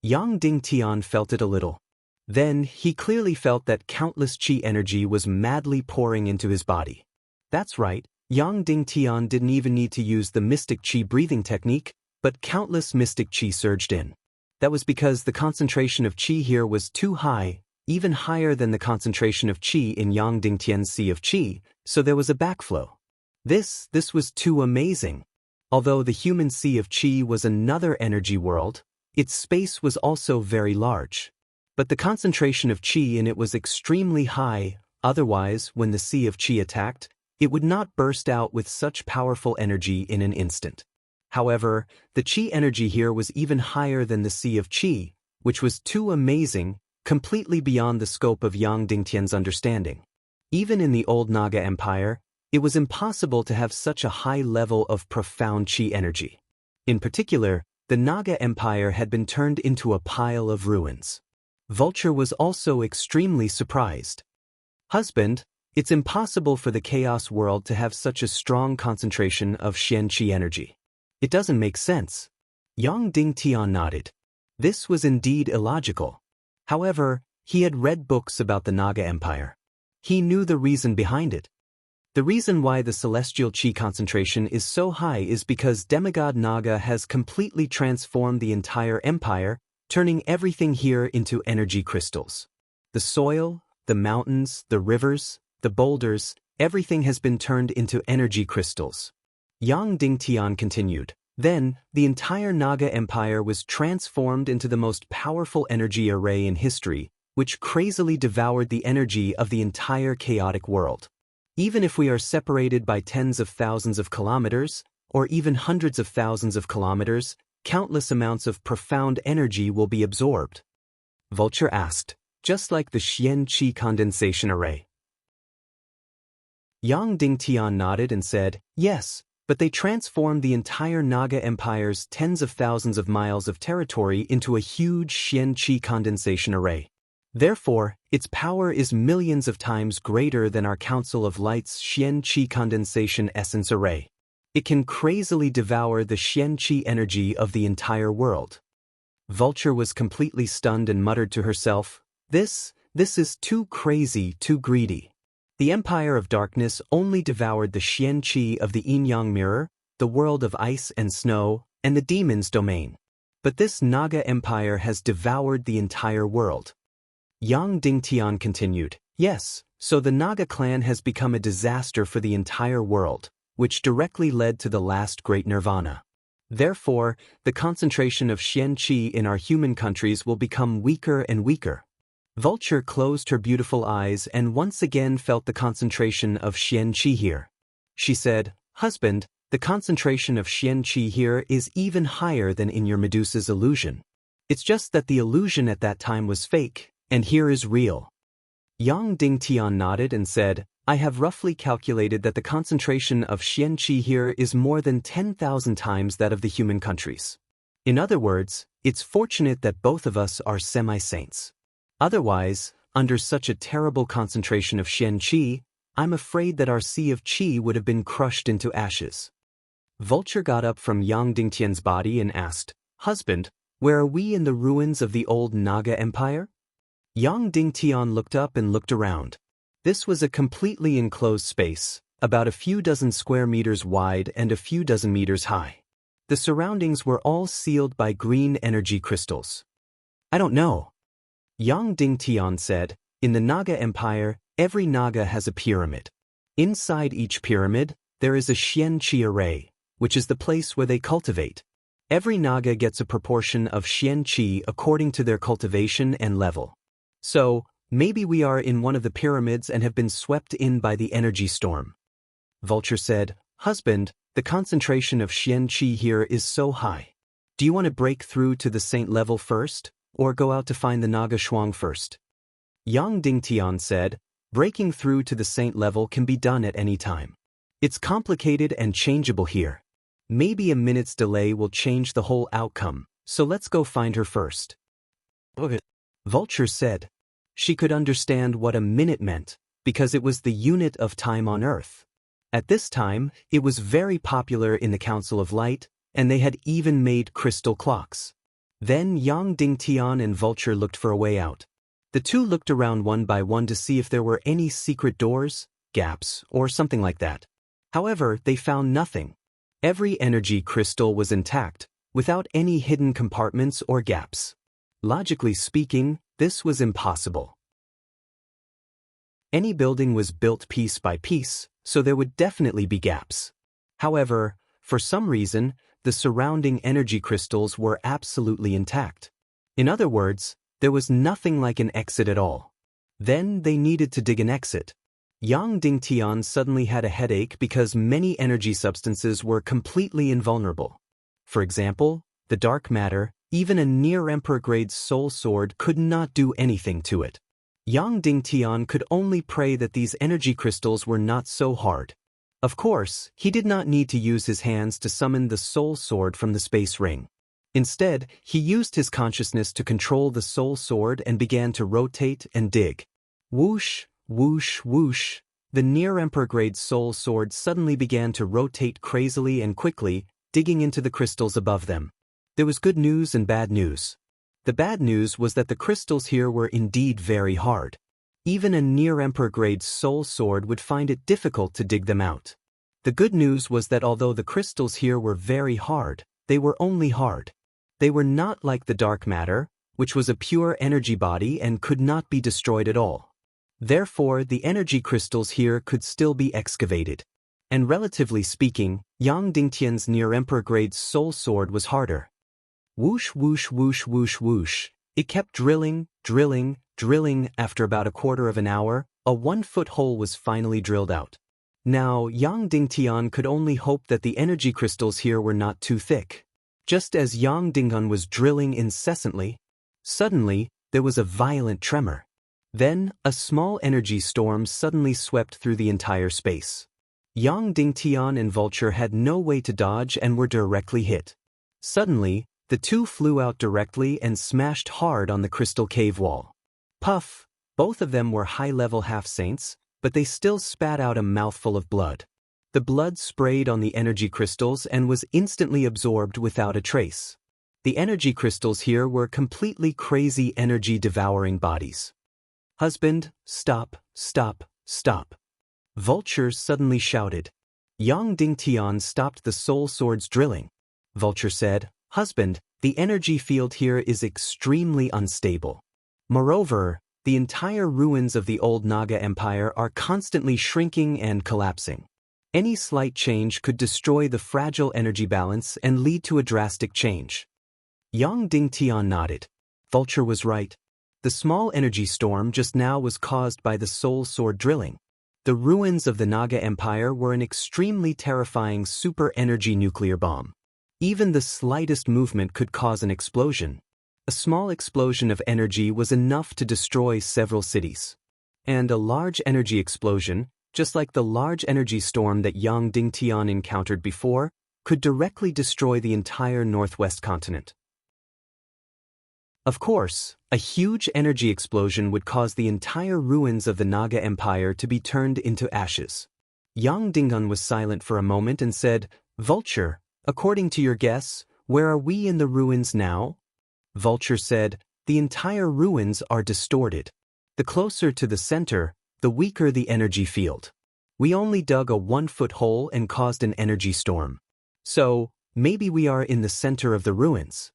Yang Dingtian felt it a little. Then, he clearly felt that countless chi energy was madly pouring into his body. That's right, Yang Dingtian didn't even need to use the mystic chi breathing technique, but countless mystic chi surged in. That was because the concentration of chi here was too high, even higher than the concentration of chi in Yang Dingtian's sea of chi, so there was a backflow. This was too amazing. Although the human sea of chi was another energy world, its space was also very large. But the concentration of chi in it was extremely high, otherwise, when the sea of chi attacked, it would not burst out with such powerful energy in an instant. However, the chi energy here was even higher than the sea of chi, which was too amazing, completely beyond the scope of Yang Dingtian's understanding. Even in the old Naga Empire, it was impossible to have such a high level of profound chi energy. In particular, the Naga Empire had been turned into a pile of ruins. Vulture was also extremely surprised. "Husband, It's impossible for the chaos world to have such a strong concentration of Xian-Qi energy. It doesn't make sense. Yang Dingtian nodded. This was indeed illogical. However, he had read books about the Naga Empire. He knew the reason behind it. The reason why the celestial qi concentration is so high is because demigod Naga has completely transformed the entire empire, turning everything here into energy crystals. The soil, the mountains, the rivers, the boulders, everything has been turned into energy crystals. Yang Dingtian continued. Then, the entire Naga Empire was transformed into the most powerful energy array in history, which crazily devoured the energy of the entire chaotic world. Even if we are separated by tens of thousands of kilometers, or even hundreds of thousands of kilometers, countless amounts of profound energy will be absorbed. Vulture asked, just like the Xian-Qi condensation array. Yang Dingtian nodded and said, yes, but they transformed the entire Naga Empire's tens of thousands of miles of territory into a huge Xian-Qi condensation array. Therefore, its power is millions of times greater than our Council of Light's Xian-Qi condensation essence array. It can crazily devour the Xian-Qi energy of the entire world. Vulture was completely stunned and muttered to herself, This is too crazy, too greedy. The Empire of Darkness only devoured the Xian-Qi of the Yin-Yang Mirror, the world of ice and snow, and the demon's domain. But this Naga Empire has devoured the entire world. Yang Dingtian continued, yes, so the Naga clan has become a disaster for the entire world, which directly led to the last great nirvana. Therefore, the concentration of Xian-Qi in our human countries will become weaker and weaker. Vulture closed her beautiful eyes and once again felt the concentration of Xian-Qi here. She said, husband, the concentration of Xian-Qi here is even higher than in your Medusa's illusion. It's just that the illusion at that time was fake, and here is real. Yang Dingtian nodded and said, I have roughly calculated that the concentration of Xian-Qi here is more than 10,000 times that of the human countries. In other words, it's fortunate that both of us are semi-saints. Otherwise, under such a terrible concentration of Xian-Qi, I'm afraid that our sea of qi would have been crushed into ashes. Vulture got up from Yang Dingtian's body and asked, husband, where are we in the ruins of the old Naga Empire? Yang Dingtian looked up and looked around. This was a completely enclosed space, about a few dozen square meters wide and a few dozen meters high. The surroundings were all sealed by green energy crystals. I don't know. Yang Dingtian said, in the Naga Empire, every Naga has a pyramid. Inside each pyramid, there is a Xian-Qi array, which is the place where they cultivate. Every Naga gets a proportion of Xian-Qi according to their cultivation and level. So, maybe we are in one of the pyramids and have been swept in by the energy storm. Vulture said, husband, the concentration of Xian-Qi here is so high. Do you want to break through to the saint level first, or go out to find the Naga Shuang first? Yang Dingtian said, breaking through to the saint level can be done at any time. It's complicated and changeable here. Maybe a minute's delay will change the whole outcome, so let's go find her first. Okay. Vulture said. She could understand what a minute meant, because it was the unit of time on Earth. At this time, it was very popular in the Council of Light, and they had even made crystal clocks. Then Yang Dingtian and Vulture looked for a way out. The two looked around one by one to see if there were any secret doors, gaps, or something like that. However, they found nothing. Every energy crystal was intact, without any hidden compartments or gaps. Logically speaking, this was impossible. Any building was built piece by piece, so there would definitely be gaps. However, for some reason, the surrounding energy crystals were absolutely intact. In other words, there was nothing like an exit at all. Then they needed to dig an exit. Yang Dingtian suddenly had a headache because many energy substances were completely invulnerable. For example, the dark matter, even a near-emperor-grade soul sword could not do anything to it. Yang Dingtian could only pray that these energy crystals were not so hard. Of course, he did not need to use his hands to summon the soul sword from the space ring. Instead, he used his consciousness to control the soul sword and began to rotate and dig. Whoosh, whoosh, whoosh. The near-emperor grade soul sword suddenly began to rotate crazily and quickly, digging into the crystals above them. There was good news and bad news. The bad news was that the crystals here were indeed very hard. Even a near-emperor grade soul sword would find it difficult to dig them out. The good news was that although the crystals here were very hard, they were only hard. They were not like the dark matter, which was a pure energy body and could not be destroyed at all. Therefore, the energy crystals here could still be excavated. And relatively speaking, Yang Dingtian's near-emperor grade soul sword was harder. Whoosh whoosh whoosh whoosh whoosh. It kept drilling, drilling, drilling. After about a quarter of an hour, a 1-foot hole was finally drilled out. Now, Yang Dingtian could only hope that the energy crystals here were not too thick. Just as Yang Dingun was drilling incessantly, suddenly, there was a violent tremor. Then, a small energy storm suddenly swept through the entire space. Yang Dingtian and Vulture had no way to dodge and were directly hit. Suddenly, the two flew out directly and smashed hard on the crystal cave wall. Puff! Both of them were high-level half-saints, but they still spat out a mouthful of blood. The blood sprayed on the energy crystals and was instantly absorbed without a trace. The energy crystals here were completely crazy energy-devouring bodies. Husband, stop, stop, stop. Vulture suddenly shouted. Yang Dingtian stopped the soul sword's drilling. Vulture said, Husband, the energy field here is extremely unstable. Moreover, the entire ruins of the old Naga Empire are constantly shrinking and collapsing. Any slight change could destroy the fragile energy balance and lead to a drastic change. Yang Dingtian nodded. Vulture was right. The small energy storm just now was caused by the soul sword drilling. The ruins of the Naga Empire were an extremely terrifying super-energy nuclear bomb. Even the slightest movement could cause an explosion. A small explosion of energy was enough to destroy several cities. And a large energy explosion, just like the large energy storm that Yang Dingtian encountered before, could directly destroy the entire northwest continent. Of course, a huge energy explosion would cause the entire ruins of the Naga Empire to be turned into ashes. Yang Dingun was silent for a moment and said, Vulture, according to your guess, where are we in the ruins now? Vulture said, the entire ruins are distorted. The closer to the center, the weaker the energy field. We only dug a 1-foot hole and caused an energy storm. So, maybe we are in the center of the ruins.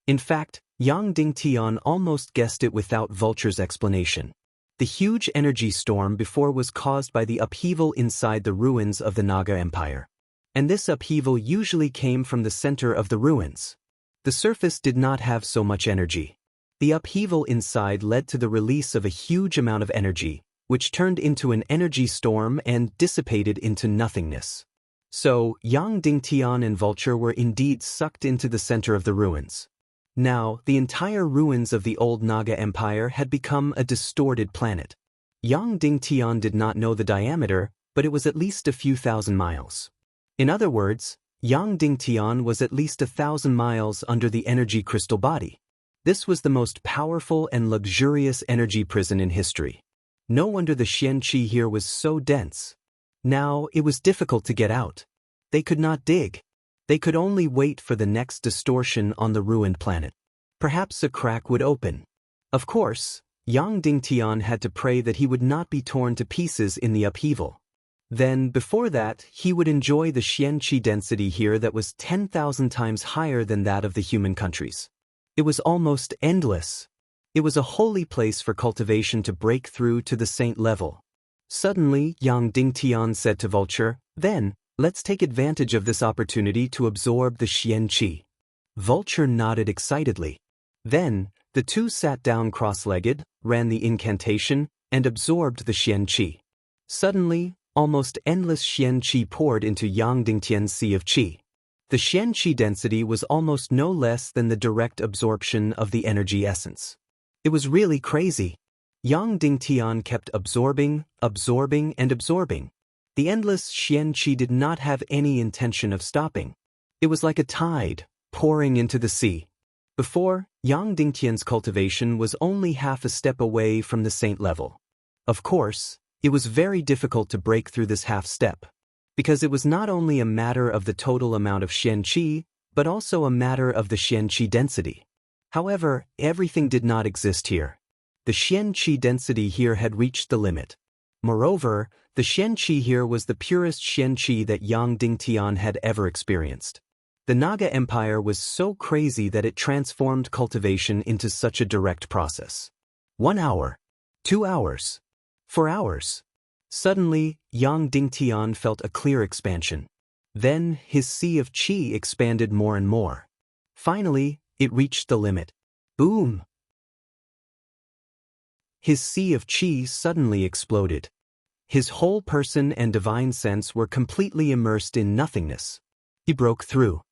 In fact, Yang Dingtian almost guessed it without Vulture's explanation. The huge energy storm before was caused by the upheaval inside the ruins of the Naga Empire. And this upheaval usually came from the center of the ruins. The surface did not have so much energy. The upheaval inside led to the release of a huge amount of energy, which turned into an energy storm and dissipated into nothingness. So, Yang Dingtian and Vulture were indeed sucked into the center of the ruins. Now, the entire ruins of the old Naga Empire had become a distorted planet. Yang Dingtian did not know the diameter, but it was at least a few thousand miles. In other words, Yang Dingtian was at least 1,000 miles under the energy crystal body. This was the most powerful and luxurious energy prison in history. No wonder the Xianqi here was so dense. Now, it was difficult to get out. They could not dig. They could only wait for the next distortion on the ruined planet. Perhaps a crack would open. Of course, Yang Dingtian had to pray that he would not be torn to pieces in the upheaval. Then, before that, he would enjoy the Xianqi density here that was 10,000 times higher than that of the human countries. It was almost endless. It was a holy place for cultivation to break through to the saint level. Suddenly, Yang Dingtian said to Vulture, then, let's take advantage of this opportunity to absorb the Xianqi. Vulture nodded excitedly. Then, the two sat down cross-legged, ran the incantation, and absorbed the Xianqi. Suddenly, almost endless Xianqi poured into Yang Dingtian's sea of qi. The Xianqi density was almost no less than the direct absorption of the energy essence. It was really crazy. Yang Dingtian kept absorbing, absorbing, and absorbing. The endless Xianqi did not have any intention of stopping. It was like a tide, pouring into the sea. Before, Yang Dingtian's cultivation was only half a step away from the saint level. Of course, It was very difficult to break through this half step, because it was not only a matter of the total amount of Xian Qi, but also a matter of the Xian Qi density. However, everything did not exist here. The Xian Qi density here had reached the limit. Moreover, the Xian Qi here was the purest Xian Qi that Yang Dingtian had ever experienced. The Naga Empire was so crazy that it transformed cultivation into such a direct process. 1 hour. 2 hours. 4 hours. Suddenly, Yang Dingtian felt a clear expansion. Then, his sea of qi expanded more and more. Finally, it reached the limit. Boom! His sea of qi suddenly exploded. His whole person and divine sense were completely immersed in nothingness. He broke through.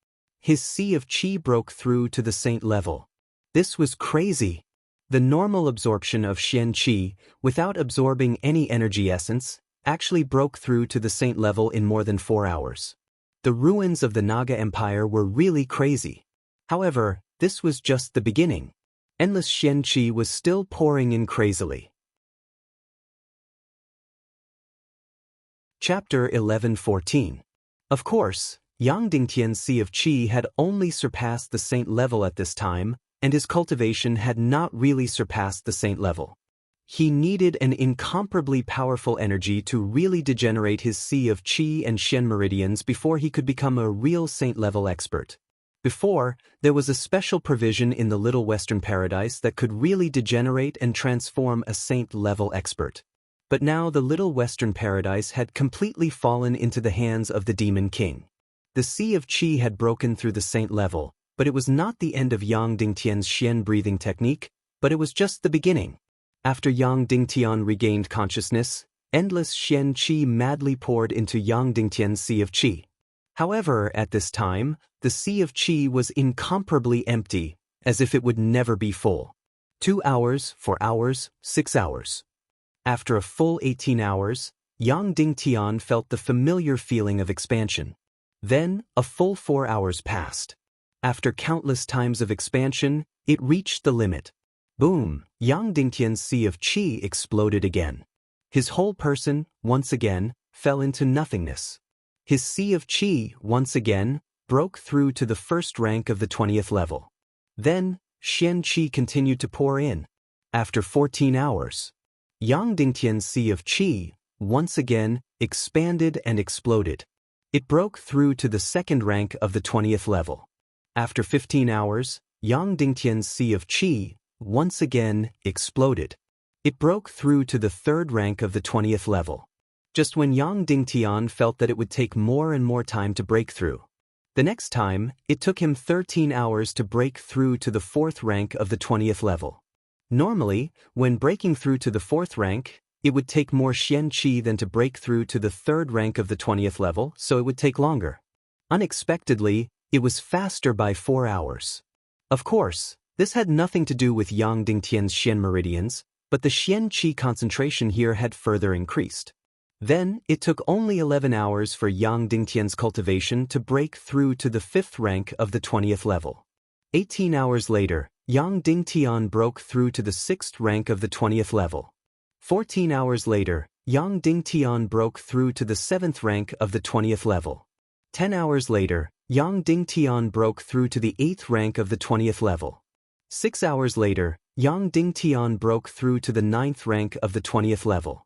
His sea of qi broke through to the saint level. This was crazy. The normal absorption of Xian Qi, without absorbing any energy essence, actually broke through to the saint level in more than 4 hours. The ruins of the Naga Empire were really crazy. However, this was just the beginning. Endless Xian Qi was still pouring in crazily. Chapter 11:14. Of course, Yang Dingtian's sea of qi had only surpassed the saint level at this time, and his cultivation had not really surpassed the saint level. He needed an incomparably powerful energy to really degenerate his sea of qi and Xian meridians before he could become a real saint-level expert. Before, there was a special provision in the Little Western Paradise that could really degenerate and transform a saint-level expert. But now the Little Western Paradise had completely fallen into the hands of the Demon King. The sea of qi had broken through the saint level, but it was not the end of Yang Dingtian's Xian breathing technique, but it was just the beginning. After Yang Dingtian regained consciousness, endless Xian Qi madly poured into Yang Dingtian's sea of qi. However, at this time, the sea of qi was incomparably empty, as if it would never be full. 2 hours, 4 hours, 6 hours. After a full 18 hours, Yang Dingtian felt the familiar feeling of expansion. Then, a full 4 hours passed. After countless times of expansion, it reached the limit. Boom! Yang Dingtian's sea of qi exploded again. His whole person, once again, fell into nothingness. His sea of qi, once again, broke through to the first rank of the 20th level. Then, Xian Qi continued to pour in. After 14 hours, Yang Dingtian's sea of qi, once again, expanded and exploded. It broke through to the second rank of the 20th level. After 15 hours, Yang Dingtian's sea of qi, once again, exploded. It broke through to the third rank of the 20th level. Just when Yang Dingtian felt that it would take more and more time to break through. The next time, it took him 13 hours to break through to the fourth rank of the 20th level. Normally, when breaking through to the fourth rank, it would take more Xian Qi than to break through to the third rank of the 20th level, so it would take longer. Unexpectedly, it was faster by 4 hours. Of course, this had nothing to do with Yang Dingtian's Xian meridians, but the Xian Qi concentration here had further increased. Then, it took only 11 hours for Yang Dingtian's cultivation to break through to the fifth rank of the 20th level. 18 hours later, Yang Dingtian broke through to the sixth rank of the 20th level. 14 hours later, Yang Dingtian broke through to the 7th rank of the 20th level. 10 hours later, Yang Dingtian broke through to the 8th rank of the 20th level. 6 hours later, Yang Dingtian broke through to the 9th rank of the 20th level.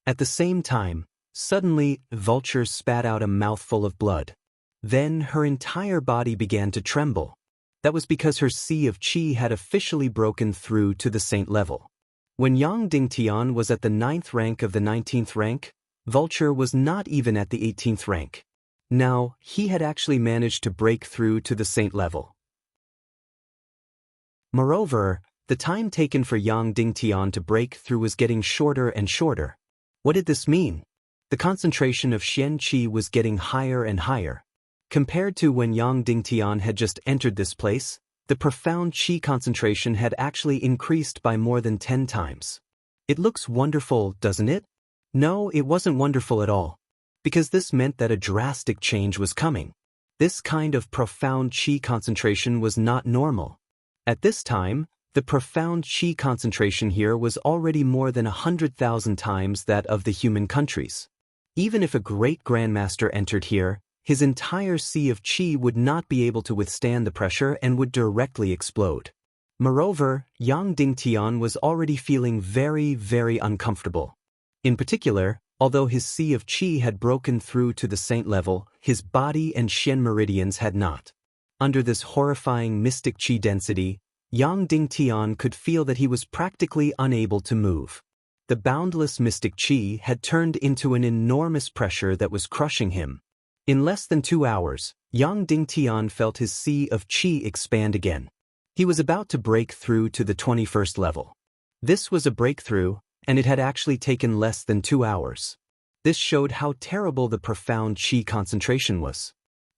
At the same time, suddenly, Vulture spat out a mouthful of blood. Then her entire body began to tremble. That was because her sea of qi had officially broken through to the saint level. When Yang Dingtian was at the 9th rank of the 19th rank, Vulture was not even at the 18th rank. Now, he had actually managed to break through to the saint level. Moreover, the time taken for Yang Dingtian to break through was getting shorter and shorter. What did this mean? The concentration of Xian Qi was getting higher and higher. Compared to when Yang Dingtian had just entered this place, the profound qi concentration had actually increased by more than 10 times. It looks wonderful, doesn't it? No, it wasn't wonderful at all. Because this meant that a drastic change was coming. This kind of profound qi concentration was not normal. At this time, The profound qi concentration here was already more than 100,000 times that of the human countries. Even if a great grandmaster entered here, his entire sea of qi would not be able to withstand the pressure and would directly explode. Moreover, Yang Dingtian was already feeling very, very uncomfortable. In particular, although his sea of qi had broken through to the saint level, his body and Xian meridians had not. Under this horrifying mystic qi density, Yang Dingtian could feel that he was practically unable to move. The boundless mystic qi had turned into an enormous pressure that was crushing him. In less than 2 hours, Yang Dingtian felt his sea of qi expand again. He was about to break through to the 21st level. This was a breakthrough, and it had actually taken less than 2 hours. This showed how terrible the profound qi concentration was.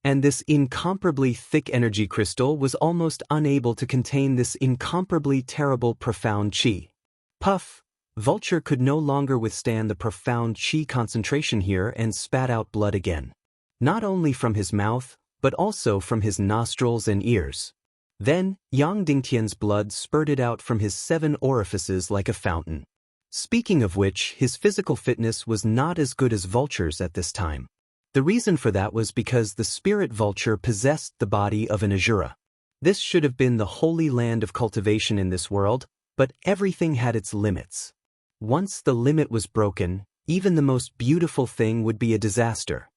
And this incomparably thick energy crystal was almost unable to contain this incomparably terrible profound qi. Puff! Vulture could no longer withstand the profound qi concentration here and spat out blood again. Not only from his mouth, but also from his nostrils and ears. Then, Yang Dingtian's blood spurted out from his 7 orifices like a fountain. Speaking of which, his physical fitness was not as good as Vulture's at this time. The reason for that was because the spirit vulture possessed the body of an Asura. This should have been the holy land of cultivation in this world, but everything had its limits. Once the limit was broken, even the most beautiful thing would be a disaster.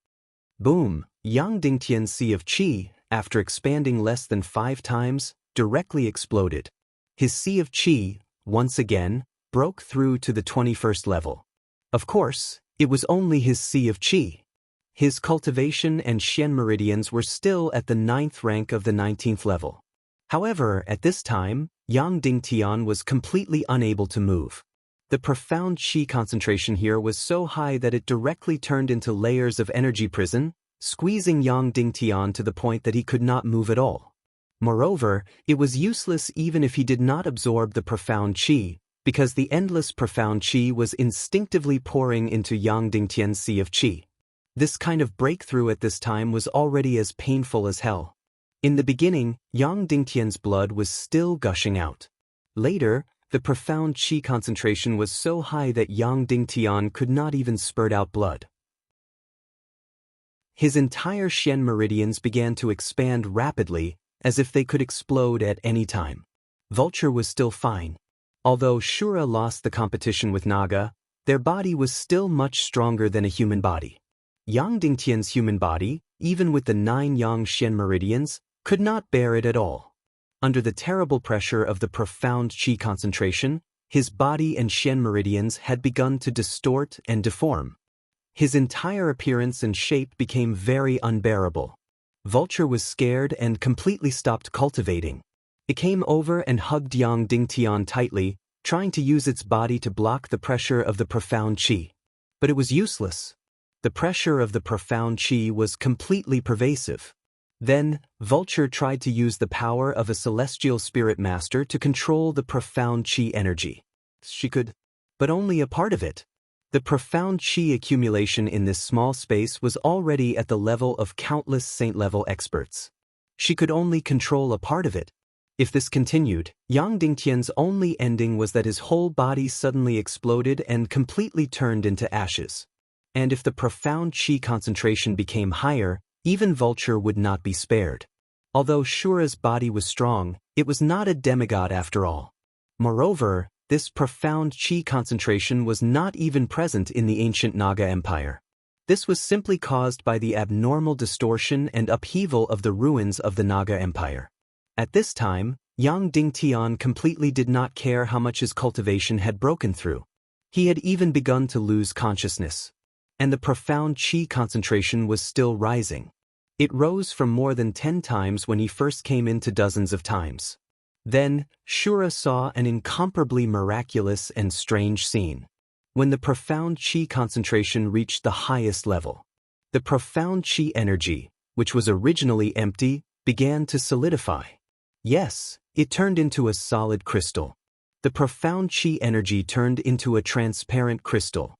Boom! Yang Dingtian's sea of qi, after expanding less than 5 times, directly exploded. His sea of qi, once again, broke through to the 21st level. Of course, it was only his sea of qi. His cultivation and Xian meridians were still at the 9th rank of the 19th level. However, at this time, Yang Dingtian was completely unable to move. The profound qi concentration here was so high that it directly turned into layers of energy prison, squeezing Yang Dingtian to the point that he could not move at all. Moreover, it was useless even if he did not absorb the profound qi, because the endless profound qi was instinctively pouring into Yang Dingtian's sea of qi. This kind of breakthrough at this time was already as painful as hell. In the beginning, Yang Dingtian's blood was still gushing out. Later, the profound qi concentration was so high that Yang Dingtian could not even spurt out blood. His entire Xian meridians began to expand rapidly, as if they could explode at any time. Vulture was still fine. Although Shura lost the competition with Naga, their body was still much stronger than a human body. Yang Dingtian's human body, even with the 9 Yang Xian meridians, could not bear it at all. Under the terrible pressure of the profound qi concentration, his body and Xian meridians had begun to distort and deform. His entire appearance and shape became very unbearable. Vulture was scared and completely stopped cultivating. It came over and hugged Yang Dingtian tightly, trying to use its body to block the pressure of the profound qi. But it was useless. The pressure of the profound qi was completely pervasive. Then, Vulture tried to use the power of a celestial spirit master to control the profound qi energy. She could, but only a part of it. The profound qi accumulation in this small space was already at the level of countless saint-level experts. She could only control a part of it. If this continued, Yang Dingtian's only ending was that his whole body suddenly exploded and completely turned into ashes. And if the profound qi concentration became higher, even Vulture would not be spared. Although Shura's body was strong, it was not a demigod after all. Moreover, this profound qi concentration was not even present in the ancient Naga Empire. This was simply caused by the abnormal distortion and upheaval of the ruins of the Naga Empire. At this time, Yang Dingtian completely did not care how much his cultivation had broken through. He had even begun to lose consciousness. And the profound qi concentration was still rising. It rose from more than 10 times when he first came in to dozens of times. Then, Shura saw an incomparably miraculous and strange scene. When the profound qi concentration reached the highest level, the profound qi energy, which was originally empty, began to solidify. Yes, it turned into a solid crystal. The profound qi energy turned into a transparent crystal.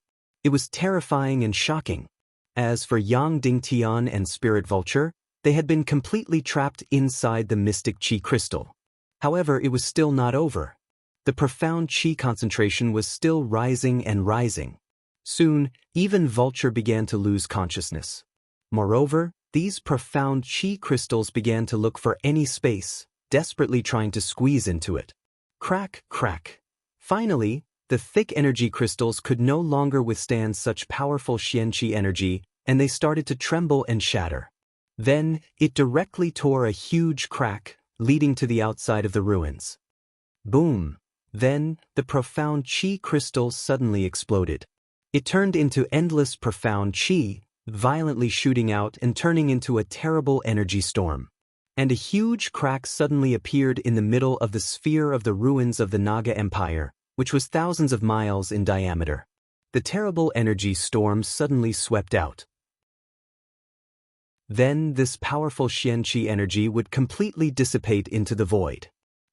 It was terrifying and shocking. As for Yang Dingtian and Spirit Vulture, they had been completely trapped inside the mystic qi crystal. However, it was still not over. The profound chi concentration was still rising and rising. Soon, even Vulture began to lose consciousness. Moreover, these profound chi crystals began to look for any space, desperately trying to squeeze into it. Crack, crack. Finally, the thick energy crystals could no longer withstand such powerful xianqi energy, and they started to tremble and shatter. Then, it directly tore a huge crack, leading to the outside of the ruins. Boom! Then, the profound chi crystal suddenly exploded. It turned into endless profound chi, violently shooting out and turning into a terrible energy storm. And a huge crack suddenly appeared in the middle of the sphere of the ruins of the Naga Empire, which was thousands of miles in diameter. The terrible energy storm suddenly swept out. Then this powerful xianqi energy would completely dissipate into the void.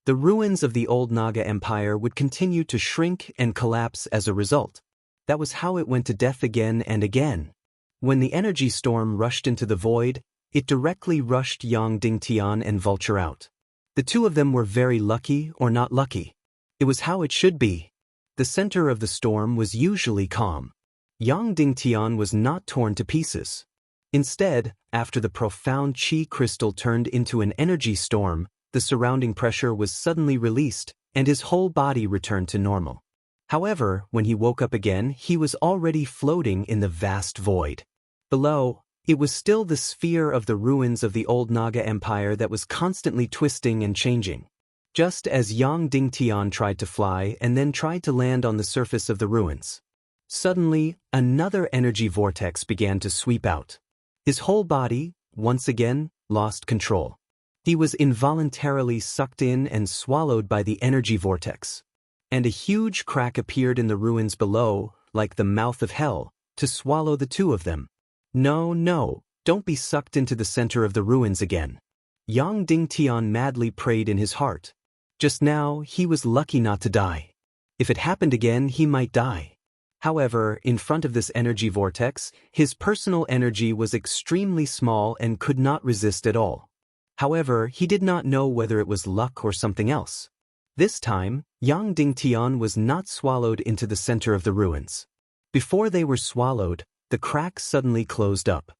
The ruins of the old Naga Empire would continue to shrink and collapse as a result. That was how it went to death again and again. When the energy storm rushed into the void, it directly rushed Yang Dingtian and Vulture out. The two of them were very lucky or not lucky. It was how it should be. The center of the storm was usually calm. Yang Dingtian was not torn to pieces. Instead, after the profound chi crystal turned into an energy storm, the surrounding pressure was suddenly released, and his whole body returned to normal. However, when he woke up again, he was already floating in the vast void. Below, it was still the sphere of the ruins of the old Naga Empire that was constantly twisting and changing. Just as Yang Dingtian tried to fly and then tried to land on the surface of the ruins. Suddenly, another energy vortex began to sweep out. His whole body, once again, lost control. He was involuntarily sucked in and swallowed by the energy vortex. And a huge crack appeared in the ruins below, like the mouth of hell, to swallow the two of them. No, no, don't be sucked into the center of the ruins again. Yang Dingtian madly prayed in his heart. Just now, he was lucky not to die. If it happened again, he might die. However, in front of this energy vortex, his personal energy was extremely small and could not resist at all. However, he did not know whether it was luck or something else. This time, Yang Dingtian was not swallowed into the center of the ruins. Before they were swallowed, the crack suddenly closed up.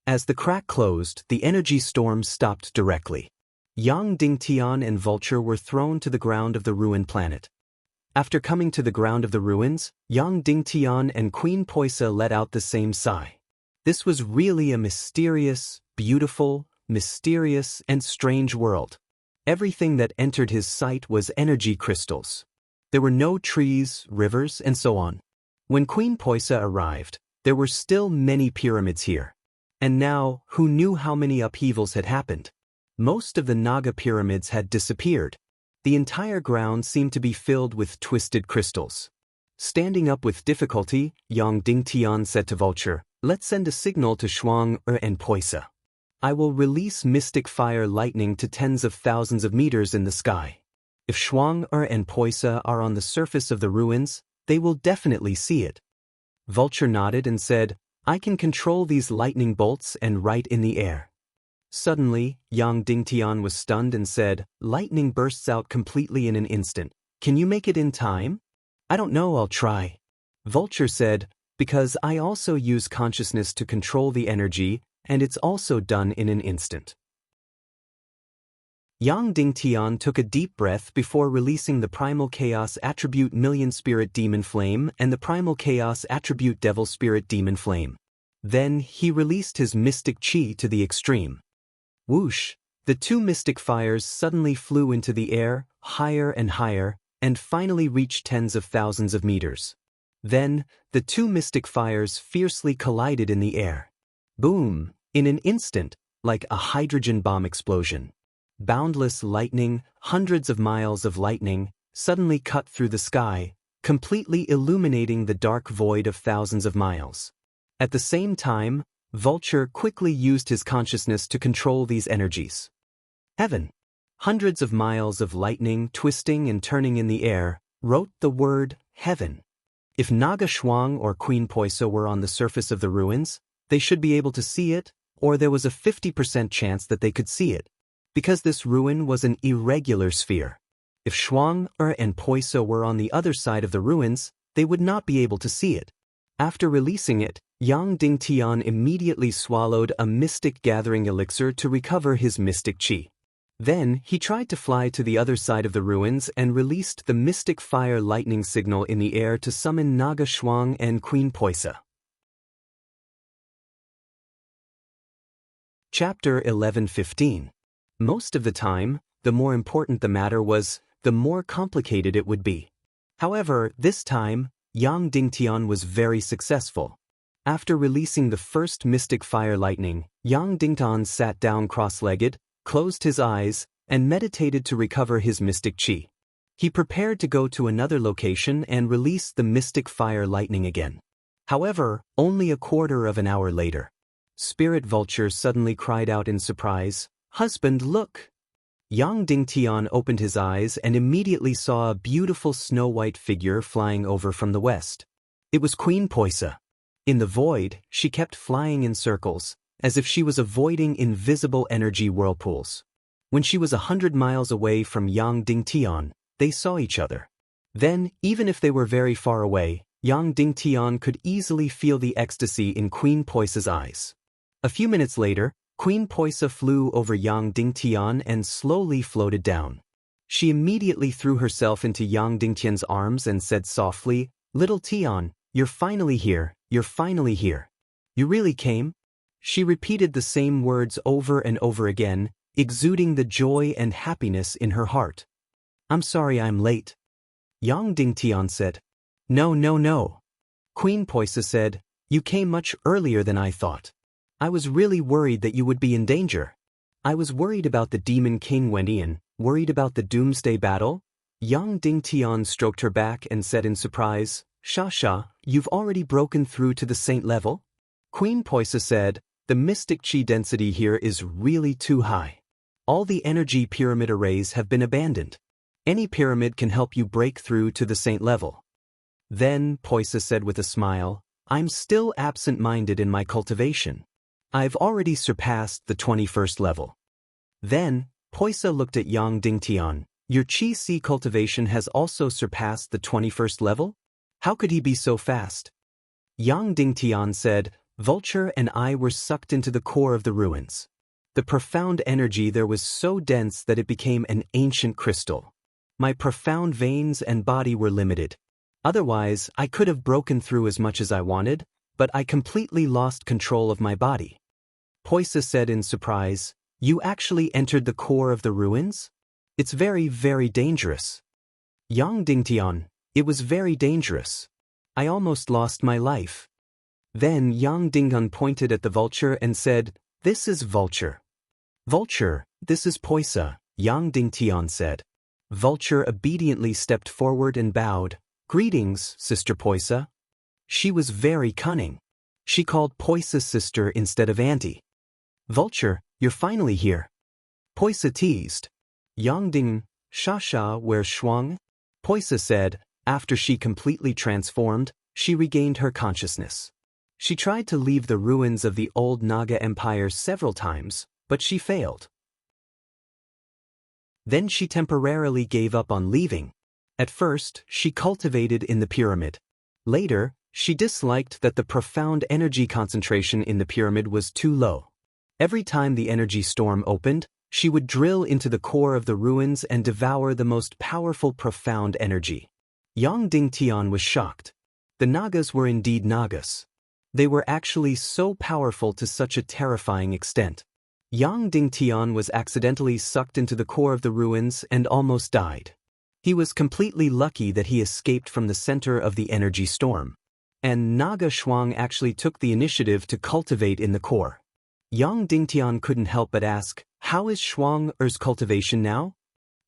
As the crack closed, the energy storm stopped directly. Yang Dingtian and Vulture were thrown to the ground of the ruined planet. After coming to the ground of the ruins, Yang Dingtian and Queen Poisa let out the same sigh. This was really a mysterious, beautiful, mysterious, and strange world. Everything that entered his sight was energy crystals. There were no trees, rivers, and so on. When Queen Poisa arrived, there were still many pyramids here. And now, who knew how many upheavals had happened? Most of the Naga pyramids had disappeared. The entire ground seemed to be filled with twisted crystals. Standing up with difficulty, Yang Dingtian said to Vulture, "Let's send a signal to Shuang and Poisa. I will release mystic fire lightning to tens of thousands of meters in the sky. If Shuang and Poisa are on the surface of the ruins, they will definitely see it." Vulture nodded and said, "I can control these lightning bolts and right in the air." Suddenly, Yang Dingtian was stunned and said, "Lightning bursts out completely in an instant. Can you make it in time?" "I don't know, I'll try." Vulture said, "Because I also use consciousness to control the energy, and it's also done in an instant." Yang Dingtian took a deep breath before releasing the Primal Chaos Attribute Million Spirit Demon Flame and the Primal Chaos Attribute Devil Spirit Demon Flame. Then he released his mystic chi to the extreme. Whoosh! The two mystic fires suddenly flew into the air, higher and higher, and finally reached tens of thousands of meters. Then, the two mystic fires fiercely collided in the air. Boom! In an instant, like a hydrogen bomb explosion. Boundless lightning, hundreds of miles of lightning, suddenly cut through the sky, completely illuminating the dark void of thousands of miles. At the same time, Vulture quickly used his consciousness to control these energies. Heaven. Hundreds of miles of lightning twisting and turning in the air wrote the word heaven. If Naga Shuang or Queen Poisa were on the surface of the ruins, they should be able to see it, or there was a 50% chance that they could see it. Because this ruin was an irregular sphere, If Shuang and Poisa were on the other side of the ruins, they would not be able to see it. After releasing it, Yang Dingtian immediately swallowed a mystic gathering elixir to recover his mystic chi. Then, he tried to fly to the other side of the ruins and released the mystic fire lightning signal in the air to summon Naga Shuang and Queen Poisa. Chapter 11:15. Most of the time, the more important the matter was, the more complicated it would be. However, this time, Yang Dingtian was very successful. After releasing the first mystic fire lightning, Yang Dingtian sat down cross-legged, closed his eyes, and meditated to recover his mystic chi. He prepared to go to another location and release the mystic fire lightning again. However, only a quarter of an hour later, Spirit Vulture suddenly cried out in surprise, "Husband, look!" Yang Dingtian opened his eyes and immediately saw a beautiful snow-white figure flying over from the west. It was Queen Poisa. In the void, she kept flying in circles, as if she was avoiding invisible energy whirlpools. When she was 100 miles away from Yang Dingtian, they saw each other. Then, even if they were very far away, Yang Dingtian could easily feel the ecstasy in Queen Poisa's eyes. A few minutes later, Queen Poisa flew over Yang Dingtian and slowly floated down. She immediately threw herself into Yang Dingtian's arms and said softly, "Little Tian, you're finally here, you're finally here. You really came?" She repeated the same words over and over again, exuding the joy and happiness in her heart. "I'm sorry I'm late." Yang Dingtian said. No. Queen Poisa said, "You came much earlier than I thought. I was really worried that you would be in danger. I was worried about the Demon King Wendian, worried about the Doomsday Battle." Yang Dingtian stroked her back and said in surprise, "Sha, you've already broken through to the saint level?" Queen Poisa said, "The mystic chi density here is really too high. All the energy pyramid arrays have been abandoned. Any pyramid can help you break through to the saint level." Then, Poisa said with a smile, "I'm still absent-minded in my cultivation. I've already surpassed the 21st level." Then, Poisa looked at Yang Dingtian. "Your Chi-Si cultivation has also surpassed the 21st level? How could he be so fast?" Yang Dingtian said, "Vulture and I were sucked into the core of the ruins. The profound energy there was so dense that it became an ancient crystal. My profound veins and body were limited. Otherwise, I could have broken through as much as I wanted, but I completely lost control of my body." Poisa said in surprise, "You actually entered the core of the ruins? It's very, very dangerous." Yang Dingtian, "It was very dangerous. I almost lost my life." Then Yang Dingtian pointed at the vulture and said, "This is Vulture." "Vulture, this is Poisa," Yang Dingtian said. Vulture obediently stepped forward and bowed. "Greetings, Sister Poisa." She was very cunning. She called Poisa sister instead of auntie. "Vulture, you're finally here." Poisa teased. "Yang Ding, Sha, where's Shuang?" Poisa said. After she completely transformed, she regained her consciousness. She tried to leave the ruins of the old Naga Empire several times, but she failed. Then she temporarily gave up on leaving. At first, she cultivated in the pyramid. Later, she disliked that the profound energy concentration in the pyramid was too low. Every time the energy storm opened, she would drill into the core of the ruins and devour the most powerful profound energy. Yang Dingtian was shocked. The Nagas were indeed Nagas. They were actually so powerful to such a terrifying extent. Yang Dingtian was accidentally sucked into the core of the ruins and almost died. He was completely lucky that he escaped from the center of the energy storm. And Naga Shuang actually took the initiative to cultivate in the core. Yang Dingtian couldn't help but ask, "How is Shuang's cultivation now?"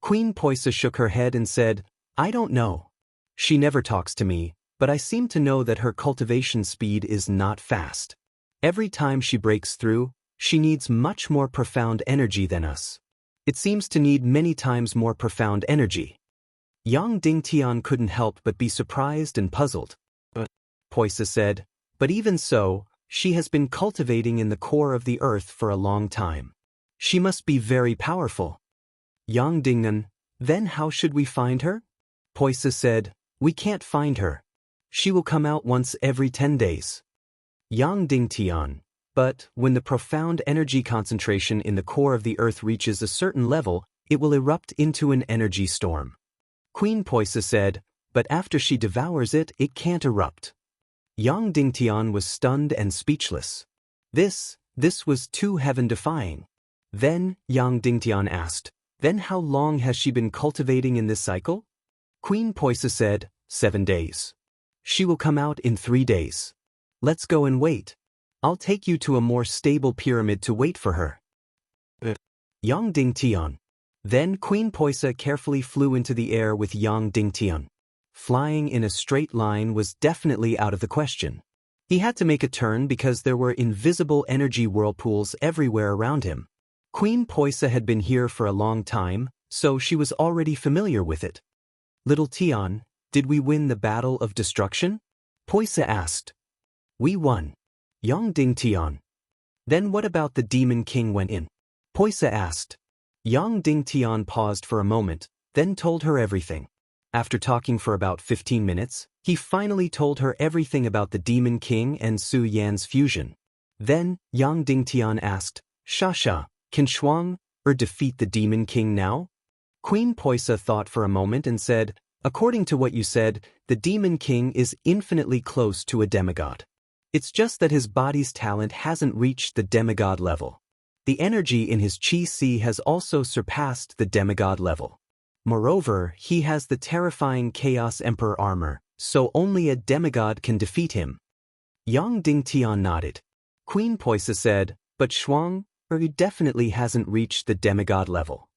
Queen Poisa shook her head and said, "I don't know. She never talks to me, but I seem to know that her cultivation speed is not fast. Every time she breaks through, she needs much more profound energy than us. It seems to need many times more profound energy." Yang Dingtian couldn't help but be surprised and puzzled. "But," Poisa said, "but even so, she has been cultivating in the core of the earth for a long time. She must be very powerful." Yang Dingtian, Then how should we find her? Poisa said, we can't find her. She will come out once every 10 days. Yang Dingtian. But, when the profound energy concentration in the core of the earth reaches a certain level, it will erupt into an energy storm. Queen Poisa said, but after she devours it, it can't erupt. Yang Dingtian was stunned and speechless. This was too heaven-defying. Then, Yang Dingtian asked, then how long has she been cultivating in this cycle? Queen Poisa said, 7 days. She will come out in 3 days. Let's go and wait. I'll take you to a more stable pyramid to wait for her. Yang Dingtian. Then Queen Poisa carefully flew into the air with Yang Dingtian. Flying in a straight line was definitely out of the question. He had to make a turn because there were invisible energy whirlpools everywhere around him. Queen Poisa had been here for a long time, so she was already familiar with it. Little Tian, did we win the battle of destruction? Poisa asked. We won. Yang Dingtian. Then what about the Demon King went in? Poisa asked. Yang Dingtian paused for a moment, then told her everything. After talking for about 15 minutes, he finally told her everything about the Demon King and Su Yan's fusion. Then, Yang Dingtian asked, Shasha, can Shuang defeat the Demon King now? Queen Poisa thought for a moment and said, according to what you said, the Demon King is infinitely close to a demigod. It's just that his body's talent hasn't reached the demigod level. The energy in his Qi has also surpassed the demigod level. Moreover, he has the terrifying Chaos Emperor armor, so only a demigod can defeat him. Yang Dingtian nodded. Queen Poisa said, but Shuang definitely hasn't reached the demigod level.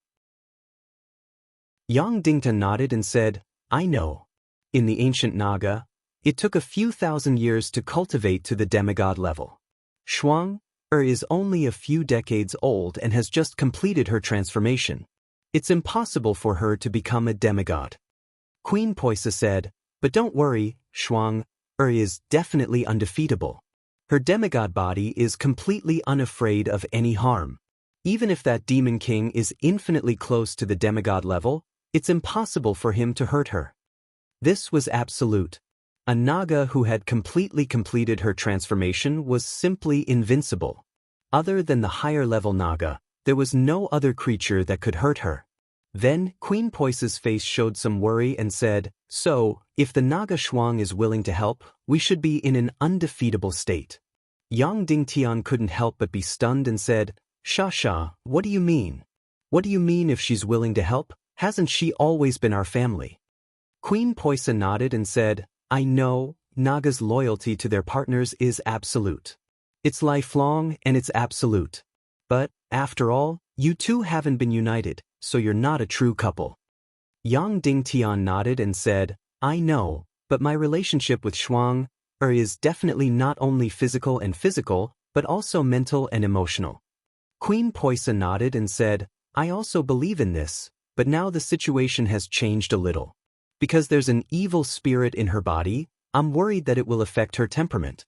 Yang Dingtian nodded and said, I know. In the ancient Naga, it took a few thousand years to cultivate to the demigod level. Shuang is only a few decades old and has just completed her transformation. It's impossible for her to become a demigod. Queen Poisa said, but don't worry, Shuang is definitely undefeatable. Her demigod body is completely unafraid of any harm. Even if that Demon King is infinitely close to the demigod level, it's impossible for him to hurt her. This was absolute. A Naga who had completely completed her transformation was simply invincible. Other than the higher-level Naga, there was no other creature that could hurt her. Then, Queen Poisa's face showed some worry and said, so, if the Naga Shuang is willing to help, we should be in an undefeatable state. Yang Dingtian couldn't help but be stunned and said, Shasha, what do you mean? What do you mean if she's willing to help? Hasn't she always been our family? Queen Poisa nodded and said, I know, Naga's loyalty to their partners is absolute. It's lifelong and it's absolute. But, after all, you two haven't been united, so you're not a true couple. Yang Dingtian nodded and said, I know, but my relationship with Shuang is definitely not only physical, but also mental and emotional. Queen Poisa nodded and said, I also believe in this, but now the situation has changed a little. Because there's an evil spirit in her body, I'm worried that it will affect her temperament.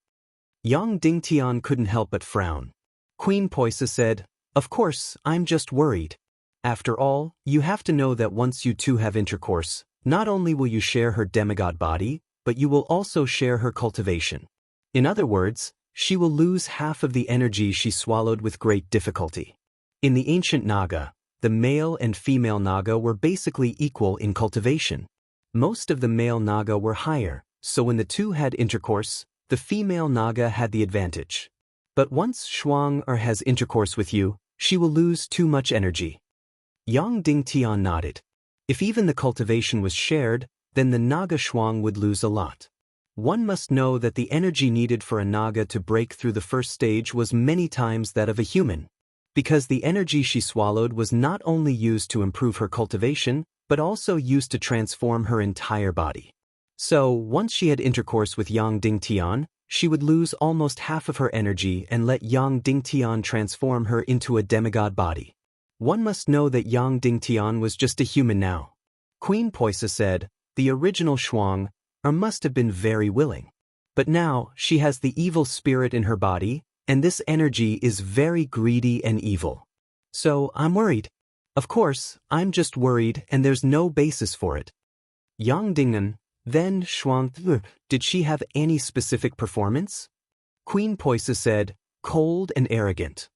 Yang Dingtian couldn't help but frown. Queen Poisa said, of course, I'm just worried. After all, you have to know that once you two have intercourse, not only will you share her demigod body, but you will also share her cultivation. In other words, she will lose half of the energy she swallowed with great difficulty. In the ancient Naga, the male and female Naga were basically equal in cultivation. Most of the male Naga were higher, so when the two had intercourse, the female Naga had the advantage. But once Shuang has intercourse with you, she will lose too much energy. Yang Dingtian nodded. If even the cultivation was shared, then the Naga Shuang would lose a lot. One must know that the energy needed for a Naga to break through the first stage was many times that of a human. Because the energy she swallowed was not only used to improve her cultivation, but also used to transform her entire body. So, once she had intercourse with Yang Dingtian, she would lose almost half of her energy and let Yang Dingtian transform her into a demigod body. One must know that Yang Dingtian was just a human now. Queen Poisa said, the original Shuang must have been very willing. But now, she has the evil spirit in her body, and this energy is very greedy and evil. So, I'm worried. Of course, I'm just worried and there's no basis for it. Yang Dingnan, then Shuang, did she have any specific performance? Queen Poisa said, cold and arrogant.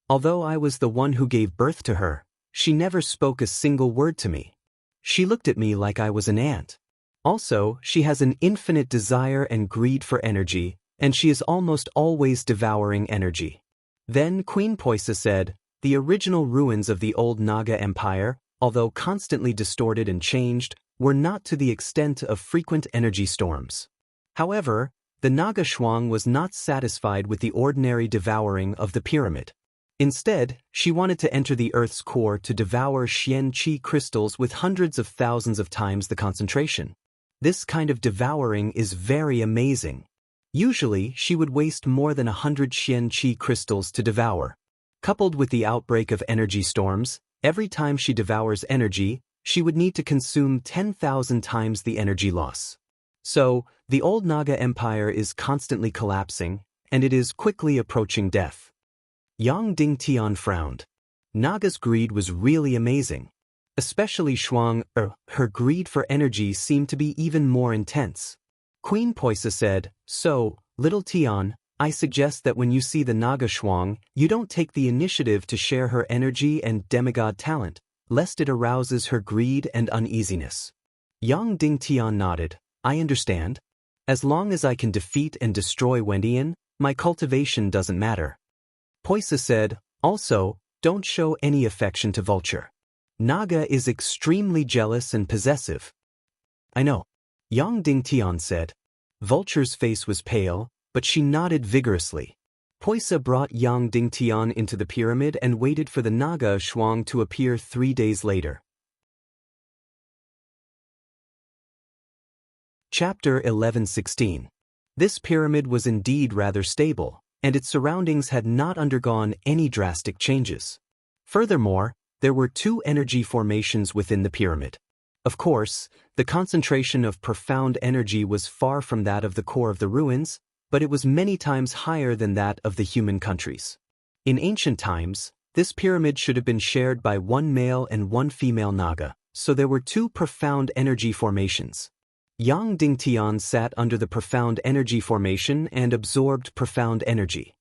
Although I was the one who gave birth to her, she never spoke a single word to me. She looked at me like I was an ant. Also, she has an infinite desire and greed for energy, and she is almost always devouring energy. Then Queen Poisa said, the original ruins of the old Naga Empire, although constantly distorted and changed, were not to the extent of frequent energy storms. However, the Naga Shuang was not satisfied with the ordinary devouring of the pyramid. Instead, she wanted to enter the Earth's core to devour Xian Qi crystals with hundreds of thousands of times the concentration. This kind of devouring is very amazing. Usually, she would waste more than 100 Xian Qi crystals to devour. Coupled with the outbreak of energy storms, every time she devours energy, she would need to consume 10,000 times the energy loss. So, the old Naga Empire is constantly collapsing, and it is quickly approaching death. Yang Dingtian frowned. Naga's greed was really amazing. Especially Shuang, her greed for energy seemed to be even more intense. Queen Poisa said, so, little Tian, I suggest that when you see the Naga Shuang, you don't take the initiative to share her energy and demigod talent, lest it arouses her greed and uneasiness. Yang Dingtian nodded, I understand. As long as I can defeat and destroy Wendian, my cultivation doesn't matter. Poisa said, also, don't show any affection to Vulture. Naga is extremely jealous and possessive. I know. Yang Dingtian said. Vulture's face was pale, but she nodded vigorously. Poisa brought Yang Dingtian into the pyramid and waited for the Naga Shuang to appear 3 days later. Chapter 11:16. This pyramid was indeed rather stable, and its surroundings had not undergone any drastic changes. Furthermore, there were 2 energy formations within the pyramid. Of course, the concentration of profound energy was far from that of the core of the ruins, but it was many times higher than that of the human countries. In ancient times, this pyramid should have been shared by 1 male and 1 female Naga, so there were 2 profound energy formations. Yang Dingtian sat under the profound energy formation and absorbed profound energy.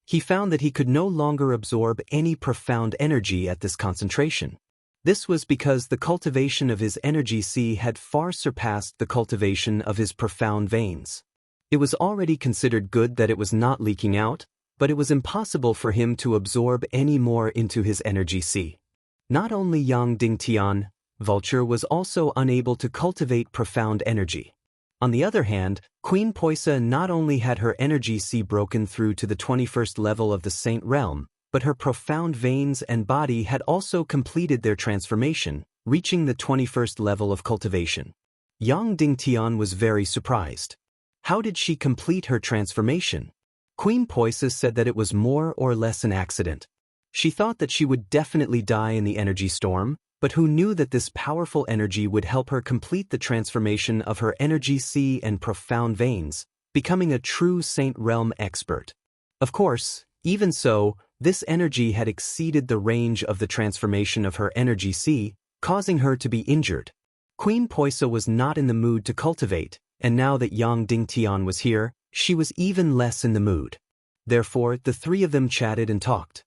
He found that he could no longer absorb any profound energy at this concentration. This was because the cultivation of his energy C had far surpassed the cultivation of his profound veins. It was already considered good that it was not leaking out, but it was impossible for him to absorb any more into his energy C. Not only Yang Dingtian, Vulture was also unable to cultivate profound energy. On the other hand, Queen Poisa not only had her energy C broken through to the 21st level of the Saint Realm, but her profound veins and body had also completed their transformation, reaching the 21st level of cultivation. Yang Dingtian was very surprised. How did she complete her transformation? Queen Poisa said that it was more or less an accident. She thought that she would definitely die in the energy storm, but who knew that this powerful energy would help her complete the transformation of her energy C and profound veins, becoming a true Saint Realm expert. Of course, even so, this energy had exceeded the range of the transformation of her energy C, causing her to be injured. Queen Poisa was not in the mood to cultivate, and now that Yang Dingtian was here, she was even less in the mood. Therefore, the 3 of them chatted and talked.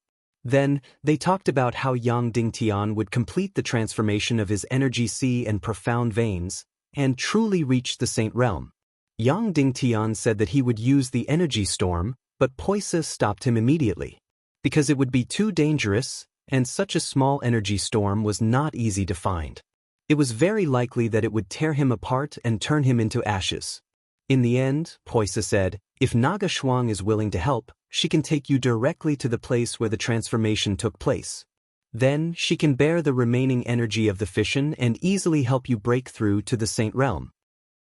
Then, they talked about how Yang Dingtian would complete the transformation of his energy C and profound veins, and truly reach the Saint Realm. Yang Dingtian said that he would use the energy storm, but Poisa stopped him immediately. Because it would be too dangerous, and such a small energy storm was not easy to find. It was very likely that it would tear him apart and turn him into ashes. In the end, Poisa said, if Naga Shuang is willing to help, she can take you directly to the place where the transformation took place. Then, she can bear the remaining energy of the fission and easily help you break through to the Saint Realm.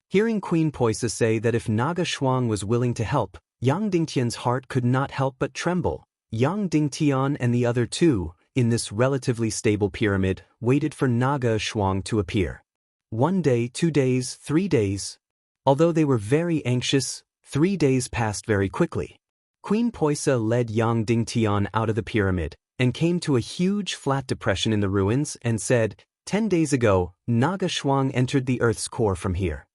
Hearing Queen Poisa say that if Naga Shuang was willing to help, Yang Dingtian's heart could not help but tremble. Yang Dingtian and the other 2, in this relatively stable pyramid, waited for Naga Shuang to appear. 1 day, 2 days, 3 days. Although they were very anxious, 3 days passed very quickly. Queen Poisa led Yang Dingtian out of the pyramid, and came to a huge flat depression in the ruins and said, 10 days ago, Naga Shuang entered the earth's core from here.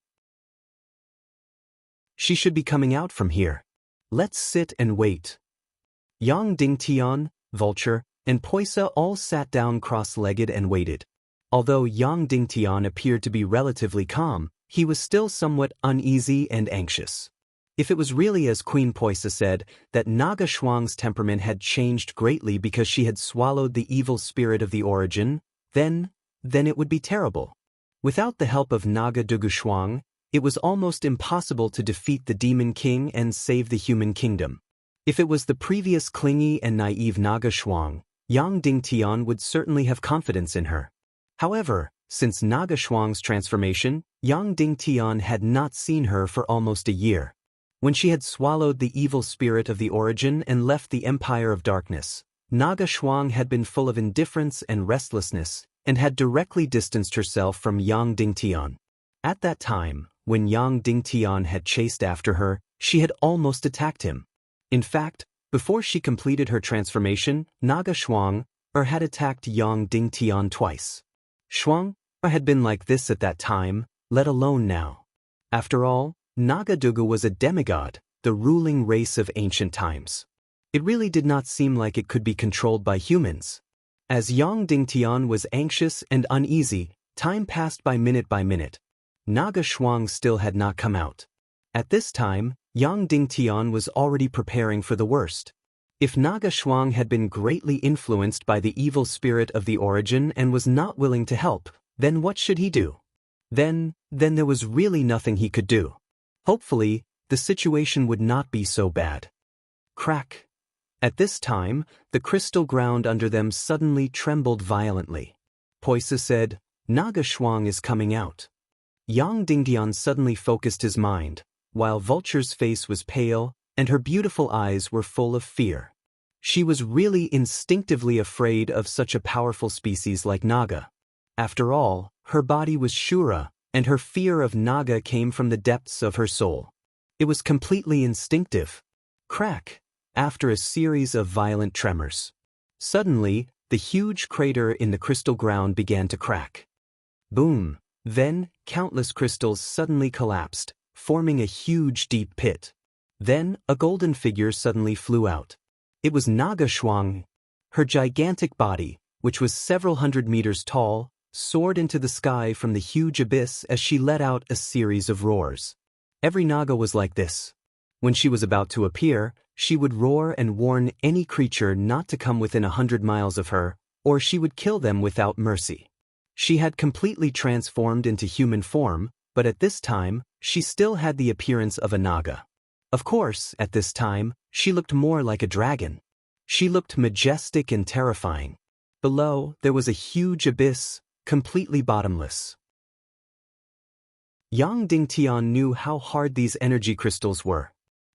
She should be coming out from here. Let's sit and wait. Yang Dingtian, Vulture, and Poisa all sat down cross-legged and waited. Although Yang Dingtian appeared to be relatively calm, he was still somewhat uneasy and anxious. If it was really as Queen Poisa said, that Naga Shuang's temperament had changed greatly because she had swallowed the evil spirit of the origin, then it would be terrible. Without the help of Naga Dugu Shuang, it was almost impossible to defeat the Demon King and save the human kingdom. If it was the previous clingy and naive Naga Shuang, Yang Dingtian would certainly have confidence in her. However, since Naga Shuang's transformation, Yang Dingtian had not seen her for almost a year. When she had swallowed the evil spirit of the origin and left the Empire of Darkness, Naga Shuang had been full of indifference and restlessness, and had directly distanced herself from Yang Dingtian. At that time, when Yang Dingtian had chased after her, she had almost attacked him. In fact, before she completed her transformation, Naga Shuang had attacked Yang Dingtian twice. Shuang had been like this at that time, let alone now. After all, Naga Dugu was a demigod, the ruling race of ancient times. It really did not seem like it could be controlled by humans. As Yang Dingtian was anxious and uneasy, time passed by minute. Naga Shuang still had not come out. At this time, Yang Dingtian was already preparing for the worst. If Naga Shuang had been greatly influenced by the evil spirit of the origin and was not willing to help, then what should he do? Then there was really nothing he could do. Hopefully, the situation would not be so bad. Crack. At this time, the crystal ground under them suddenly trembled violently. Poisa said, Naga Shuang is coming out. Yang Dingtian suddenly focused his mind, while Vulture's face was pale and her beautiful eyes were full of fear. She was really instinctively afraid of such a powerful species like Naga. After all, her body was Shura, and her fear of Naga came from the depths of her soul. It was completely instinctive. Crack. After a series of violent tremors. Suddenly, the huge crater in the crystal ground began to crack. Boom. Then, countless crystals suddenly collapsed, forming a huge deep pit. Then, a golden figure suddenly flew out. It was Naga Shuang. Her gigantic body, which was several hundred meters tall, soared into the sky from the huge abyss as she let out a series of roars. Every Naga was like this. When she was about to appear, she would roar and warn any creature not to come within 100 miles of her, or she would kill them without mercy. She had completely transformed into human form, but at this time, she still had the appearance of a Naga. Of course, at this time, she looked more like a dragon. She looked majestic and terrifying. Below, there was a huge abyss, completely bottomless. Yang Dingtian knew how hard these energy crystals were.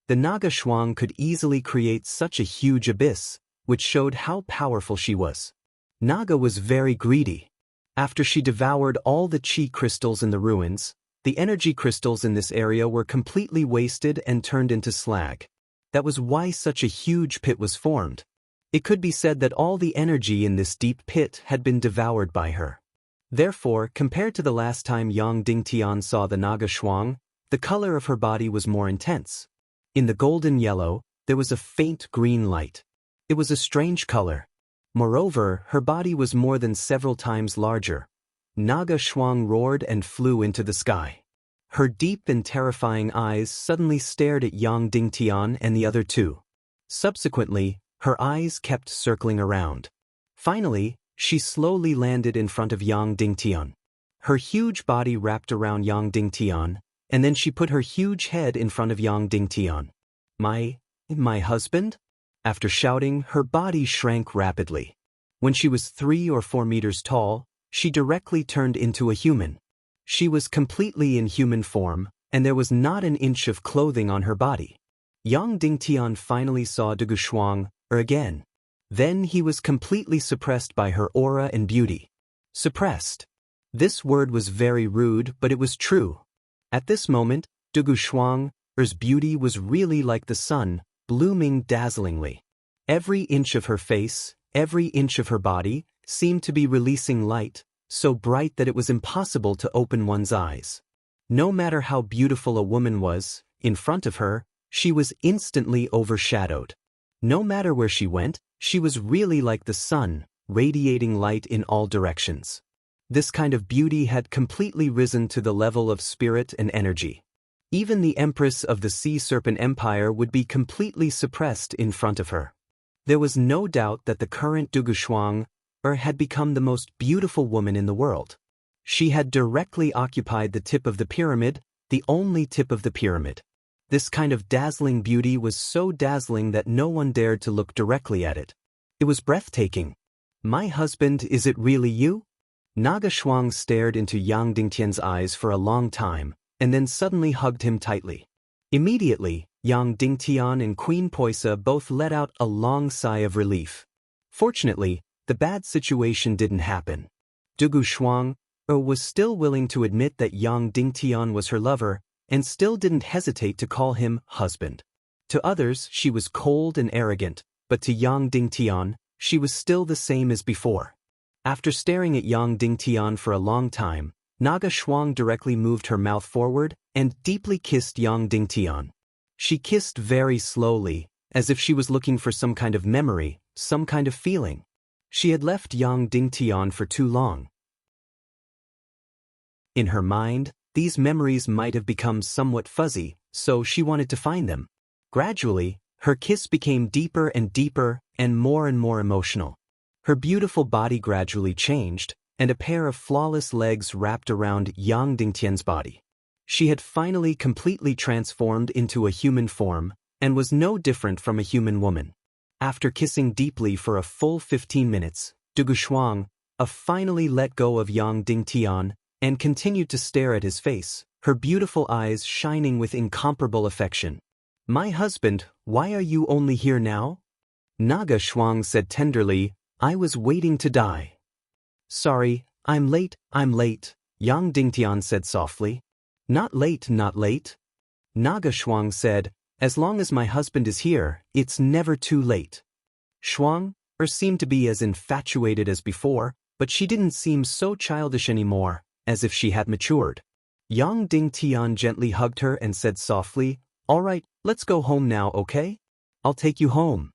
The Naga Shuang could easily create such a huge abyss, which showed how powerful she was. Naga was very greedy. After she devoured all the chi crystals in the ruins, the energy crystals in this area were completely wasted and turned into slag. That was why such a huge pit was formed. It could be said that all the energy in this deep pit had been devoured by her. Therefore, compared to the last time Yang Dingtian saw the Naga Shuang, the color of her body was more intense. In the golden yellow, there was a faint green light. It was a strange color. Moreover, her body was more than several times larger. Naga Shuang roared and flew into the sky. Her deep and terrifying eyes suddenly stared at Yang Dingtian and the other two. Subsequently, her eyes kept circling around. Finally, she slowly landed in front of Yang Dingtian. Her huge body wrapped around Yang Dingtian, and then she put her huge head in front of Yang Dingtian. My husband? After shouting, her body shrank rapidly. When she was 3 or 4 meters tall, she directly turned into a human. She was completely in human form, and there was not an inch of clothing on her body. Yang Dingtian finally saw Dugu Shuang again. Then he was completely suppressed by her aura and beauty. Suppressed. This word was very rude, but it was true. At this moment, Dugu Shuang's beauty was really like the sun, blooming dazzlingly. Every inch of her face, every inch of her body seemed to be releasing light, so bright that it was impossible to open one's eyes. No matter how beautiful a woman was, in front of her, she was instantly overshadowed. No matter where she went, she was really like the sun, radiating light in all directions. This kind of beauty had completely risen to the level of spirit and energy. Even the Empress of the Sea Serpent Empire would be completely suppressed in front of her. There was no doubt that the current Duguxuang had become the most beautiful woman in the world. She had directly occupied the tip of the pyramid, the only tip of the pyramid. This kind of dazzling beauty was so dazzling that no one dared to look directly at it. It was breathtaking. "My husband, is it really you?" Naga Shuang stared into Yang Dingtian's eyes for a long time, and then suddenly hugged him tightly. Immediately, Yang Dingtian and Queen Poisa both let out a long sigh of relief. Fortunately, the bad situation didn't happen. Dugu Shuang was still willing to admit that Yang Dingtian was her lover, and still didn't hesitate to call him husband. To others, she was cold and arrogant, but to Yang Dingtian, she was still the same as before. After staring at Yang Dingtian for a long time, Naga Shuang directly moved her mouth forward and deeply kissed Yang Dingtian. She kissed very slowly, as if she was looking for some kind of memory, some kind of feeling. She had left Yang Dingtian for too long. In her mind, these memories might have become somewhat fuzzy, so she wanted to find them. Gradually, her kiss became deeper and deeper and more emotional. Her beautiful body gradually changed, and a pair of flawless legs wrapped around Yang Dingtian's body. She had finally completely transformed into a human form, and was no different from a human woman. After kissing deeply for a full 15 minutes, Dugu Shuang finally let go of Yang Dingtian and continued to stare at his face, her beautiful eyes shining with incomparable affection. "My husband, why are you only here now?" Naga Shuang said tenderly, "I was waiting to die." "Sorry, I'm late, Yang Dingtian said softly. Not late. Naga Shuang said, "As long as my husband is here, it's never too late." Shuang seemed to be as infatuated as before, but she didn't seem so childish anymore, as if she had matured. Yang Dingtian gently hugged her and said softly, "All right, let's go home now, okay? I'll take you home."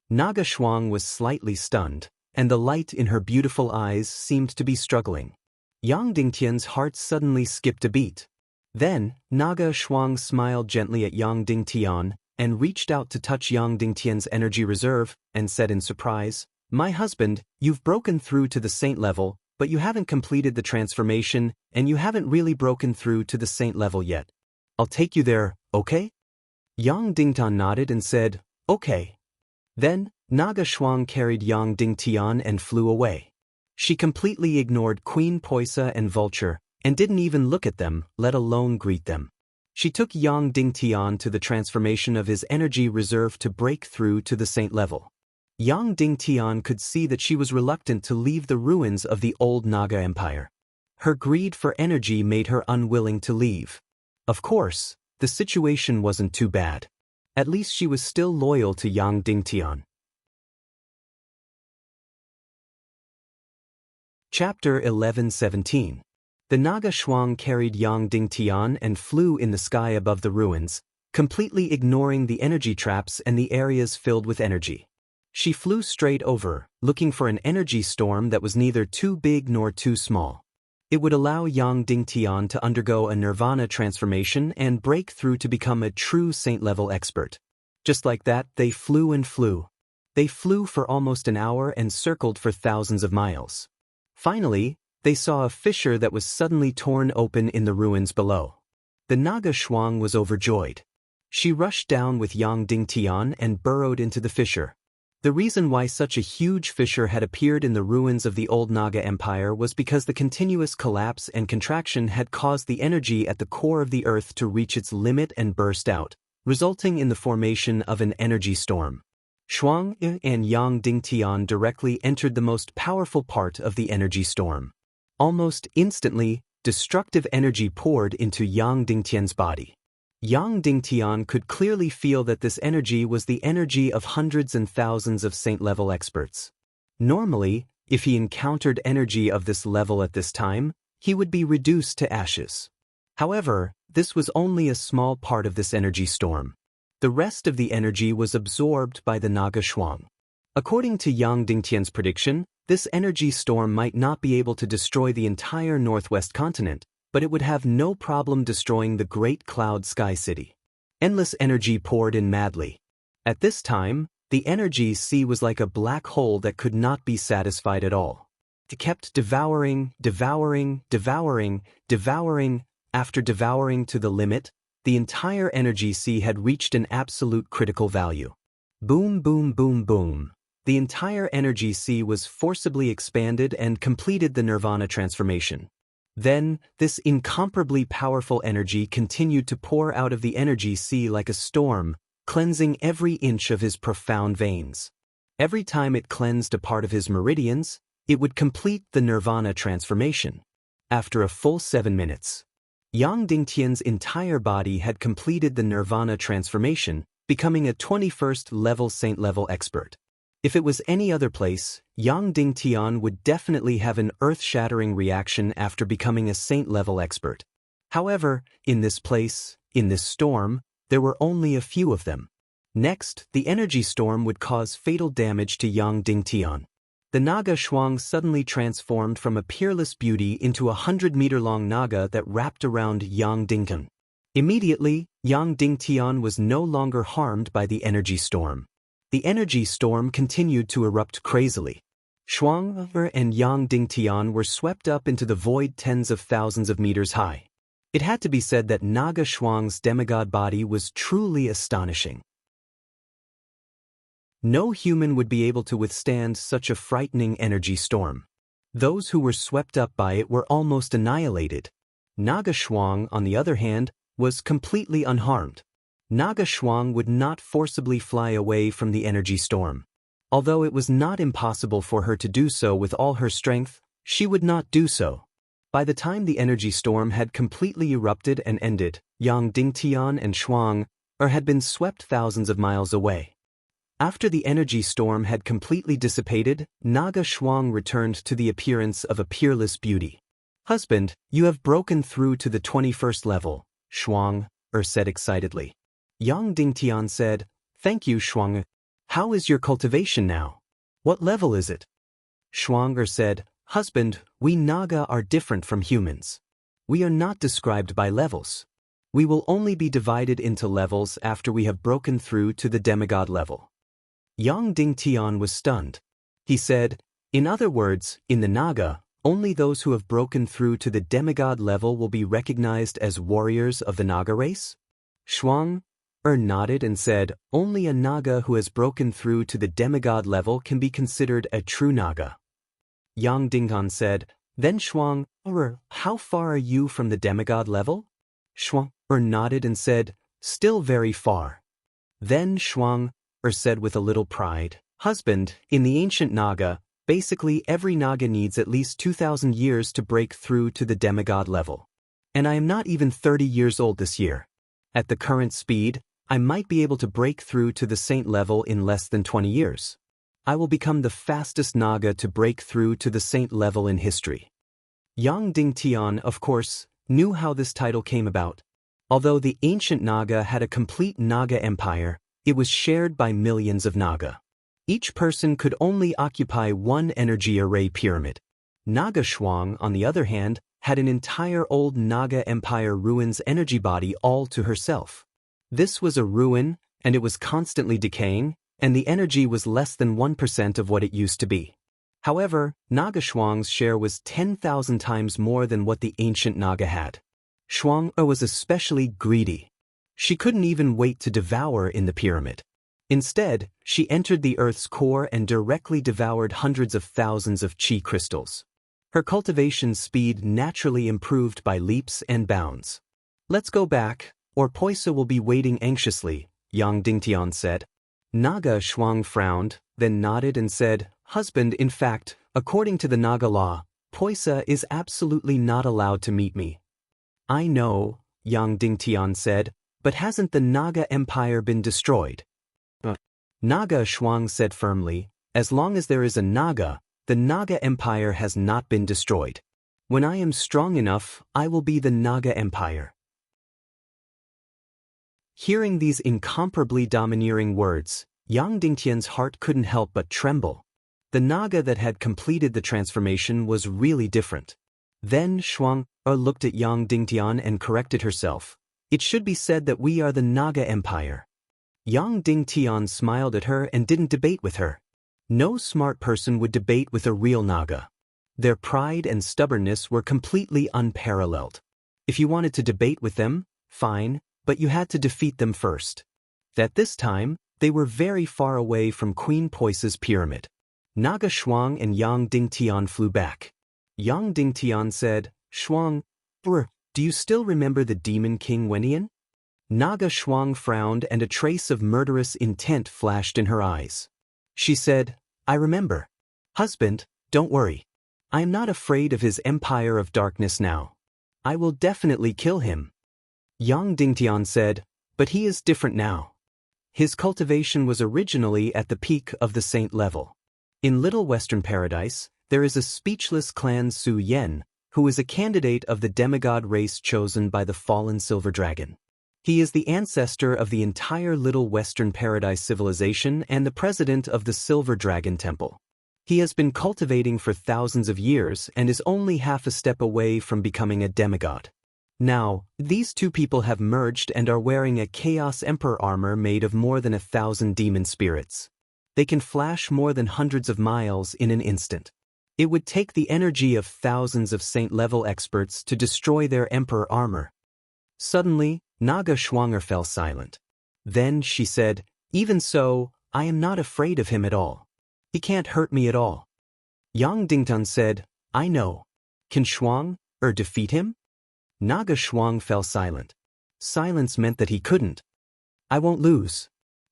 Naga Shuang was slightly stunned, and the light in her beautiful eyes seemed to be struggling. Yang Dingtian's heart suddenly skipped a beat. Then, Naga Shuang smiled gently at Yang Dingtian and reached out to touch Yang Dingtian's energy reserve and said in surprise, "My husband, you've broken through to the saint level, but you haven't completed the transformation and you haven't really broken through to the saint level yet. I'll take you there, okay?" Yang Dingtian nodded and said, "Okay." Then, Naga Shuang carried Yang Dingtian and flew away. She completely ignored Queen Poisa and Vulture, and didn't even look at them, let alone greet them. She took Yang Dingtian to the transformation of his energy reserve to break through to the saint level. Yang Dingtian could see that she was reluctant to leave the ruins of the old Naga Empire. Her greed for energy made her unwilling to leave. Of course, the situation wasn't too bad. At least she was still loyal to Yang Dingtian. Chapter 11:17. The Naga Shuang carried Yang Dingtian and flew in the sky above the ruins, completely ignoring the energy traps and the areas filled with energy. She flew straight over, looking for an energy storm that was neither too big nor too small. It would allow Yang Dingtian to undergo a nirvana transformation and break through to become a true saint-level expert. Just like that, they flew and flew. They flew for almost an hour and circled for thousands of miles. Finally, they saw a fissure that was suddenly torn open in the ruins below. The Naga Shuang was overjoyed. She rushed down with Yang Dingtian and burrowed into the fissure. The reason why such a huge fissure had appeared in the ruins of the old Naga Empire was because the continuous collapse and contraction had caused the energy at the core of the earth to reach its limit and burst out, resulting in the formation of an energy storm. Shuang and Yang Dingtian directly entered the most powerful part of the energy storm. Almost instantly, destructive energy poured into Yang Dingtian's body. Yang Dingtian could clearly feel that this energy was the energy of hundreds and thousands of saint-level experts. Normally, if he encountered energy of this level at this time, he would be reduced to ashes. However, this was only a small part of this energy storm. The rest of the energy was absorbed by the Naga Shuang. According to Yang Dingtian's prediction, this energy storm might not be able to destroy the entire northwest continent, but it would have no problem destroying the Great Cloud Sky City. Endless energy poured in madly. At this time, the energy sea was like a black hole that could not be satisfied at all. It kept devouring. After devouring to the limit, the entire energy sea had reached an absolute critical value. Boom, boom, boom, boom. The entire energy sea was forcibly expanded and completed the nirvana transformation. Then, this incomparably powerful energy continued to pour out of the energy sea like a storm, cleansing every inch of his profound veins. Every time it cleansed a part of his meridians, it would complete the nirvana transformation. After a full 7 minutes, Yang Dingtian's entire body had completed the nirvana transformation, becoming a 21st level saint level expert. If it was any other place, Yang Dingtian would definitely have an earth-shattering reaction after becoming a saint-level expert. However, in this place, in this storm, there were only a few of them. Next, the energy storm would cause fatal damage to Yang Dingtian. The Naga Shuang suddenly transformed from a peerless beauty into a 100-meter-long Naga that wrapped around Yang Dingtian. Immediately, Yang Dingtian was no longer harmed by the energy storm. The energy storm continued to erupt crazily. Shuang and Yang Dingtian were swept up into the void tens of thousands of meters high. It had to be said that Naga Shuang's demigod body was truly astonishing. No human would be able to withstand such a frightening energy storm. Those who were swept up by it were almost annihilated. Naga Shuang, on the other hand, was completely unharmed. Naga Shuang would not forcibly fly away from the energy storm. Although it was not impossible for her to do so with all her strength, she would not do so. By the time the energy storm had completely erupted and ended, Yang Dingtian and Shuang had been swept thousands of miles away. After the energy storm had completely dissipated, Naga Shuang returned to the appearance of a peerless beauty. "Husband, you have broken through to the 21st level," Shuang said excitedly. Yang Dingtian said, "Thank you, Shuang. How is your cultivation now? What level is it?" Shuang said, "Husband, we Naga are different from humans. We are not described by levels. We will only be divided into levels after we have broken through to the demigod level." Yang Dingtian was stunned. He said, "In other words, in the Naga, only those who have broken through to the demigod level will be recognized as warriors of the Naga race?" Shuang nodded and said, "Only a Naga who has broken through to the demigod level can be considered a true Naga." Yang Dingtian said, "Then Shuang, how far are you from the demigod level?" Shuang nodded and said, "Still very far." Then Shuang said with a little pride, "Husband, in the ancient Naga, basically every Naga needs at least 2,000 years to break through to the demigod level. And I am not even 30 years old this year. At the current speed, I might be able to break through to the saint level in less than 20 years. I will become the fastest Naga to break through to the saint level in history." Yang Dingtian, of course, knew how this title came about. Although the ancient Naga had a complete Naga empire, it was shared by millions of Naga. Each person could only occupy one energy array pyramid. Naga Shuang, on the other hand, had an entire old Naga empire ruin's energy body all to herself. This was a ruin, and it was constantly decaying, and the energy was less than 1% of what it used to be. However, Naga Shuang's share was 10,000 times more than what the ancient Naga had. Shuang was especially greedy. She couldn't even wait to devour in the pyramid. Instead, she entered the Earth's core and directly devoured hundreds of thousands of chi crystals. Her cultivation speed naturally improved by leaps and bounds. "Let's go back, or Poisa will be waiting anxiously," Yang Dingtian said. Naga Shuang frowned, then nodded and said, "Husband, in fact, according to the Naga law, Poisa is absolutely not allowed to meet me." "I know," Yang Dingtian said, "but hasn't the Naga empire been destroyed?" Naga Shuang said firmly, As long as there is a Naga, the Naga Empire has not been destroyed. When I am strong enough, I will be the Naga Empire. Hearing these incomparably domineering words, Yang Dingtian's heart couldn't help but tremble. The Naga that had completed the transformation was really different. Then Shuang looked at Yang Dingtian and corrected herself. It should be said that we are the Naga Empire. Yang Dingtian smiled at her and didn't debate with her. No smart person would debate with a real Naga. Their pride and stubbornness were completely unparalleled. If you wanted to debate with them, fine, but you had to defeat them first. At this time, they were very far away from Queen Poise's pyramid. Naga Shuang and Yang Dingtian flew back. Yang Dingtian said, Shuang, do you still remember the Demon King Wenian? Naga Shuang frowned and a trace of murderous intent flashed in her eyes. She said, I remember. Husband, don't worry. I am not afraid of his empire of darkness now. I will definitely kill him. Yang Dingtian said, but he is different now. His cultivation was originally at the peak of the saint level. In Little Western Paradise, there is a speechless clan Su Yen, who is a candidate of the demigod race chosen by the fallen silver dragon. He is the ancestor of the entire Little Western Paradise civilization and the president of the Silver Dragon Temple. He has been cultivating for thousands of years and is only half a step away from becoming a demigod. Now, these two people have merged and are wearing a Chaos Emperor armor made of more than 1,000 demon spirits. They can flash more than hundreds of miles in an instant. It would take the energy of thousands of saint-level experts to destroy their Emperor armor. Suddenly, Naga Shuang fell silent. Then she said, even so, I am not afraid of him at all. He can't hurt me at all. Yang Dingtian said, I know. Can Shuang defeat him? Naga Shuang fell silent. Silence meant that he couldn't. I won't lose.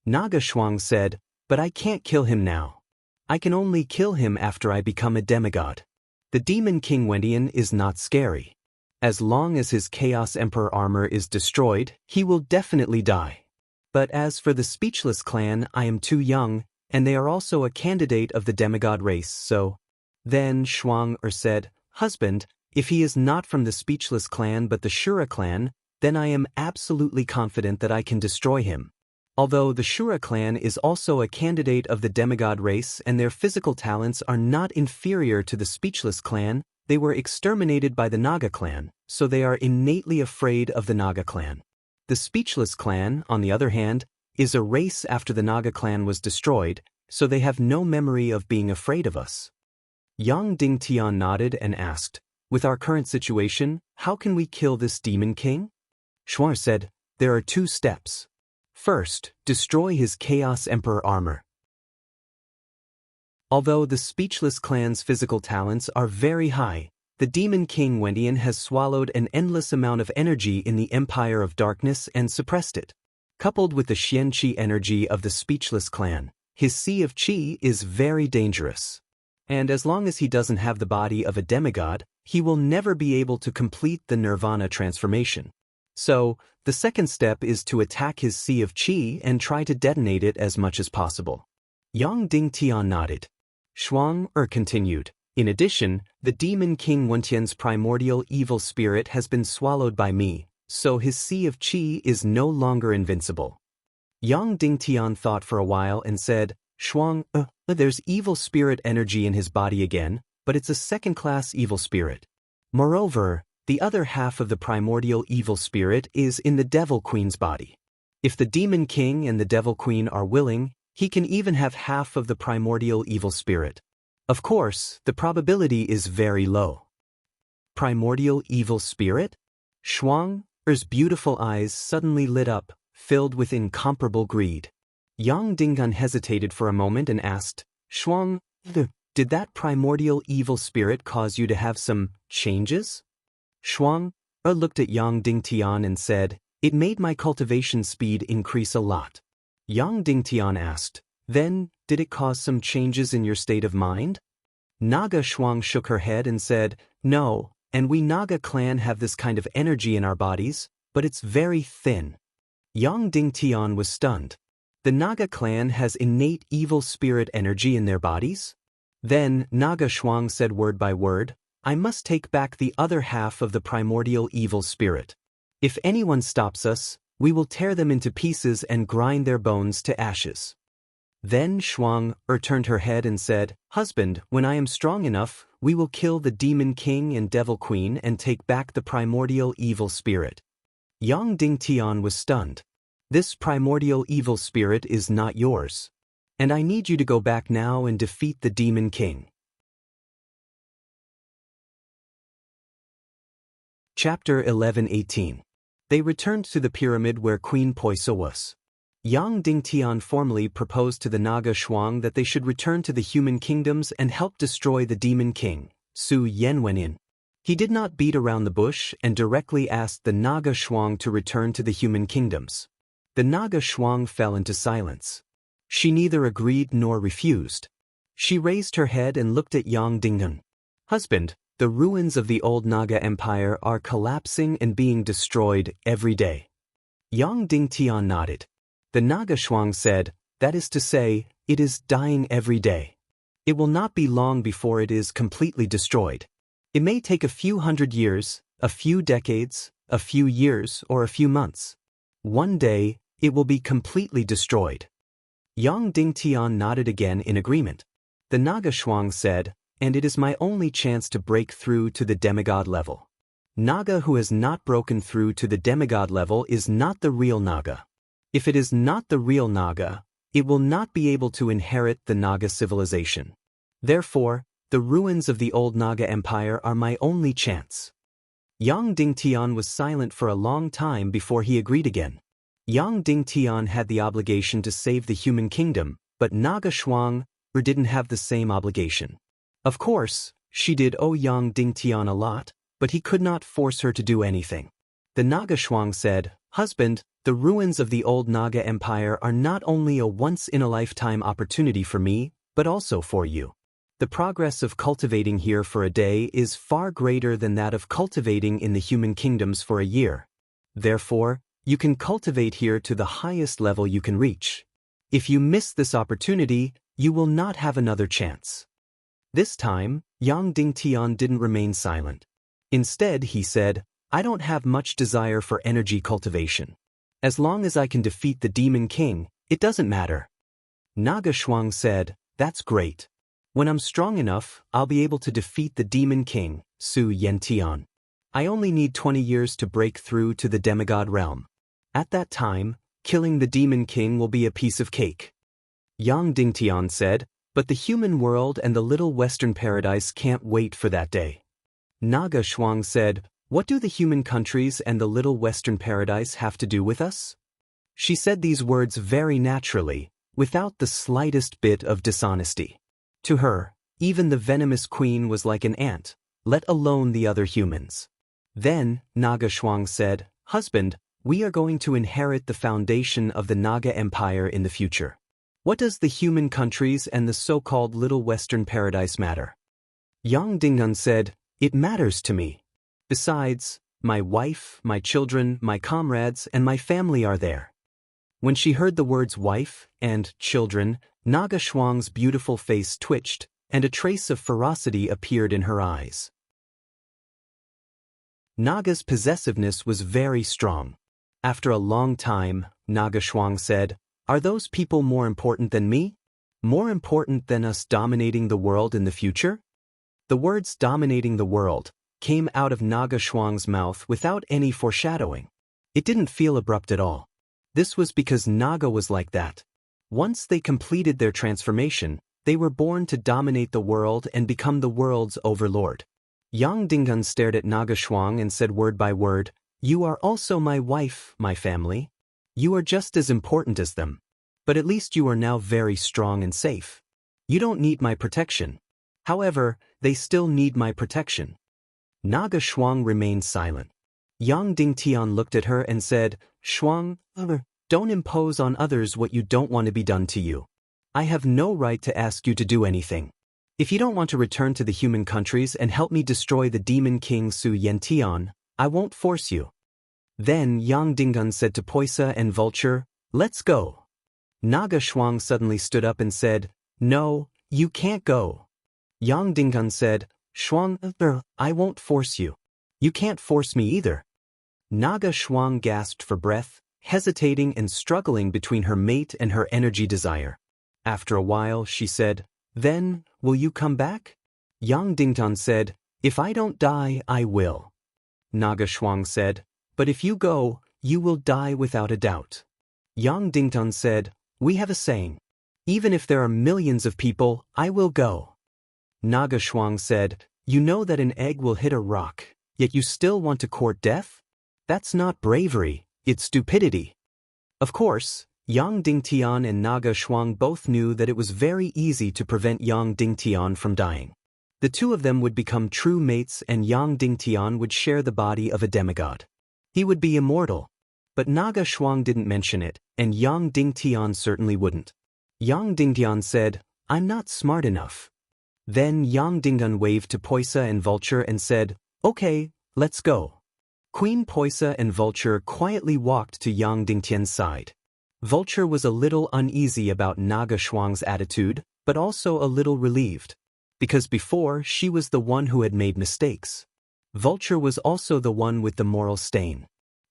Naga Shuang said, but I can't kill him now. I can only kill him after I become a demigod. The Demon King Wenian is not scary. As long as his Chaos Emperor armor is destroyed, he will definitely die. But as for the Speechless clan, I am too young, and they are also a candidate of the demigod race, so... Then Shuang said, Husband, if he is not from the Speechless clan but the Shura clan, then I am absolutely confident that I can destroy him. Although the Shura clan is also a candidate of the demigod race and their physical talents are not inferior to the Speechless clan, they were exterminated by the Naga clan, so they are innately afraid of the Naga clan. The Speechless clan, on the other hand, is a race after the Naga clan was destroyed, so they have no memory of being afraid of us. Yang Dingtian nodded and asked, with our current situation, how can we kill this Demon King? Shuang said, there are 2 steps. First, destroy his Chaos Emperor armor. Although the Speechless clan's physical talents are very high, the Demon King Wenian has swallowed an endless amount of energy in the Empire of Darkness and suppressed it. Coupled with the Xian Qi energy of the Speechless clan, his Sea of Qi is very dangerous. And as long as he doesn't have the body of a demigod, he will never be able to complete the Nirvana transformation. So, the second step is to attack his Sea of Qi and try to detonate it as much as possible. Yang Dingtian nodded. Shuang continued, in addition, the Demon King Wentian's primordial evil spirit has been swallowed by me, so his Sea of Qi is no longer invincible. Yang Dingtian thought for a while and said, Shuang, there's evil spirit energy in his body again, but it's a second-class evil spirit. Moreover, the other half of the primordial evil spirit is in the Devil Queen's body. If the Demon King and the Devil Queen are willing, he can even have half of the primordial evil spirit. Of course, the probability is very low. Primordial evil spirit? Shuang's beautiful eyes suddenly lit up, filled with incomparable greed. Yang Dingtian hesitated for a moment and asked, Shuang, did that primordial evil spirit cause you to have some changes? Shuang looked at Yang Dingtian and said, it made my cultivation speed increase a lot. Yang Dingtian asked, then, did it cause some changes in your state of mind? Naga Shuang shook her head and said, no, and we Naga clan have this kind of energy in our bodies, but it's very thin. Yang Dingtian was stunned. The Naga clan has innate evil spirit energy in their bodies? Then Naga Shuang said word by word, I must take back the other half of the primordial evil spirit. If anyone stops us, we will tear them into pieces and grind their bones to ashes. Then Shuang turned her head and said, Husband, when I am strong enough, we will kill the demon king and devil queen and take back the primordial evil spirit. Yang Dingtian was stunned. This primordial evil spirit is not yours. And I need you to go back now and defeat the demon king. Chapter 11:18. They returned to the pyramid where Queen Poisa was. Yang Dingtian formally proposed to the Naga Shuang that they should return to the human kingdoms and help destroy the demon king, Su Yanwenin. He did not beat around the bush and directly asked the Naga Shuang to return to the human kingdoms. The Naga Shuang fell into silence. She neither agreed nor refused. She raised her head and looked at Yang Dingtian. Husband, the ruins of the old Naga Empire are collapsing and being destroyed every day. Yang Dingtian nodded. The Naga Shuang said, that is to say, it is dying every day. It will not be long before it is completely destroyed. It may take a few hundred years, a few decades, a few years, or a few months. One day, it will be completely destroyed. Yang Dingtian nodded again in agreement. The Naga Shuang said, and it is my only chance to break through to the demigod level. Naga who has not broken through to the demigod level is not the real Naga. If it is not the real Naga, it will not be able to inherit the Naga civilization. Therefore, the ruins of the old Naga Empire are my only chance. Yang Dingtian was silent for a long time before he agreed again. Yang Dingtian had the obligation to save the human kingdom, but Naga Shuang didn't have the same obligation. Of course, she did owe Yang Dingtian a lot, but he could not force her to do anything. The Naga Shuang said, Husband, the ruins of the old Naga Empire are not only a once-in-a-lifetime opportunity for me, but also for you. The progress of cultivating here for a day is far greater than that of cultivating in the human kingdoms for a year. Therefore, you can cultivate here to the highest level you can reach. If you miss this opportunity, you will not have another chance. This time, Yang Dingtian didn't remain silent. Instead, he said, I don't have much desire for energy cultivation. As long as I can defeat the demon king, it doesn't matter. Naga Shuang said, that's great. When I'm strong enough, I'll be able to defeat the demon king, Su Yantian. I only need 20 years to break through to the demigod realm. At that time, killing the demon king will be a piece of cake. Yang Dingtian said, but the human world and the little western paradise can't wait for that day. Naga Shuang said, what do the human countries and the little western paradise have to do with us? She said these words very naturally, without the slightest bit of dishonesty. To her, even the venomous queen was like an ant, let alone the other humans. Then, Naga Shuang said, Husband, we are going to inherit the foundation of the Naga Empire in the future. What does the human countries and the so-called little western paradise matter? Yang Dingtian said, it matters to me. Besides, my wife, my children, my comrades, and my family are there. When she heard the words wife and children, Naga Shuang's beautiful face twitched, and a trace of ferocity appeared in her eyes. Naga's possessiveness was very strong. After a long time, Naga Shuang said, are those people more important than me? More important than us dominating the world in the future? The words dominating the world came out of Naga Shuang's mouth without any foreshadowing. It didn't feel abrupt at all. This was because Naga was like that. Once they completed their transformation, they were born to dominate the world and become the world's overlord. Yang Dingtian stared at Naga Shuang and said word by word, you are also my wife, my family. You are just as important as them. But at least you are now very strong and safe. You don't need my protection. However, they still need my protection. Naga Shuang remained silent. Yang Dingtian looked at her and said, Shuang, don't impose on others what you don't want to be done to you. I have no right to ask you to do anything. If you don't want to return to the human countries and help me destroy the demon king Su Yantian, I won't force you. Then Yang Dingtian said to Poisa and Vulture, let's go. Naga Shuang suddenly stood up and said, "No, you can't go." Yang Dinggun said, "Shuang, I won't force you. You can't force me either." Naga Shuang gasped for breath, hesitating and struggling between her mate and her energy desire. After a while, she said, "Then, will you come back?" Yang Dingtan said, "If I don't die, I will." Naga Shuang said, "But if you go, you will die without a doubt." Yang Dingtan said, "We have a saying. Even if there are millions of people, I will go." Naga Shuang said, "You know that an egg will hit a rock, yet you still want to court death? That's not bravery, it's stupidity." Of course, Yang Dingtian and Naga Shuang both knew that it was very easy to prevent Yang Dingtian from dying. The two of them would become true mates and Yang Dingtian would share the body of a demigod. He would be immortal. But Naga Shuang didn't mention it, and Yang Dingtian certainly wouldn't. Yang Dingtian said, "I'm not smart enough." Then Yang Dingdun waved to Poisa and Vulture and said, "Okay, let's go." Queen Poisa and Vulture quietly walked to Yang Dingtian's side. Vulture was a little uneasy about Naga Shuang's attitude, but also a little relieved. Because before, she was the one who had made mistakes. Vulture was also the one with the moral stain.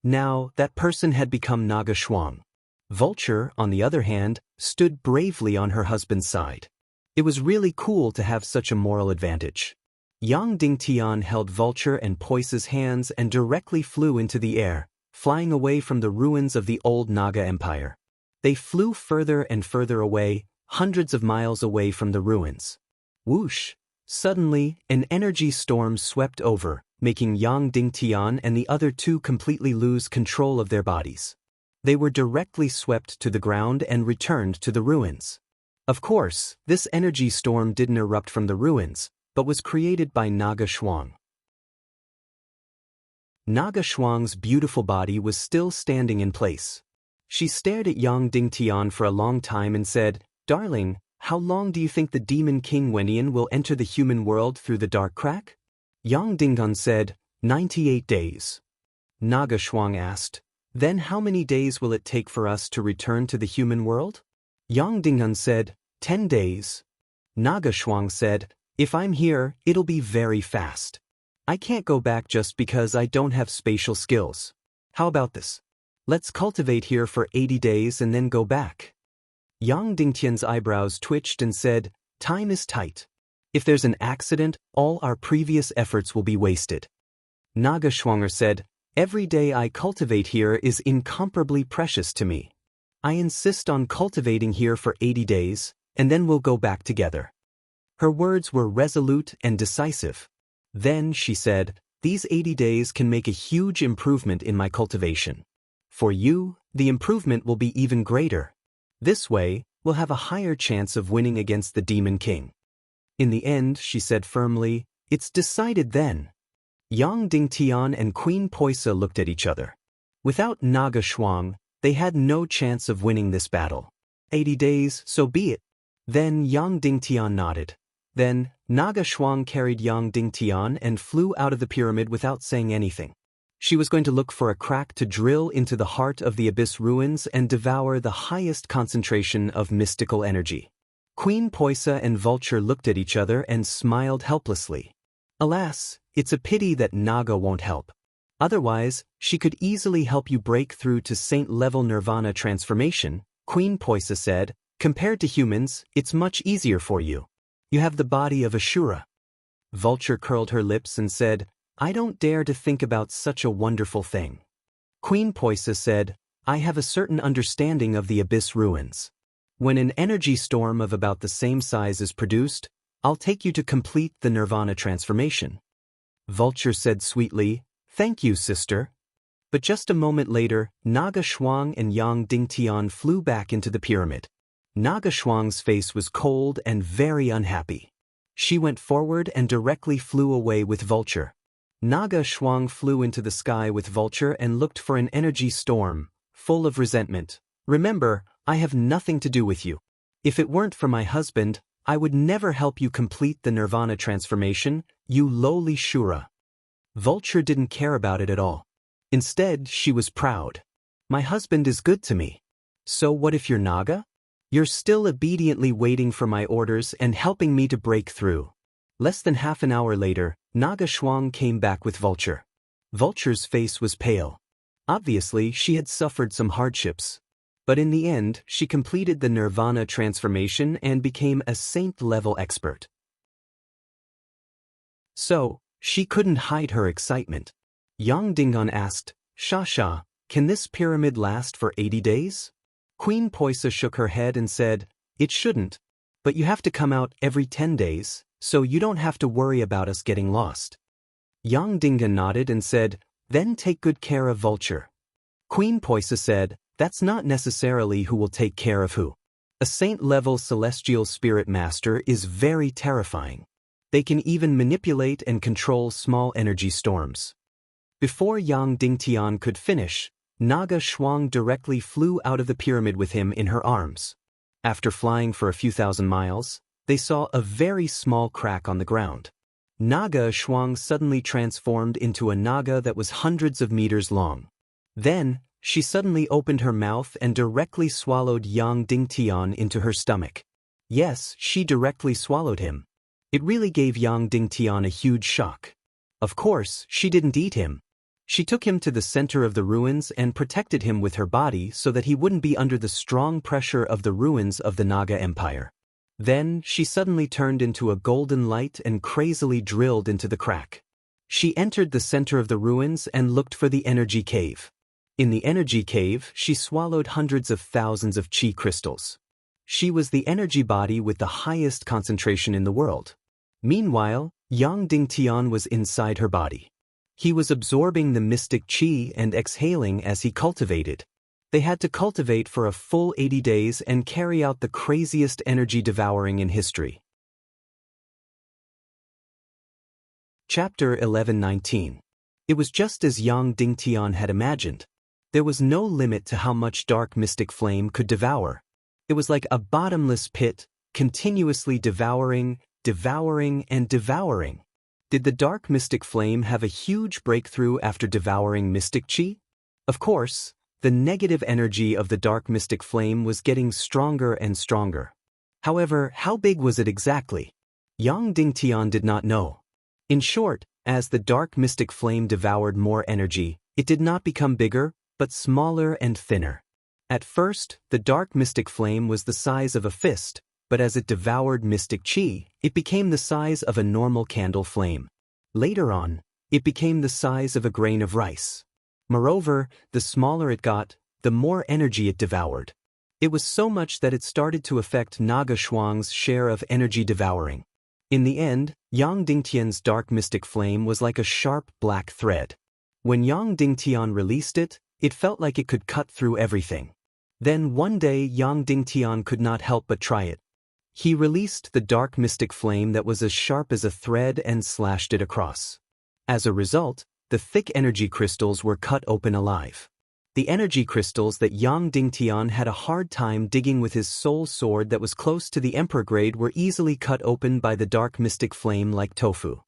Now, that person had become Naga Shuang. Vulture, on the other hand, stood bravely on her husband's side. It was really cool to have such a moral advantage. Yang Dingtian held Vulture and Poisa's hands and directly flew into the air, flying away from the ruins of the old Naga Empire. They flew further and further away, hundreds of miles away from the ruins. Whoosh! Suddenly, an energy storm swept over, making Yang Dingtian and the other two completely lose control of their bodies. They were directly swept to the ground and returned to the ruins. Of course, this energy storm didn't erupt from the ruins, but was created by Naga Shuang. Naga Shuang's beautiful body was still standing in place. She stared at Yang Dingtian for a long time and said, "Darling, how long do you think the demon king Wenian will enter the human world through the dark crack?" Yang Dingdun said, 98 days. Naga Shuang asked, "Then how many days will it take for us to return to the human world?" Yang Dingdun said, 10 days. Naga Shuang said, "If I'm here, it'll be very fast. I can't go back just because I don't have spatial skills. How about this? Let's cultivate here for 80 days and then go back." Yang Dingtian's eyebrows twitched and said, "Time is tight. If there's an accident, all our previous efforts will be wasted." Naga Shuanger said, "Every day I cultivate here is incomparably precious to me. I insist on cultivating here for 80 days, and then we'll go back together." Her words were resolute and decisive. Then, she said, "These 80 days can make a huge improvement in my cultivation. For you, the improvement will be even greater. This way, we'll have a higher chance of winning against the Demon King." In the end, she said firmly, "It's decided then." Yang Dingtian and Queen Poisa looked at each other. Without Naga Shuang, they had no chance of winning this battle. 80 days, so be it. Then Yang Dingtian nodded. Then, Naga Shuang carried Yang Dingtian and flew out of the pyramid without saying anything. She was going to look for a crack to drill into the heart of the abyss ruins and devour the highest concentration of mystical energy. Queen Poisa and Vulture looked at each other and smiled helplessly. Alas, it's a pity that Naga won't help. Otherwise, she could easily help you break through to saint-level nirvana transformation, Queen Poisa said. "Compared to humans, it's much easier for you. You have the body of Ashura." Vulture curled her lips and said, "I don't dare to think about such a wonderful thing." Queen Poisa said, "I have a certain understanding of the abyss ruins. When an energy storm of about the same size is produced, I'll take you to complete the nirvana transformation." Vulture said sweetly, "Thank you, sister." But just a moment later, Naga Shuang and Yang Dingtian flew back into the pyramid. Naga Shuang's face was cold and very unhappy. She went forward and directly flew away with Vulture. Naga Shuang flew into the sky with Vulture and looked for an energy storm, full of resentment. "Remember, I have nothing to do with you. If it weren't for my husband, I would never help you complete the nirvana transformation, you lowly Shura." Vulture didn't care about it at all. Instead, she was proud. "My husband is good to me. So what if you're Naga? You're still obediently waiting for my orders and helping me to break through. Less than half an hour later, Naga Shuang came back with Vulture. Vulture's face was pale. Obviously, she had suffered some hardships. But in the end, she completed the Nirvana transformation and became a saint-level expert. So, she couldn't hide her excitement. Yang Dingan asked, Sha, can this pyramid last for 80 days? Queen Poisa shook her head and said, it shouldn't. But you have to come out every 10 days, so you don't have to worry about us getting lost. Yang Dingan nodded and said, then take good care of Vulture. Queen Poisa said, that's not necessarily who will take care of who. A saint-level celestial spirit master is very terrifying. They can even manipulate and control small energy storms. Before Yang Dingtian could finish, Naga Shuang directly flew out of the pyramid with him in her arms. After flying for a few thousand miles, they saw a very small crack on the ground. Naga Shuang suddenly transformed into a naga that was hundreds of meters long. Then, she suddenly opened her mouth and directly swallowed Yang Dingtian into her stomach. Yes, she directly swallowed him. It really gave Yang Dingtian a huge shock. Of course, she didn't eat him. She took him to the center of the ruins and protected him with her body so that he wouldn't be under the strong pressure of the ruins of the Naga Empire. Then, she suddenly turned into a golden light and crazily drilled into the crack. She entered the center of the ruins and looked for the energy cave. In the energy cave, she swallowed hundreds of thousands of chi crystals. She was the energy body with the highest concentration in the world. Meanwhile, Yang Dingtian was inside her body. He was absorbing the mystic chi and exhaling as he cultivated. They had to cultivate for a full 80 days and carry out the craziest energy devouring in history. Chapter 11:19. It was just as Yang Dingtian had imagined. There was no limit to how much dark mystic flame could devour. It was like a bottomless pit, continuously devouring, and devouring. Did the dark mystic flame have a huge breakthrough after devouring mystic chi? Of course, the negative energy of the dark mystic flame was getting stronger and stronger. However, how big was it exactly? Yang Dingtian did not know. In short, as the dark mystic flame devoured more energy, it did not become bigger, but smaller and thinner. At first, the dark mystic flame was the size of a fist, but as it devoured mystic chi, it became the size of a normal candle flame. Later on, it became the size of a grain of rice. Moreover, the smaller it got, the more energy it devoured. It was so much that it started to affect Naga Shuang's share of energy devouring. In the end, Yang Dingtian's dark mystic flame was like a sharp black thread. When Yang Dingtian released it, it felt like it could cut through everything. Then one day Yang Dingtian could not help but try it. He released the dark mystic flame that was as sharp as a thread and slashed it across. As a result, the thick energy crystals were cut open alive. The energy crystals that Yang Dingtian had a hard time digging with his soul sword that was close to the emperor grade were easily cut open by the dark mystic flame like tofu.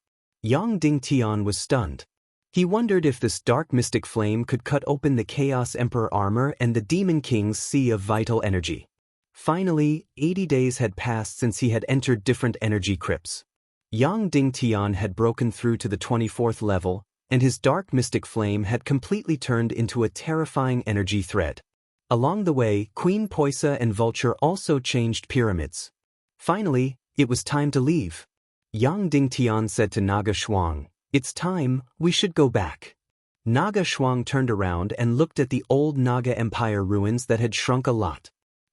Yang Dingtian was stunned. He wondered if this dark mystic flame could cut open the Chaos Emperor armor and the Demon King's sea of vital energy. Finally, 80 days had passed since he had entered different energy crypts. Yang Dingtian had broken through to the 24th level, and his dark mystic flame had completely turned into a terrifying energy thread. Along the way, Queen Poisa and Vulture also changed pyramids. Finally, it was time to leave. Yang Dingtian said to Naga Shuang, "It's time, we should go back." Naga Shuang turned around and looked at the old Naga Empire ruins that had shrunk a lot.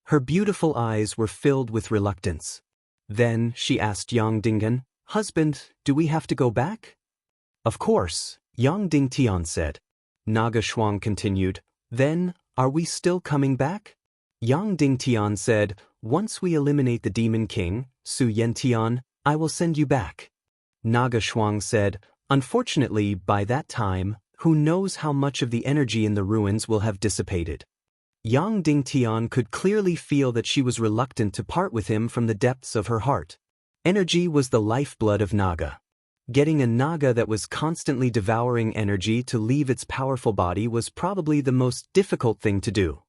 Her beautiful eyes were filled with reluctance. Then she asked Yang Dingan, "Husband, do we have to go back?" "Of course," Yang Dingtian said. Naga Shuang continued, "Then, are we still coming back?" Yang Dingtian said, "Once we eliminate the Demon King, Su Yentian, I will send you back." Naga Shuang said, "Unfortunately, by that time, who knows how much of the energy in the ruins will have dissipated." Yang Dingtian could clearly feel that she was reluctant to part with him from the depths of her heart. Energy was the lifeblood of Naga. Getting a Naga that was constantly devouring energy to leave its powerful body was probably the most difficult thing to do.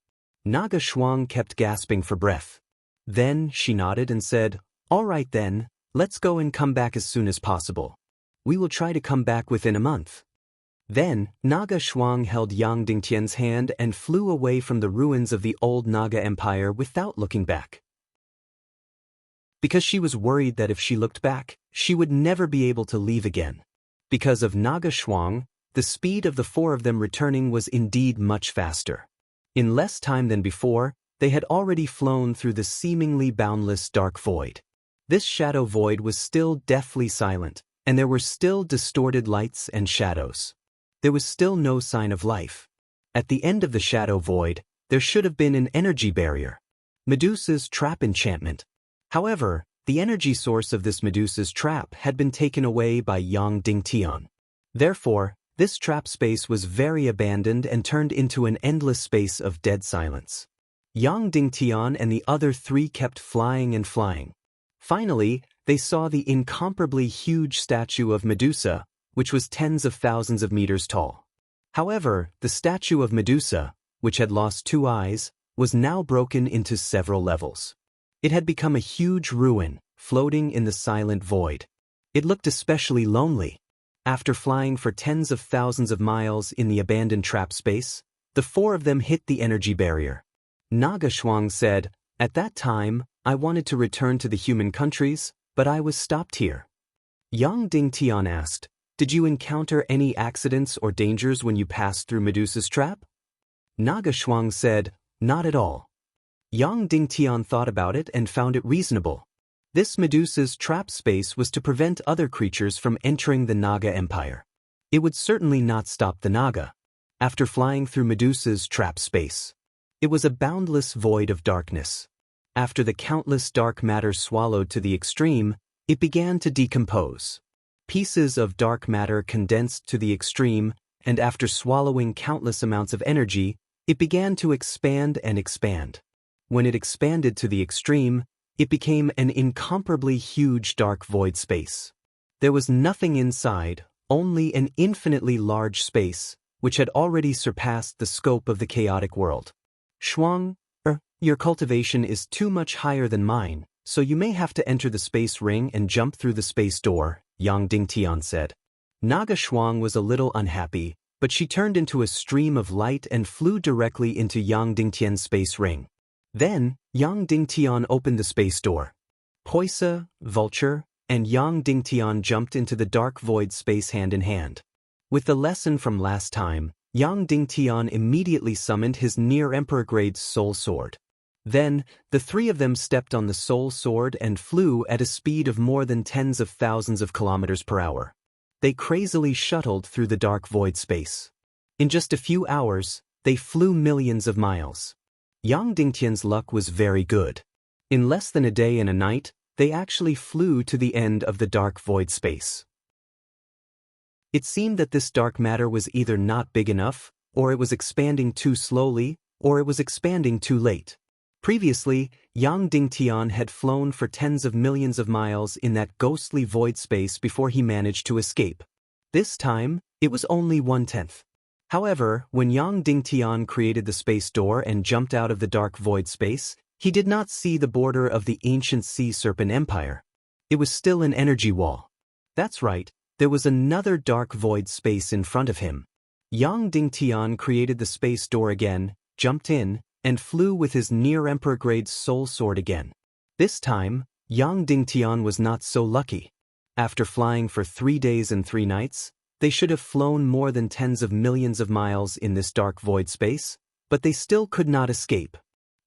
Naga Shuang kept gasping for breath. Then she nodded and said, "All right then, let's go and come back as soon as possible. We will try to come back within a month." Then, Naga Shuang held Yang Dingtian's hand and flew away from the ruins of the old Naga Empire without looking back. Because she was worried that if she looked back, she would never be able to leave again. Because of Naga Shuang, the speed of the four of them returning was indeed much faster. In less time than before, they had already flown through the seemingly boundless dark void. This shadow void was still deathly silent, and there were still distorted lights and shadows. There was still no sign of life. At the end of the shadow void, there should have been an energy barrier. Medusa's trap enchantment. However, the energy source of this Medusa's trap had been taken away by Yang Dingtian. Therefore, this trap space was very abandoned and turned into an endless space of dead silence. Yang Dingtian and the other three kept flying and flying. Finally, they saw the incomparably huge statue of Medusa, which was tens of thousands of meters tall. However, the statue of Medusa, which had lost two eyes, was now broken into several levels. It had become a huge ruin, floating in the silent void. It looked especially lonely. After flying for tens of thousands of miles in the abandoned trap space, the four of them hit the energy barrier. Naga Shuang said, "At that time, I wanted to return to the human countries, but I was stopped here." Yang Dingtian asked, "Did you encounter any accidents or dangers when you passed through Medusa's trap?" Naga Shuang said, "Not at all." Yang Dingtian thought about it and found it reasonable. This Medusa's trap space was to prevent other creatures from entering the Naga Empire. It would certainly not stop the Naga. After flying through Medusa's trap space, it was a boundless void of darkness. After the countless dark matter swallowed to the extreme, it began to decompose. Pieces of dark matter condensed to the extreme, and after swallowing countless amounts of energy, it began to expand and expand. When it expanded to the extreme, it became an incomparably huge dark void space. There was nothing inside, only an infinitely large space, which had already surpassed the scope of the chaotic world. "Shuang, your cultivation is too much higher than mine, so you may have to enter the space ring and jump through the space door," Yang Dingtian said. Naga Shuang was a little unhappy, but she turned into a stream of light and flew directly into Yang Dingtian's space ring. Then, Yang Dingtian opened the space door. Poisa, Vulture, and Yang Dingtian jumped into the dark void space hand in hand. With the lesson from last time, Yang Dingtian immediately summoned his near-emperor-grade soul sword. Then, the three of them stepped on the soul sword and flew at a speed of more than tens of thousands of kilometers per hour. They crazily shuttled through the dark void space. In just a few hours, they flew millions of miles. Yang Dingtian's luck was very good. In less than a day and a night, they actually flew to the end of the dark void space. It seemed that this dark matter was either not big enough, or it was expanding too slowly, or it was expanding too late. Previously, Yang Dingtian had flown for tens of millions of miles in that ghostly void space before he managed to escape. This time, it was only 1/10. However, when Yang Dingtian created the space door and jumped out of the dark void space, he did not see the border of the ancient sea serpent empire. It was still an energy wall. That's right, there was another dark void space in front of him. Yang Dingtian created the space door again, jumped in, and flew with his near-emperor-grade soul sword again. This time, Yang Dingtian was not so lucky. After flying for 3 days and 3 nights, they should have flown more than tens of millions of miles in this dark void space, but they still could not escape.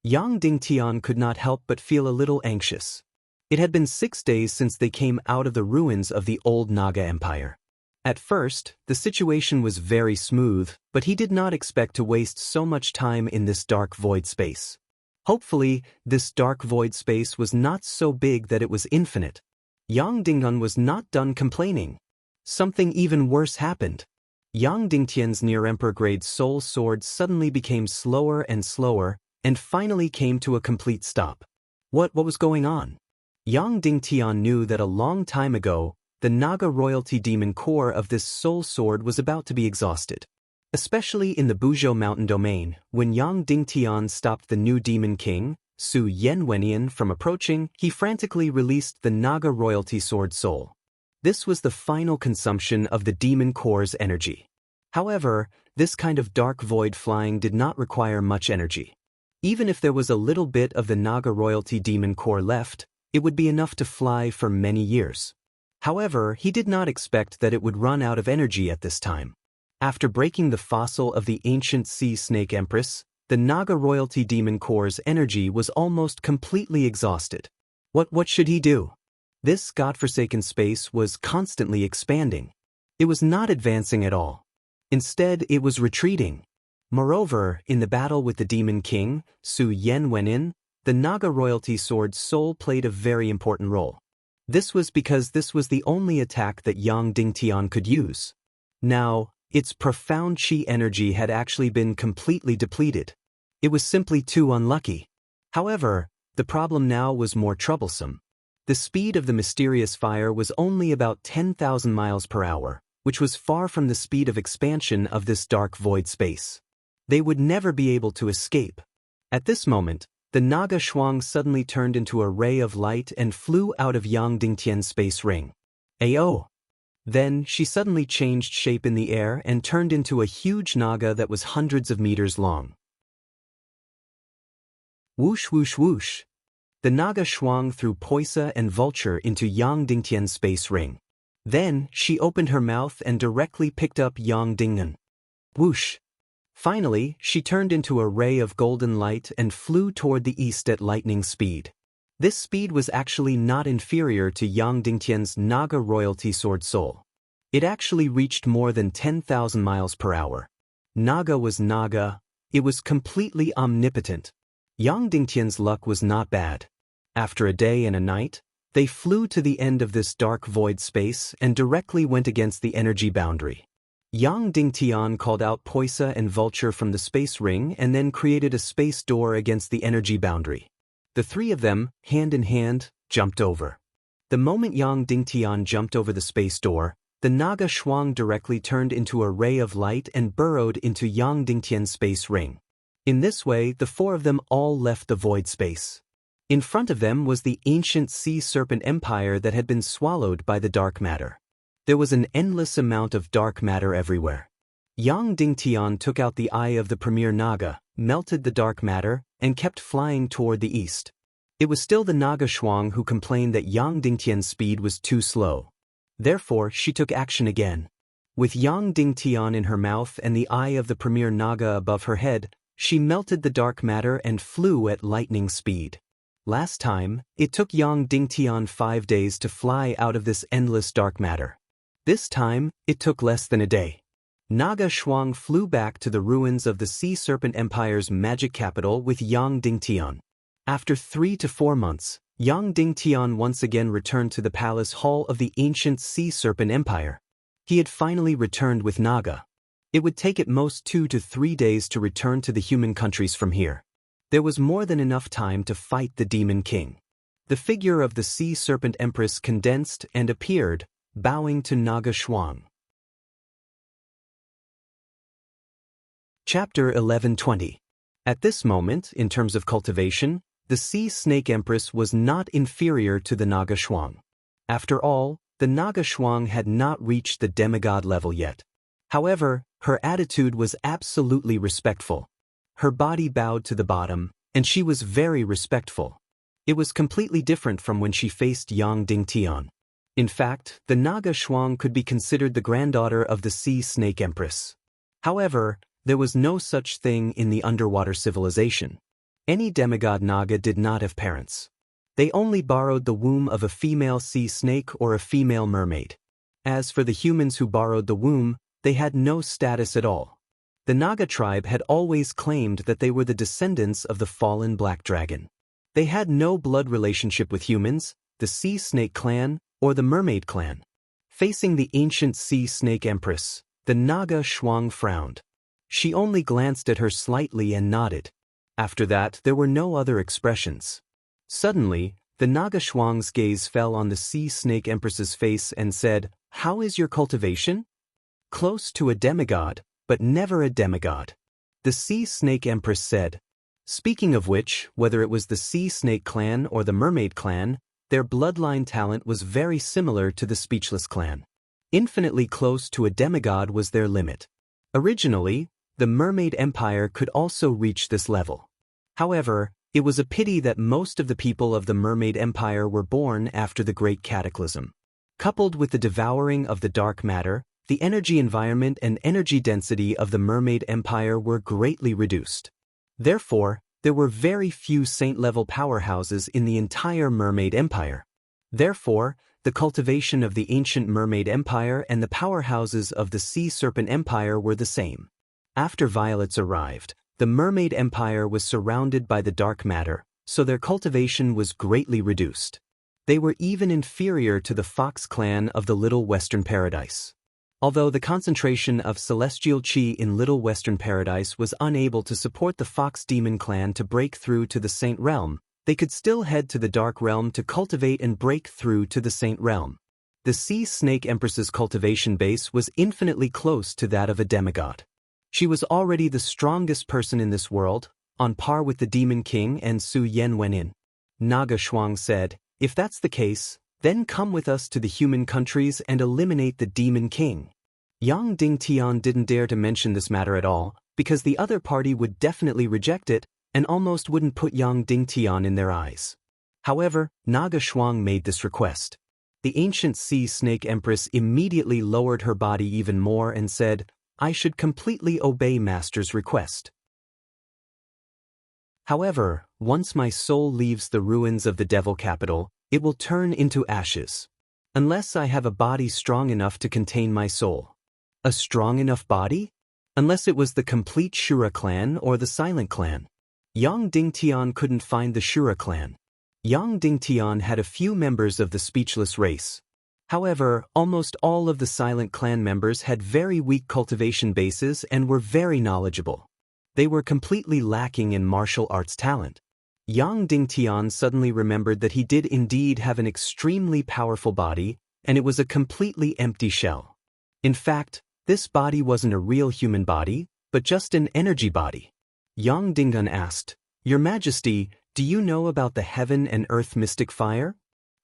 Yang Dingtian could not help but feel a little anxious. It had been 6 days since they came out of the ruins of the old Naga Empire. At first, the situation was very smooth, but he did not expect to waste so much time in this dark void space. Hopefully, this dark void space was not so big that it was infinite. Yang Dingtian was not done complaining. Something even worse happened. Yang Dingtian's near-emperor-grade soul sword suddenly became slower and slower, and finally came to a complete stop. What was going on? Yang Dingtian knew that a long time ago, the Naga royalty demon core of this soul sword was about to be exhausted. Especially in the Buzhou mountain domain, when Yang Dingtian stopped the new demon king, Su Yenwenian from approaching, he frantically released the Naga royalty sword soul. This was the final consumption of the demon core's energy. However, this kind of dark void flying did not require much energy. Even if there was a little bit of the Naga royalty demon core left, it would be enough to fly for many years. However, he did not expect that it would run out of energy at this time. After breaking the fossil of the ancient sea snake empress, the Naga royalty demon core's energy was almost completely exhausted. What should he do? This godforsaken space was constantly expanding. It was not advancing at all. Instead, it was retreating. Moreover, in the battle with the Demon King, Su Yenwenin, the Naga royalty sword's soul played a very important role. This was because this was the only attack that Yang Dingtian could use. Now, its profound chi energy had actually been completely depleted. It was simply too unlucky. However, the problem now was more troublesome. The speed of the mysterious fire was only about 10,000 miles per hour, which was far from the speed of expansion of this dark void space. They would never be able to escape. At this moment, the Naga Shuang suddenly turned into a ray of light and flew out of Yang Dingtian's space ring. Ayo! Then, she suddenly changed shape in the air and turned into a huge Naga that was hundreds of meters long. Whoosh whoosh whoosh! The Naga Shuang threw Poisa and Vulture into Yang Dingtian's space ring. Then, she opened her mouth and directly picked up Yang Dingen. Whoosh! Finally, she turned into a ray of golden light and flew toward the east at lightning speed. This speed was actually not inferior to Yang Dingtian's Naga royalty sword soul. It actually reached more than 10,000 miles per hour. Naga was Naga. It was completely omnipotent. Yang Dingtian's luck was not bad. After a day and a night, they flew to the end of this dark void space and directly went against the energy boundary. Yang Dingtian called out Poisa and Vulture from the space ring and then created a space door against the energy boundary. The three of them, hand in hand, jumped over. The moment Yang Dingtian jumped over the space door, the Naga Shuang directly turned into a ray of light and burrowed into Yang Dingtian's space ring. In this way, the four of them all left the void space. In front of them was the ancient sea serpent empire that had been swallowed by the dark matter. There was an endless amount of dark matter everywhere. Yang Dingtian took out the eye of the premier Naga, melted the dark matter, and kept flying toward the east. It was still the Naga Shuang who complained that Yang Dingtian's speed was too slow. Therefore, she took action again. With Yang Dingtian in her mouth and the eye of the premier Naga above her head, she melted the dark matter and flew at lightning speed. Last time, it took Yang Dingtian 5 days to fly out of this endless dark matter. This time, it took less than a day. Naga Shuang flew back to the ruins of the Sea Serpent Empire's magic capital with Yang Dingtian. After 3 to 4 months, Yang Dingtian once again returned to the palace hall of the ancient Sea Serpent Empire. He had finally returned with Naga. It would take at most 2 to 3 days to return to the human countries from here. There was more than enough time to fight the Demon King. The figure of the Sea Serpent Empress condensed and appeared, bowing to Naga Shuang. Chapter 1120. At this moment, in terms of cultivation, the Sea Snake Empress was not inferior to the Naga Shuang. After all, the Naga Shuang had not reached the demigod level yet. However, her attitude was absolutely respectful. Her body bowed to the bottom, and she was very respectful. It was completely different from when she faced Yang Dingtian. In fact, the Naga Shuang could be considered the granddaughter of the Sea Snake Empress. However, there was no such thing in the underwater civilization. Any demigod Naga did not have parents. They only borrowed the womb of a female sea snake or a female mermaid. As for the humans who borrowed the womb, they had no status at all. The Naga tribe had always claimed that they were the descendants of the fallen black dragon. They had no blood relationship with humans, the sea snake clan, or the mermaid clan. Facing the ancient sea snake empress, the Naga Shuang frowned. She only glanced at her slightly and nodded. After that, there were no other expressions. Suddenly, the Naga Shuang's gaze fell on the sea snake empress's face and said, "How is your cultivation?" "Close to a demigod, but never a demigod." The sea snake empress said. Speaking of which, whether it was the Sea Snake clan or the Mermaid clan, their bloodline talent was very similar to the Speechless clan. Infinitely close to a demigod was their limit. Originally, the Mermaid Empire could also reach this level. However, it was a pity that most of the people of the Mermaid Empire were born after the Great Cataclysm. Coupled with the devouring of the dark matter, the energy environment and energy density of the Mermaid Empire were greatly reduced. Therefore, there were very few saint-level powerhouses in the entire Mermaid Empire. Therefore, the cultivation of the ancient Mermaid Empire and the powerhouses of the Sea Serpent Empire were the same. After violets arrived, the Mermaid Empire was surrounded by the dark matter, so their cultivation was greatly reduced. They were even inferior to the Fox clan of the Little Western Paradise. Although the concentration of celestial chi in Little Western Paradise was unable to support the Fox Demon clan to break through to the Saint Realm, they could still head to the Dark Realm to cultivate and break through to the Saint Realm. The Sea Snake Empress's cultivation base was infinitely close to that of a demigod. She was already the strongest person in this world, on par with the Demon King and Su Yen Wenin. Naga Shuang said, "If that's the case, then come with us to the human countries and eliminate the Demon King." Yang Dingtian didn't dare to mention this matter at all, because the other party would definitely reject it and almost wouldn't put Yang Dingtian in their eyes. However, Naga Shuang made this request. The ancient Sea Snake Empress immediately lowered her body even more and said, "I should completely obey Master's request. However, once my soul leaves the ruins of the Devil Capital, it will turn into ashes. Unless I have a body strong enough to contain my soul." A strong enough body? Unless it was the complete Shura clan or the Silent clan. Yang Dingtian couldn't find the Shura clan. Yang Dingtian had a few members of the Speechless race. However, almost all of the Silent clan members had very weak cultivation bases and were very knowledgeable. They were completely lacking in martial arts talent. Yang Dingtian suddenly remembered that he did indeed have an extremely powerful body, and it was a completely empty shell. In fact, this body wasn't a real human body, but just an energy body. Yang Dingdun asked, "Your Majesty, do you know about the heaven and earth mystic fire?"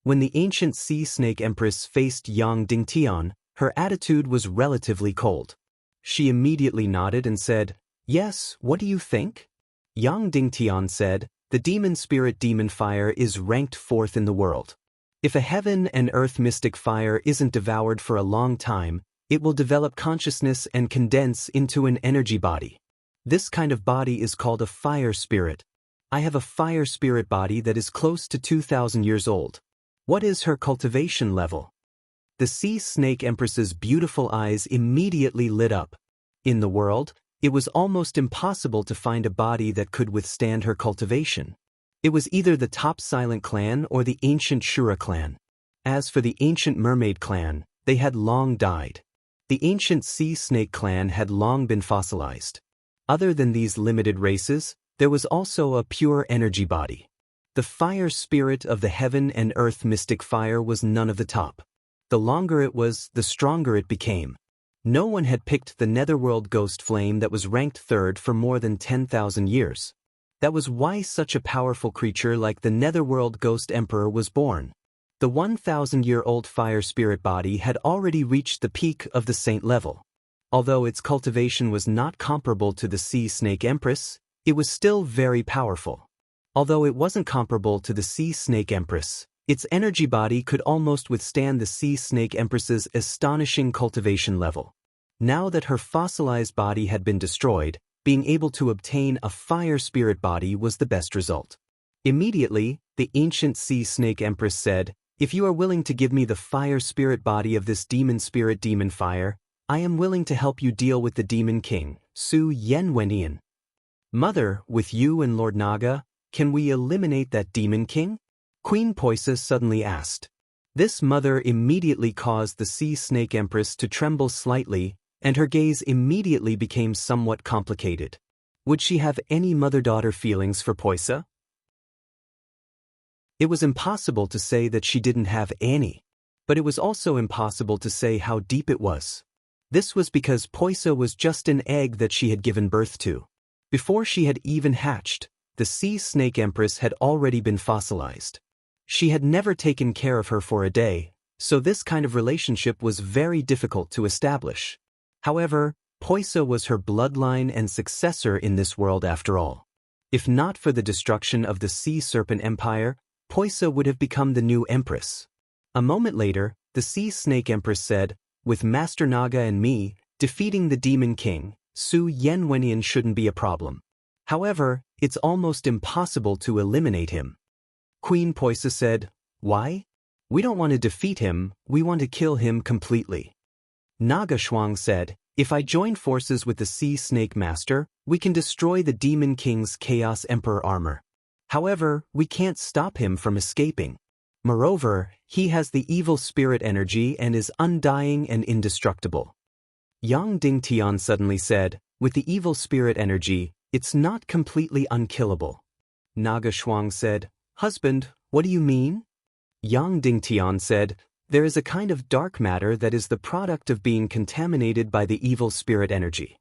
When the ancient Sea Snake Empress faced Yang Dingtian, her attitude was relatively cold. She immediately nodded and said, "Yes, what do you think?" Yang Dingtian said, "The demon spirit demon fire is ranked 4th in the world. If a heaven and earth mystic fire isn't devoured for a long time, it will develop consciousness and condense into an energy body. This kind of body is called a fire spirit. I have a fire spirit body that is close to 2,000 years old. What is her cultivation level?" The Sea Snake Empress's beautiful eyes immediately lit up. In the world, it was almost impossible to find a body that could withstand her cultivation. It was either the top Silent clan or the ancient Shura clan. As for the ancient Mermaid clan, they had long died. The ancient Sea Snake clan had long been fossilized. Other than these limited races, there was also a pure energy body. The fire spirit of the heaven and earth mystic fire was none of the top. The longer it was, the stronger it became. No one had picked the Netherworld Ghost Flame that was ranked 3rd for more than 10,000 years. That was why such a powerful creature like the Netherworld Ghost Emperor was born. The 1,000-year-old fire spirit body had already reached the peak of the saint level. Although its cultivation was not comparable to the Sea Snake Empress, it was still very powerful. Although it wasn't comparable to the Sea Snake Empress, its energy body could almost withstand the Sea Snake Empress's astonishing cultivation level. Now that her fossilized body had been destroyed, being able to obtain a fire spirit body was the best result. Immediately, the ancient Sea Snake Empress said, "If you are willing to give me the fire spirit body of this demon spirit demon fire, I am willing to help you deal with the Demon King, Su Yen Wenian." "Mother, with you and Lord Naga, can we eliminate that Demon King?" Queen Poisa suddenly asked. This mother immediately caused the Sea Snake Empress to tremble slightly, and her gaze immediately became somewhat complicated. Would she have any mother-daughter feelings for Poisa? It was impossible to say that she didn't have any, but it was also impossible to say how deep it was. This was because Poisa was just an egg that she had given birth to. Before she had even hatched, the sea snake empress had already been fossilized. She had never taken care of her for a day, so this kind of relationship was very difficult to establish. However, Poisa was her bloodline and successor in this world after all. If not for the destruction of the Sea Serpent Empire, Poisa would have become the new empress. A moment later, the Sea Snake Empress said, "With Master Naga and me, defeating the Demon King, Su Yenwenian shouldn't be a problem. However, it's almost impossible to eliminate him." Queen Poisa said, "Why? We don't want to defeat him, we want to kill him completely." Naga Shuang said, "If I join forces with the Sea Snake Master, we can destroy the Demon King's Chaos Emperor armor. However, we can't stop him from escaping. Moreover, he has the evil spirit energy and is undying and indestructible." Yang Dingtian suddenly said, "With the evil spirit energy, it's not completely unkillable." Naga Shuang said, "Husband, what do you mean?" Yang Dingtian said, "There is a kind of dark matter that is the product of being contaminated by the evil spirit energy.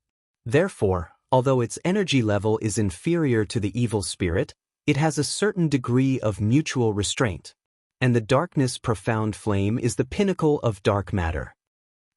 Therefore, although its energy level is inferior to the evil spirit, it has a certain degree of mutual restraint. And the darkness profound flame is the pinnacle of dark matter."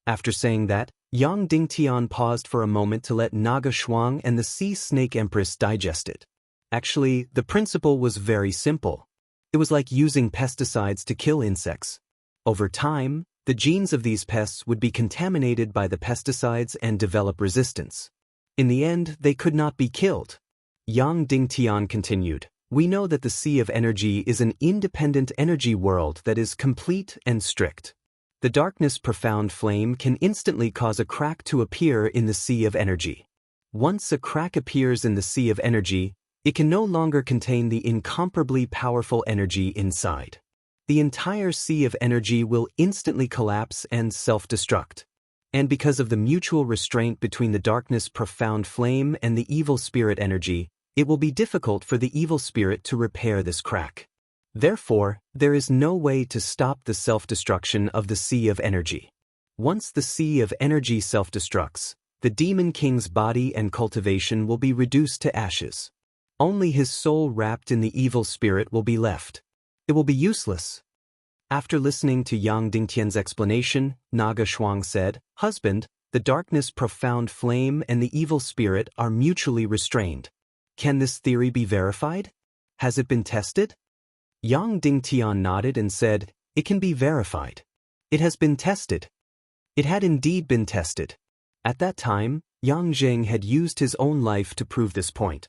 After saying that, Yang Dingtian paused for a moment to let Naga Shuang and the Sea Snake Empress digest it. Actually, the principle was very simple. It was like using pesticides to kill insects. Over time, the genes of these pests would be contaminated by the pesticides and develop resistance. In the end, they could not be killed. Yang Dingtian continued, "We know that the Sea of Energy is an independent energy world that is complete and strict. The darkness profound flame can instantly cause a crack to appear in the Sea of Energy. Once a crack appears in the Sea of Energy, it can no longer contain the incomparably powerful energy inside. The entire Sea of Energy will instantly collapse and self-destruct. And because of the mutual restraint between the darkness profound flame and the evil spirit energy, it will be difficult for the evil spirit to repair this crack. Therefore, there is no way to stop the self-destruction of the Sea of Energy. Once the Sea of Energy self-destructs, the Demon King's body and cultivation will be reduced to ashes. Only his soul wrapped in the evil spirit will be left. It will be useless." After listening to Yang Dingtian's explanation, Naga Shuang said, "Husband, the darkness profound flame and the evil spirit are mutually restrained. Can this theory be verified? Has it been tested?" Yang Dingtian nodded and said, "It can be verified. It has been tested." It had indeed been tested. At that time, Yang Zheng had used his own life to prove this point.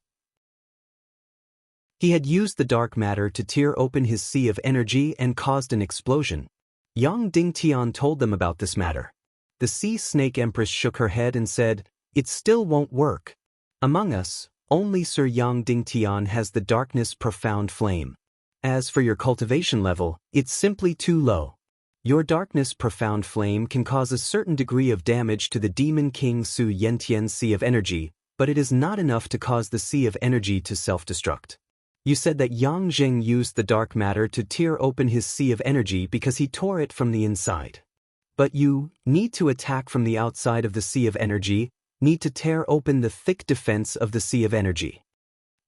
He had used the dark matter to tear open his Sea of Energy and caused an explosion. Yang Dingtian told them about this matter. The Sea Snake Empress shook her head and said, "It still won't work. Among us, only Sir Yang Dingtian has the darkness profound flame. As for your cultivation level, it's simply too low. Your darkness profound flame can cause a certain degree of damage to the Demon King Su Yentian's Sea of Energy, but it is not enough to cause the Sea of Energy to self-destruct. You said that Yang Zheng used the dark matter to tear open his Sea of Energy because he tore it from the inside. But you need to attack from the outside of the Sea of Energy, need to tear open the thick defense of the Sea of Energy."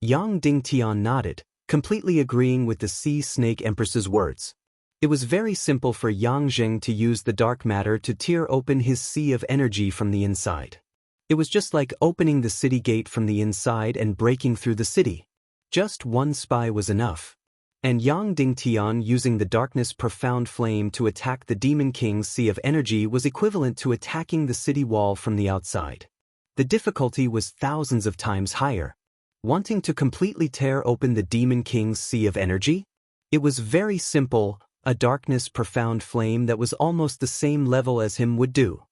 Yang Dingtian nodded, completely agreeing with the Sea Snake Empress's words. It was very simple for Yang Zheng to use the dark matter to tear open his Sea of Energy from the inside. It was just like opening the city gate from the inside and breaking through the city. Just one spy was enough. And Yang Dingtian using the darkness profound flame to attack the Demon King's Sea of Energy was equivalent to attacking the city wall from the outside. The difficulty was thousands of times higher. Wanting to completely tear open the Demon King's Sea of Energy? It was very simple, a darkness profound flame that was almost the same level as him would do.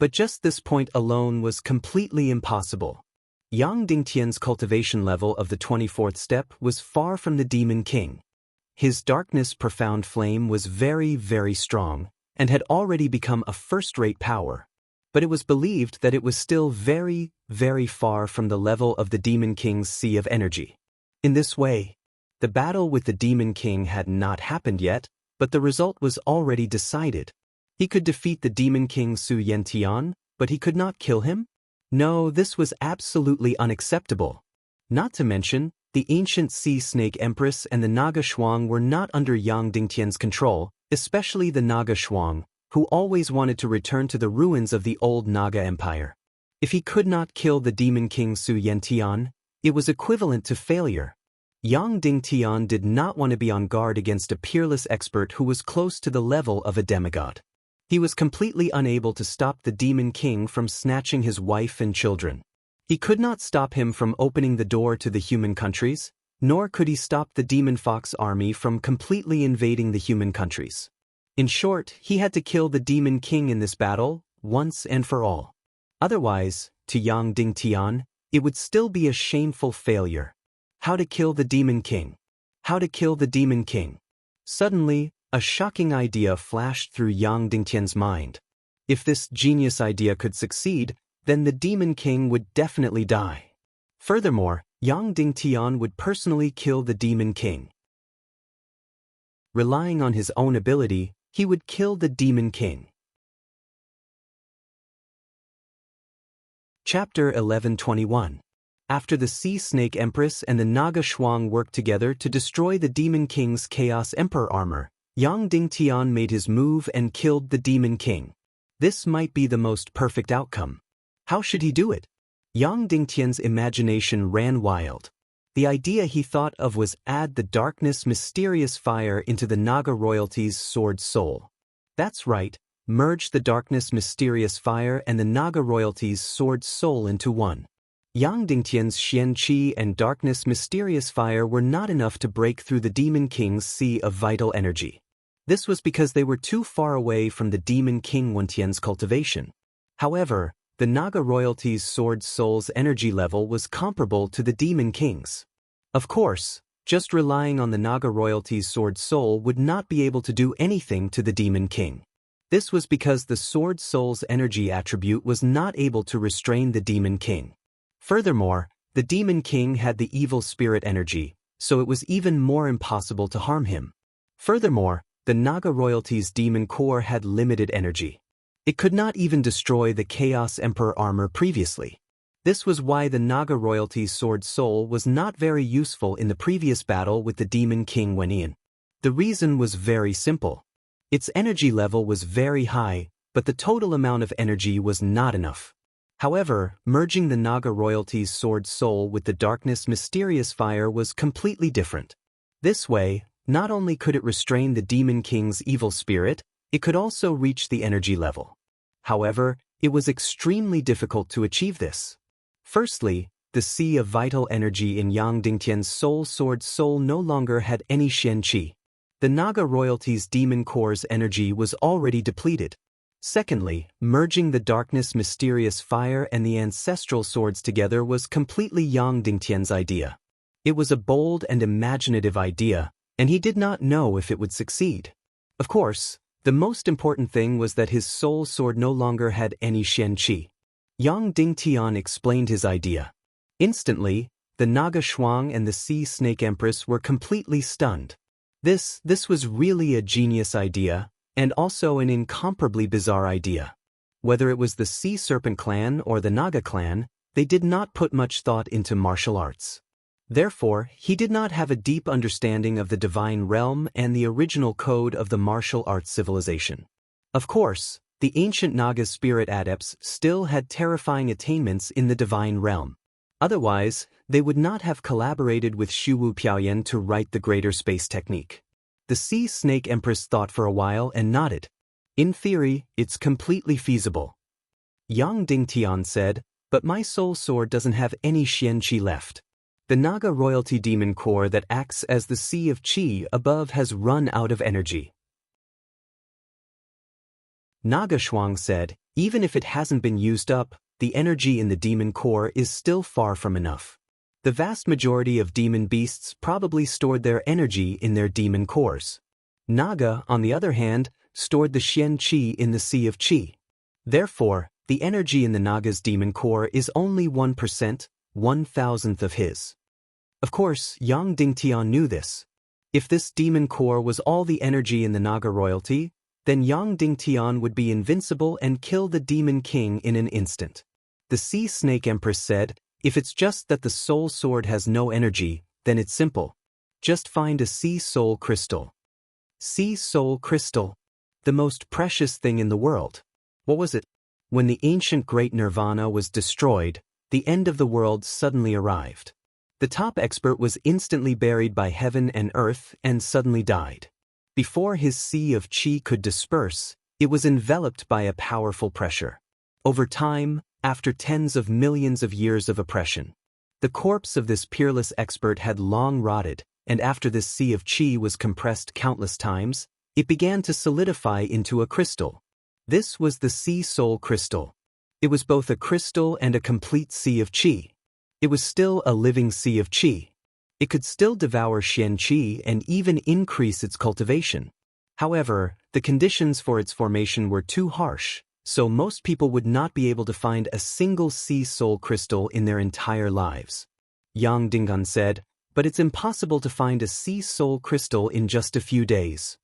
But just this point alone was completely impossible. Yang Dingtian's cultivation level of the 24th step was far from the Demon King. His darkness profound flame was very, very strong, and had already become a first-rate power. But it was believed that it was still very, very far from the level of the Demon King's Sea of Energy. In this way, the battle with the Demon King had not happened yet, but the result was already decided. He could defeat the Demon King Su Yentian, but he could not kill him? No, this was absolutely unacceptable. Not to mention, The ancient Sea Snake Empress and the Naga Shuang were not under Yang Dingtian's control, especially the Naga Shuang, who always wanted to return to the ruins of the old Naga Empire. If he could not kill the Demon King Su Yentian, it was equivalent to failure. Yang Dingtian did not want to be on guard against a peerless expert who was close to the level of a demigod. He was completely unable to stop the Demon King from snatching his wife and children. He could not stop him from opening the door to the human countries, nor could he stop the Demon Fox army from completely invading the human countries. In short, he had to kill the Demon King in this battle, once and for all. Otherwise, to Yang Dingtian, it would still be a shameful failure. How to kill the Demon King? How to kill the Demon King? Suddenly, a shocking idea flashed through Yang Dingtian's mind. If this genius idea could succeed, then the Demon King would definitely die. Furthermore, Yang Dingtian would personally kill the Demon King. Relying on his own ability, he would kill the Demon King. Chapter 1121. After the Sea Snake Empress and the Naga Shuang worked together to destroy the Demon King's Chaos Emperor armor, Yang Dingtian made his move and killed the Demon King. This might be the most perfect outcome. How should he do it? Yang Dingtian's imagination ran wild. The idea he thought of was add the darkness mysterious fire into the Naga royalty's sword soul. That's right, merge the darkness mysterious fire and the Naga royalty's sword soul into one. Yang Dingtian's Xian Qi and darkness mysterious fire were not enough to break through the Demon King's sea of vital energy. This was because they were too far away from the Demon King Wentian's cultivation. However, the Naga royalty's sword soul's energy level was comparable to the Demon King's. Of course, just relying on the Naga royalty's sword soul would not be able to do anything to the Demon King. This was because the sword soul's energy attribute was not able to restrain the Demon King. Furthermore, the Demon King had the evil spirit energy, so it was even more impossible to harm him. Furthermore, the Naga royalty's demon core had limited energy. It could not even destroy the Chaos Emperor armor previously. This was why the Naga royalty's sword soul was not very useful in the previous battle with the Demon King Wenian. The reason was very simple. Its energy level was very high, but the total amount of energy was not enough. However, merging the Naga royalty's sword soul with the darkness mysterious fire was completely different. This way, not only could it restrain the Demon King's evil spirit, it could also reach the energy level. However, it was extremely difficult to achieve this. Firstly, the sea of vital energy in Yang Dingtian's soul sword soul no longer had any Xian Qi. The Naga royalty's demon core's energy was already depleted. Secondly, merging the darkness mysterious fire and the ancestral swords together was completely Yang Dingtian's idea. It was a bold and imaginative idea, and he did not know if it would succeed. Of course, the most important thing was that his soul sword no longer had any Xian Qi. Yang Dingtian explained his idea. Instantly, the Naga Shuang and the Sea Snake Empress were completely stunned. This was really a genius idea, and also an incomparably bizarre idea. Whether it was the Sea Serpent clan or the Naga clan, they did not put much thought into martial arts. Therefore, he did not have a deep understanding of the divine realm and the original code of the martial arts civilization. Of course, the ancient Naga spirit adepts still had terrifying attainments in the divine realm. Otherwise, they would not have collaborated with Shuwu Piaoyan to write the greater space technique. The Sea Snake Empress thought for a while and nodded. In theory, it's completely feasible. Yang Dingtian said, but my soul sword doesn't have any Xian Qi left. The Naga royalty demon core that acts as the sea of Qi above has run out of energy. Naga Shuang said, even if it hasn't been used up, the energy in the demon core is still far from enough. The vast majority of demon beasts probably stored their energy in their demon cores. Naga, on the other hand, stored the Xian Qi in the Sea of Qi. Therefore, the energy in the Naga's demon core is only 1%, 1,000th of his. Of course, Yang Dingtian knew this. If this demon core was all the energy in the Naga royalty, then Yang Dingtian would be invincible and kill the Demon King in an instant. The Sea Snake Empress said, if it's just that the soul sword has no energy, then it's simple. Just find a sea soul crystal. Sea soul crystal. The most precious thing in the world. What was it? When the ancient great nirvana was destroyed, the end of the world suddenly arrived. The top expert was instantly buried by heaven and earth and suddenly died. Before his sea of chi could disperse, it was enveloped by a powerful pressure. Over time, after tens of millions of years of oppression, the corpse of this peerless expert had long rotted, and after this sea of chi was compressed countless times, it began to solidify into a crystal. This was the sea soul crystal. It was both a crystal and a complete sea of chi. It was still a living sea of chi. It could still devour Xian Qi and even increase its cultivation. However, the conditions for its formation were too harsh, so most people would not be able to find a single sea soul crystal in their entire lives. Yang Dingan said, but it's impossible to find a sea soul crystal in just a few days.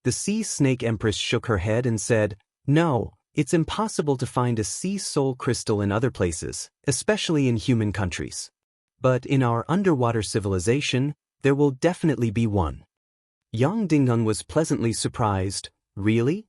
The Sea Snake Empress shook her head and said, no, it's impossible to find a sea soul crystal in other places, especially in human countries. But in our underwater civilization, there will definitely be one. Yang Dingang was pleasantly surprised. Really?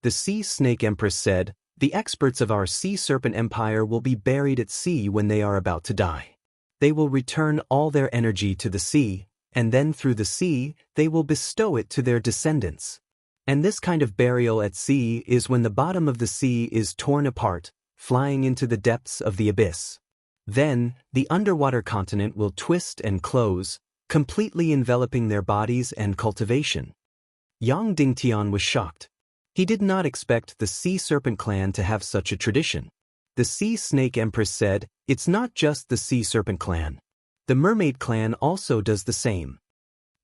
The Sea Snake Empress said, the experts of our Sea Serpent Empire will be buried at sea when they are about to die. They will return all their energy to the sea, and then through the sea, they will bestow it to their descendants. And this kind of burial at sea is when the bottom of the sea is torn apart, flying into the depths of the abyss. Then, the underwater continent will twist and close, completely enveloping their bodies and cultivation. Yang Dingtian was shocked. He did not expect the Sea Serpent clan to have such a tradition. The Sea Snake Empress said, it's not just the Sea Serpent clan. The Mermaid clan also does the same.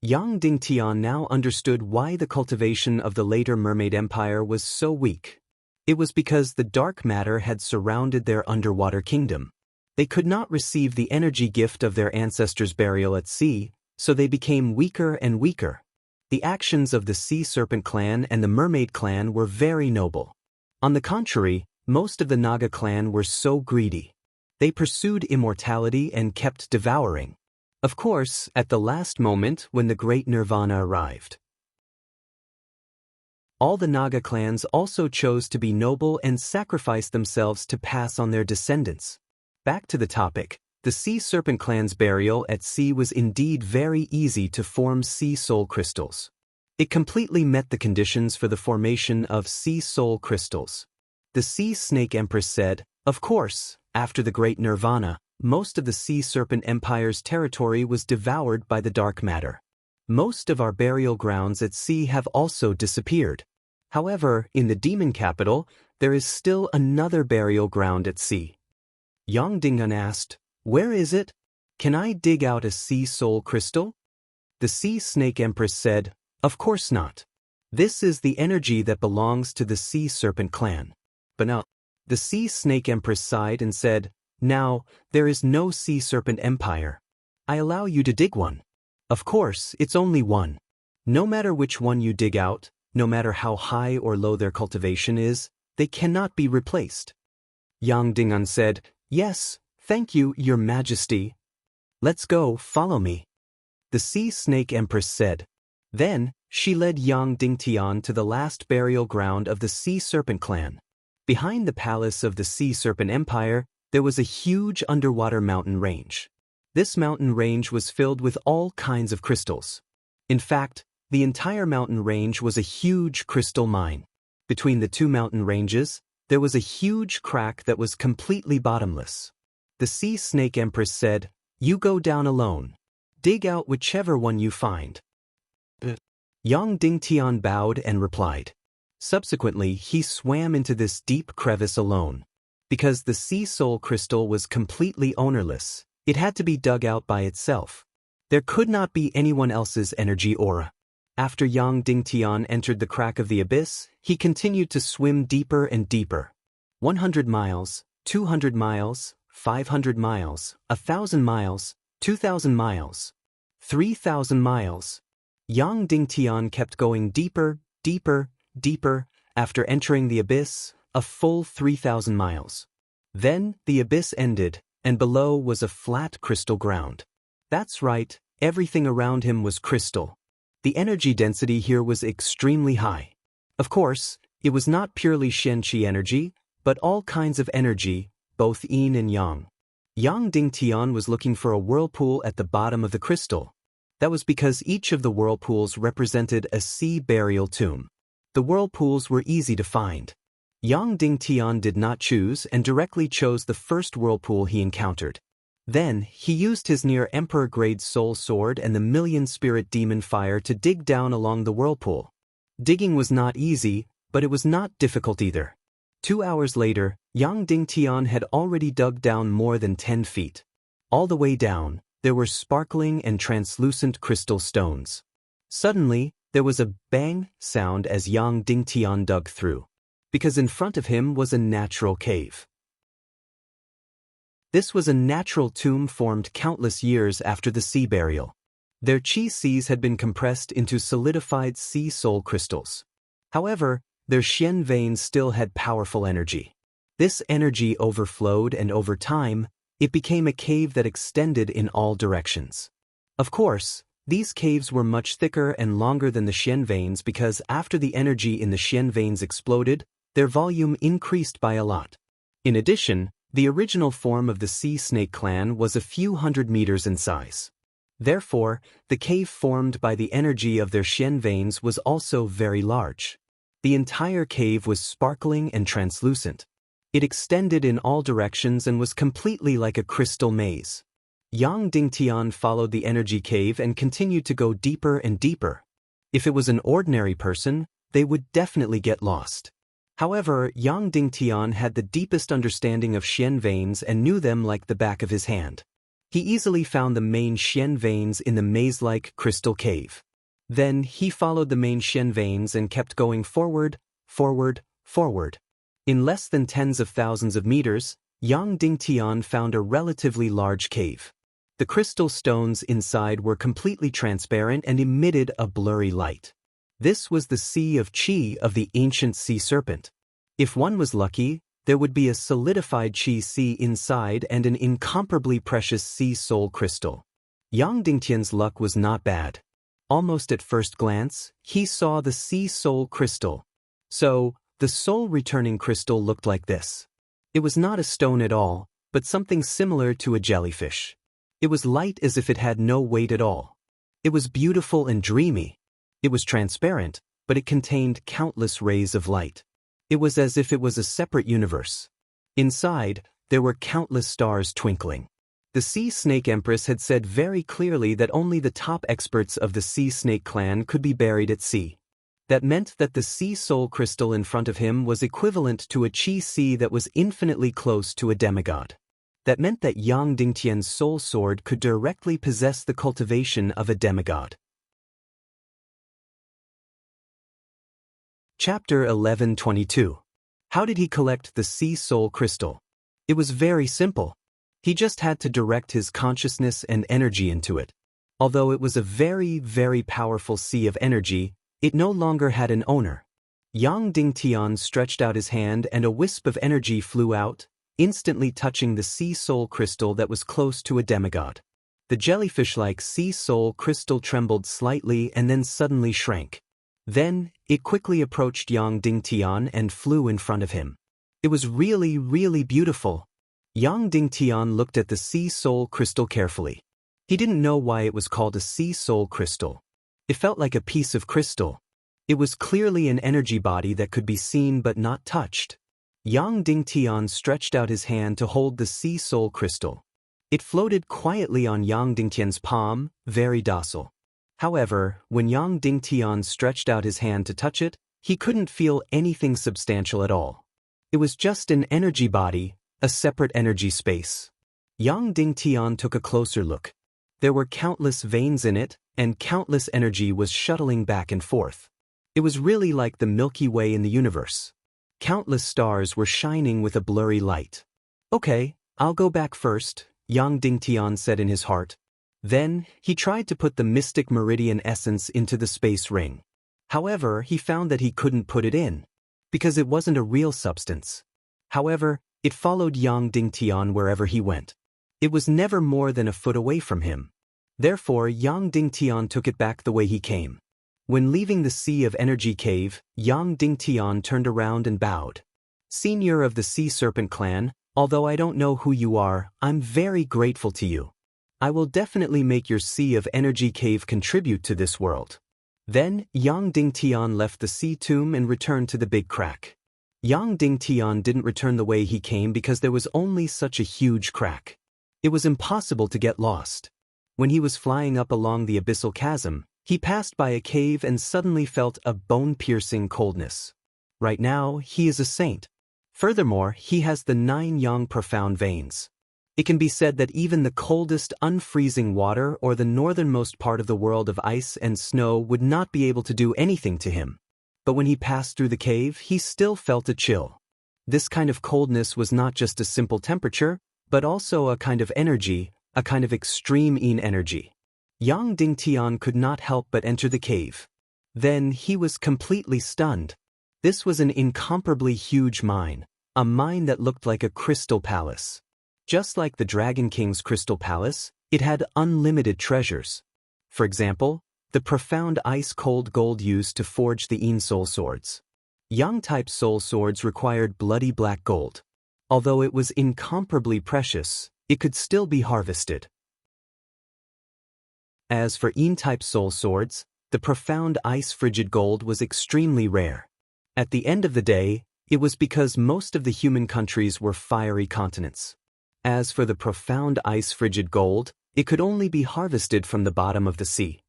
Yang Dingtian now understood why the cultivation of the later Mermaid Empire was so weak. It was because the dark matter had surrounded their underwater kingdom. They could not receive the energy gift of their ancestors' burial at sea, so they became weaker and weaker. The actions of the Sea Serpent clan and the Mermaid clan were very noble. On the contrary, most of the Naga clan were so greedy. They pursued immortality and kept devouring. Of course, at the last moment when the great nirvana arrived. All the Naga clans also chose to be noble and sacrificed themselves to pass on their descendants. Back to the topic, the Sea Serpent clan's burial at sea was indeed very easy to form sea soul crystals. It completely met the conditions for the formation of sea soul crystals. The Sea Snake Empress said, of course, after the great nirvana, most of the Sea Serpent Empire's territory was devoured by the dark matter. Most of our burial grounds at sea have also disappeared. However, in the demon capital, there is still another burial ground at sea. Yang Dingan asked, where is it? Can I dig out a sea soul crystal? The Sea Snake Empress said, of course not. This is the energy that belongs to the Sea Serpent clan. But no. The Sea Snake Empress sighed and said, now, there is no Sea Serpent Empire. I allow you to dig one. Of course, it's only one. No matter which one you dig out, no matter how high or low their cultivation is, they cannot be replaced. Yang Dingan said, yes, thank you, Your Majesty. Let's go, follow me. The Sea Snake Empress said. Then, she led Yang Dingtian to the last burial ground of the Sea Serpent clan. Behind the palace of the Sea Serpent Empire, there was a huge underwater mountain range. This mountain range was filled with all kinds of crystals. In fact, the entire mountain range was a huge crystal mine. Between the two mountain ranges, there was a huge crack that was completely bottomless. The Sea Snake Empress said, you go down alone. Dig out whichever one you find. Yang Dingtian bowed and replied. Subsequently, he swam into this deep crevice alone. Because the sea soul crystal was completely ownerless, it had to be dug out by itself. There could not be anyone else's energy aura. After Yang Dingtian entered the crack of the abyss, he continued to swim deeper and deeper. 100 miles, 200 miles, 500 miles, 1,000 miles, 2,000 miles, 3,000 miles. Yang Dingtian kept going deeper, deeper, deeper, after entering the abyss, a full 3,000 miles. Then, the abyss ended, and below was a flat crystal ground. That's right, Everything around him was crystal. The energy density here was extremely high. Of course, it was not purely Shen-Qi energy, but all kinds of energy, both yin and yang. Yang Dingtian was looking for a whirlpool at the bottom of the crystal. That was because each of the whirlpools represented a sea burial tomb. The whirlpools were easy to find. Yang Dingtian did not choose and directly chose the first whirlpool he encountered. Then, he used his near Emperor-grade soul sword and the million-spirit demon fire to dig down along the whirlpool. Digging was not easy, but it was not difficult either. 2 hours later, Yang Dingtian had already dug down more than 10 feet. All the way down, there were sparkling and translucent crystal stones. Suddenly, there was a bang sound as Yang Dingtian dug through, because in front of him was a natural cave. This was a natural tomb formed countless years after the sea burial. Their chi seas had been compressed into solidified sea soul crystals. However, their Shen veins still had powerful energy. This energy overflowed and over time, it became a cave that extended in all directions. Of course, these caves were much thicker and longer than the Shen veins because after the energy in the Shen veins exploded, their volume increased by a lot. In addition, the original form of the sea snake clan was a few hundred meters in size. Therefore, the cave formed by the energy of their Shen veins was also very large. The entire cave was sparkling and translucent. It extended in all directions and was completely like a crystal maze. Yang Dingtian followed the energy cave and continued to go deeper and deeper. If it was an ordinary person, they would definitely get lost. However, Yang Dingtian had the deepest understanding of Shen veins and knew them like the back of his hand. He easily found the main Shen veins in the maze-like crystal cave. Then he followed the main Shen veins and kept going forward, forward, forward. In less than tens of thousands of meters, Yang Dingtian found a relatively large cave. The crystal stones inside were completely transparent and emitted a blurry light. This was the sea of qi of the ancient sea serpent. If one was lucky, there would be a solidified qi sea inside and an incomparably precious sea soul crystal. Yang Dingtian's luck was not bad. Almost at first glance, he saw the sea soul crystal. So, the soul-returning crystal looked like this. It was not a stone at all, but something similar to a jellyfish. It was light as if it had no weight at all. It was beautiful and dreamy. It was transparent, but it contained countless rays of light. It was as if it was a separate universe. Inside, there were countless stars twinkling. The Sea Snake Empress had said very clearly that only the top experts of the Sea Snake clan could be buried at sea. That meant that the sea soul crystal in front of him was equivalent to a chi sea that was infinitely close to a demigod. That meant that Yang Dingtian's soul sword could directly possess the cultivation of a demigod. Chapter 1122. How did he collect the sea soul crystal? It was very simple. He just had to direct his consciousness and energy into it. Although it was a very, very powerful sea of energy, it no longer had an owner. Yang Dingtian stretched out his hand and a wisp of energy flew out, instantly touching the sea soul crystal that was close to a demigod. The jellyfish-like sea soul crystal trembled slightly and then suddenly shrank. Then, it quickly approached Yang Dingtian and flew in front of him. It was really, really beautiful. Yang Dingtian looked at the sea soul crystal carefully. He didn't know why it was called a sea soul crystal. It felt like a piece of crystal. It was clearly an energy body that could be seen but not touched. Yang Dingtian stretched out his hand to hold the sea soul crystal. It floated quietly on Yang Dingtian's palm, very docile. However, when Yang Dingtian stretched out his hand to touch it, he couldn't feel anything substantial at all. It was just an energy body, a separate energy space. Yang Dingtian took a closer look. There were countless veins in it, and countless energy was shuttling back and forth. It was really like the Milky Way in the universe. Countless stars were shining with a blurry light. Okay, I'll go back first, Yang Dingtian said in his heart. Then, he tried to put the mystic meridian essence into the space ring. However, he found that he couldn't put it in, because it wasn't a real substance. However, it followed Yang Dingtian wherever he went. It was never more than a foot away from him. Therefore Yang Dingtian took it back the way he came. When leaving the Sea of Energy cave, Yang Dingtian turned around and bowed. Senior of the Sea Serpent clan, although I don't know who you are, I'm very grateful to you. I will definitely make your Sea of Energy cave contribute to this world. Then, Yang Dingtian left the sea tomb and returned to the big crack. Yang Dingtian didn't return the way he came because there was only such a huge crack. It was impossible to get lost. When he was flying up along the abyssal chasm, he passed by a cave and suddenly felt a bone-piercing coldness. Right now, he is a saint. Furthermore, he has the 9 yang profound veins. It can be said that even the coldest unfreezing water or the northernmost part of the world of ice and snow would not be able to do anything to him. But when he passed through the cave, he still felt a chill. This kind of coldness was not just a simple temperature, but also a kind of energy, a kind of extreme energy. Yang Dingtian could not help but enter the cave. Then he was completely stunned. This was an incomparably huge mine, a mine that looked like a crystal palace. Just like the Dragon King's crystal palace, it had unlimited treasures. For example, the profound ice-cold gold used to forge the Yin soul swords. Yang-type soul swords required bloody black gold. Although it was incomparably precious, it could still be harvested. As for Yin-type soul swords, the profound ice-frigid gold was extremely rare. At the end of the day, it was because most of the human countries were fiery continents. As for the profound ice-frigid gold, it could only be harvested from the bottom of the sea.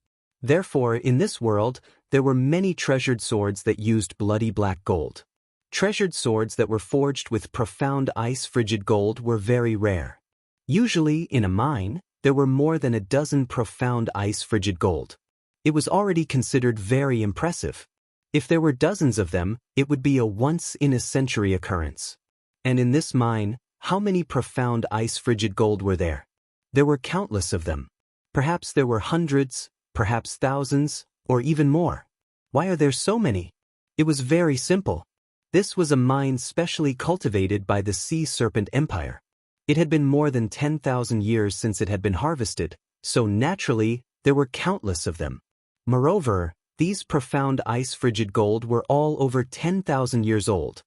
Therefore, in this world, there were many treasured swords that used bloody black gold. Treasured swords that were forged with profound ice-frigid gold were very rare. Usually, in a mine, there were more than a dozen profound ice-frigid gold. It was already considered very impressive. If there were dozens of them, it would be a once-in-a-century occurrence. And in this mine, how many profound ice-frigid gold were there? There were countless of them. Perhaps there were hundreds, perhaps thousands, or even more. Why are there so many? It was very simple. This was a mine specially cultivated by the Sea Serpent Empire. It had been more than 10,000 years since it had been harvested, so naturally, there were countless of them. Moreover, these profound ice-frigid gold were all over 10,000 years old.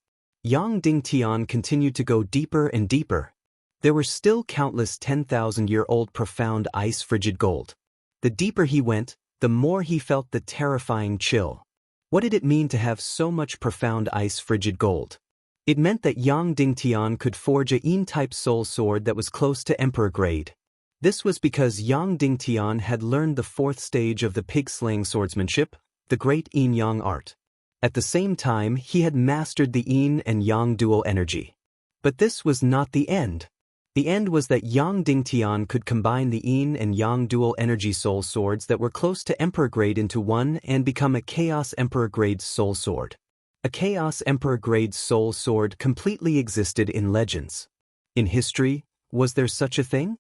Yang Dingtian continued to go deeper and deeper. There were still countless 10,000-year-old profound ice-frigid gold. The deeper he went, the more he felt the terrifying chill. What did it mean to have so much profound ice-frigid gold? It meant that Yang Dingtian could forge a Yin-type soul sword that was close to Emperor grade. This was because Yang Dingtian had learned the 4th stage of the pig-slaying swordsmanship, the great Yin-Yang art. At the same time, he had mastered the Yin and Yang dual energy. But this was not the end. The end was that Yang Dingtian could combine the Yin and Yang dual energy soul swords that were close to Emperor grade into one and become a Chaos Emperor grade soul sword. A Chaos Emperor grade soul sword completely existed in legends. In history, was there such a thing?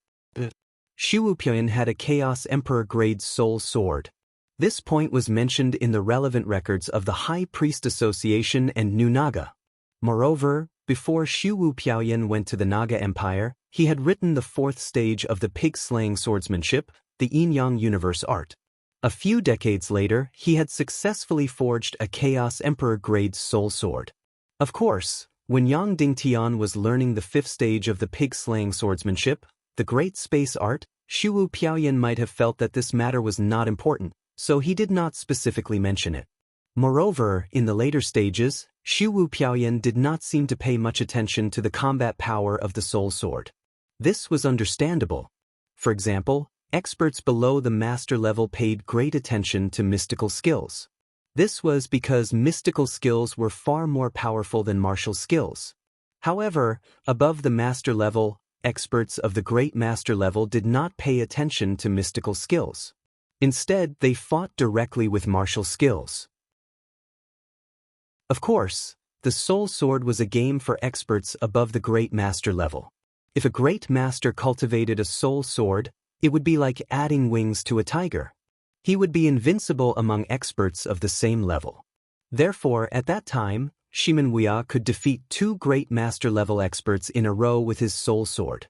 Shuwupian had a Chaos Emperor grade soul sword. This point was mentioned in the relevant records of the High Priest Association and New Naga. Moreover, before Xu Wupiaoyan went to the Naga Empire, he had written the 4th stage of the pig-slaying swordsmanship, the Yin-Yang universe art. A few decades later, he had successfully forged a Chaos Emperor grade soul sword. Of course, when Yang Dingtian was learning the 5th stage of the pig-slaying swordsmanship, the great space art, Xu Wupiaoyan might have felt that this matter was not important, so he did not specifically mention it. Moreover, in the later stages, Xu Wupiaoyan did not seem to pay much attention to the combat power of the soul sword. This was understandable. For example, experts below the master level paid great attention to mystical skills. This was because mystical skills were far more powerful than martial skills. However, above the master level, experts of the great master level did not pay attention to mystical skills. Instead, they fought directly with martial skills. Of course, the soul sword was a game for experts above the great master level. If a great master cultivated a soul sword, it would be like adding wings to a tiger. He would be invincible among experts of the same level. Therefore, at that time, Shimenwia could defeat 2 great master-level experts in a row with his soul sword.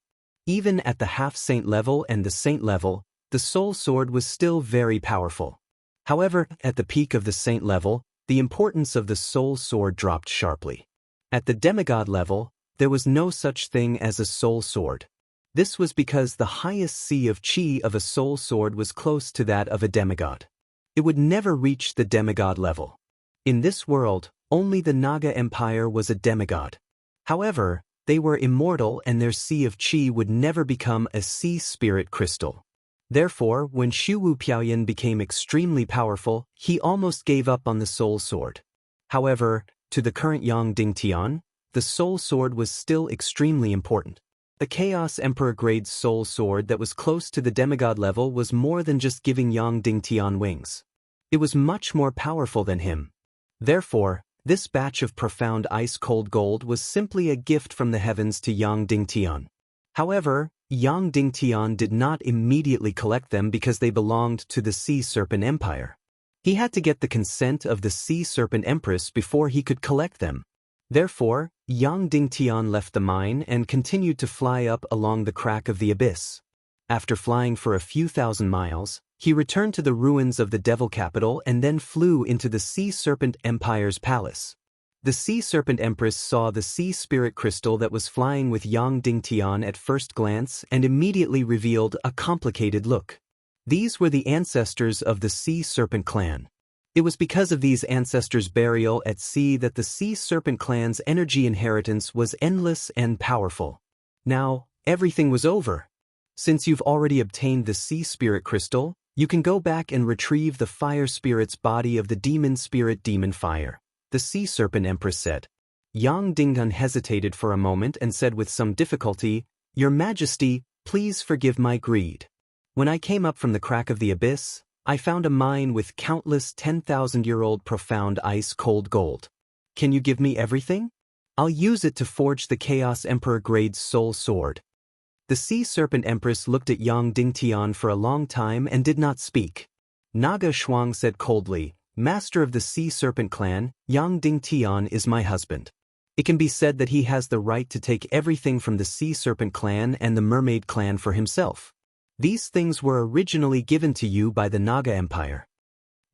Even at the half-saint level and the saint level, the soul sword was still very powerful. However, at the peak of the saint level, the importance of the soul sword dropped sharply. At the demigod level, there was no such thing as a soul sword. This was because the highest C of chi of a soul sword was close to that of a demigod. It would never reach the demigod level. In this world, only the Naga Empire was a demigod. However, they were immortal and their sea of chi would never become a sea spirit crystal. Therefore, when Xu Wu Piaoyan became extremely powerful, he almost gave up on the soul sword. However, to the current Yang Dingtian, the soul sword was still extremely important. The Chaos Emperor grade soul sword that was close to the demigod level was more than just giving Yang Dingtian wings. It was much more powerful than him. Therefore, this batch of profound ice-cold gold was simply a gift from the heavens to Yang Dingtian. However, Yang Dingtian did not immediately collect them because they belonged to the Sea Serpent Empire. He had to get the consent of the Sea Serpent Empress before he could collect them. Therefore, Yang Dingtian left the mine and continued to fly up along the crack of the abyss. After flying for a few thousand miles, he returned to the ruins of the Devil Capital and then flew into the Sea Serpent Empire's palace. The Sea Serpent Empress saw the sea spirit crystal that was flying with Yang Dingtian at first glance and immediately revealed a complicated look. These were the ancestors of the Sea Serpent clan. It was because of these ancestors' burial at sea that the Sea Serpent clan's energy inheritance was endless and powerful. Now, everything was over. Since you've already obtained the sea spirit crystal, you can go back and retrieve the fire spirit's body of the demon spirit Demon Fire, the Sea Serpent Empress said. Yang Dingtian hesitated for a moment and said with some difficulty, "Your Majesty, please forgive my greed. When I came up from the crack of the abyss, I found a mine with countless 10,000-year-old profound ice-cold gold. Can you give me everything? I'll use it to forge the Chaos Emperor grade soul sword." The Sea Serpent Empress looked at Yang Dingtian for a long time and did not speak. Naga Shuang said coldly, "Master of the Sea Serpent clan, Yang Dingtian is my husband. It can be said that he has the right to take everything from the Sea Serpent clan and the Mermaid clan for himself. These things were originally given to you by the Naga Empire."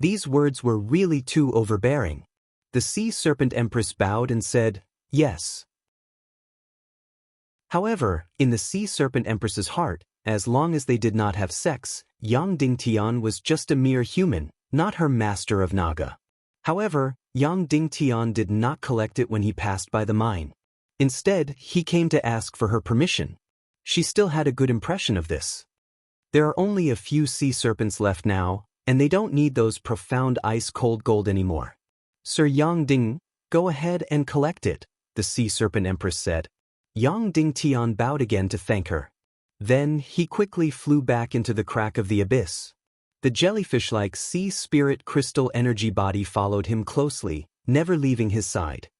These words were really too overbearing. The Sea Serpent Empress bowed and said, "Yes." However, in the Sea Serpent Empress's heart, as long as they did not have sex, Yang Dingtian was just a mere human, not her master of Naga. However, Yang Dingtian did not collect it when he passed by the mine. Instead, he came to ask for her permission. She still had a good impression of this. There are only a few sea serpents left now, and they don't need those profound ice-cold gold anymore. "Sir Yang Ding, go ahead and collect it," the Sea Serpent Empress said. Yang Dingtian bowed again to thank her. Then he quickly flew back into the crack of the abyss. The jellyfish-like sea spirit crystal energy body followed him closely, never leaving his side.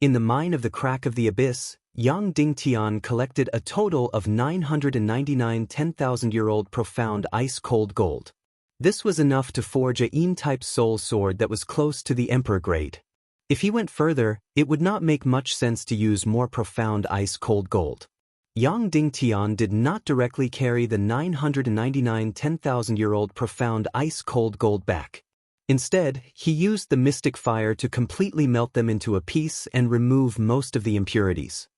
In the mine of the crack of the abyss, Yang Dingtian collected a total of 999 10,000-year-old profound ice-cold gold. This was enough to forge a Yin-type soul sword that was close to the Emperor grade. If he went further, it would not make much sense to use more profound ice-cold gold. Yang Dingtian did not directly carry the 999 10,000-year-old profound ice-cold gold back. Instead, he used the mystic fire to completely melt them into a piece and remove most of the impurities.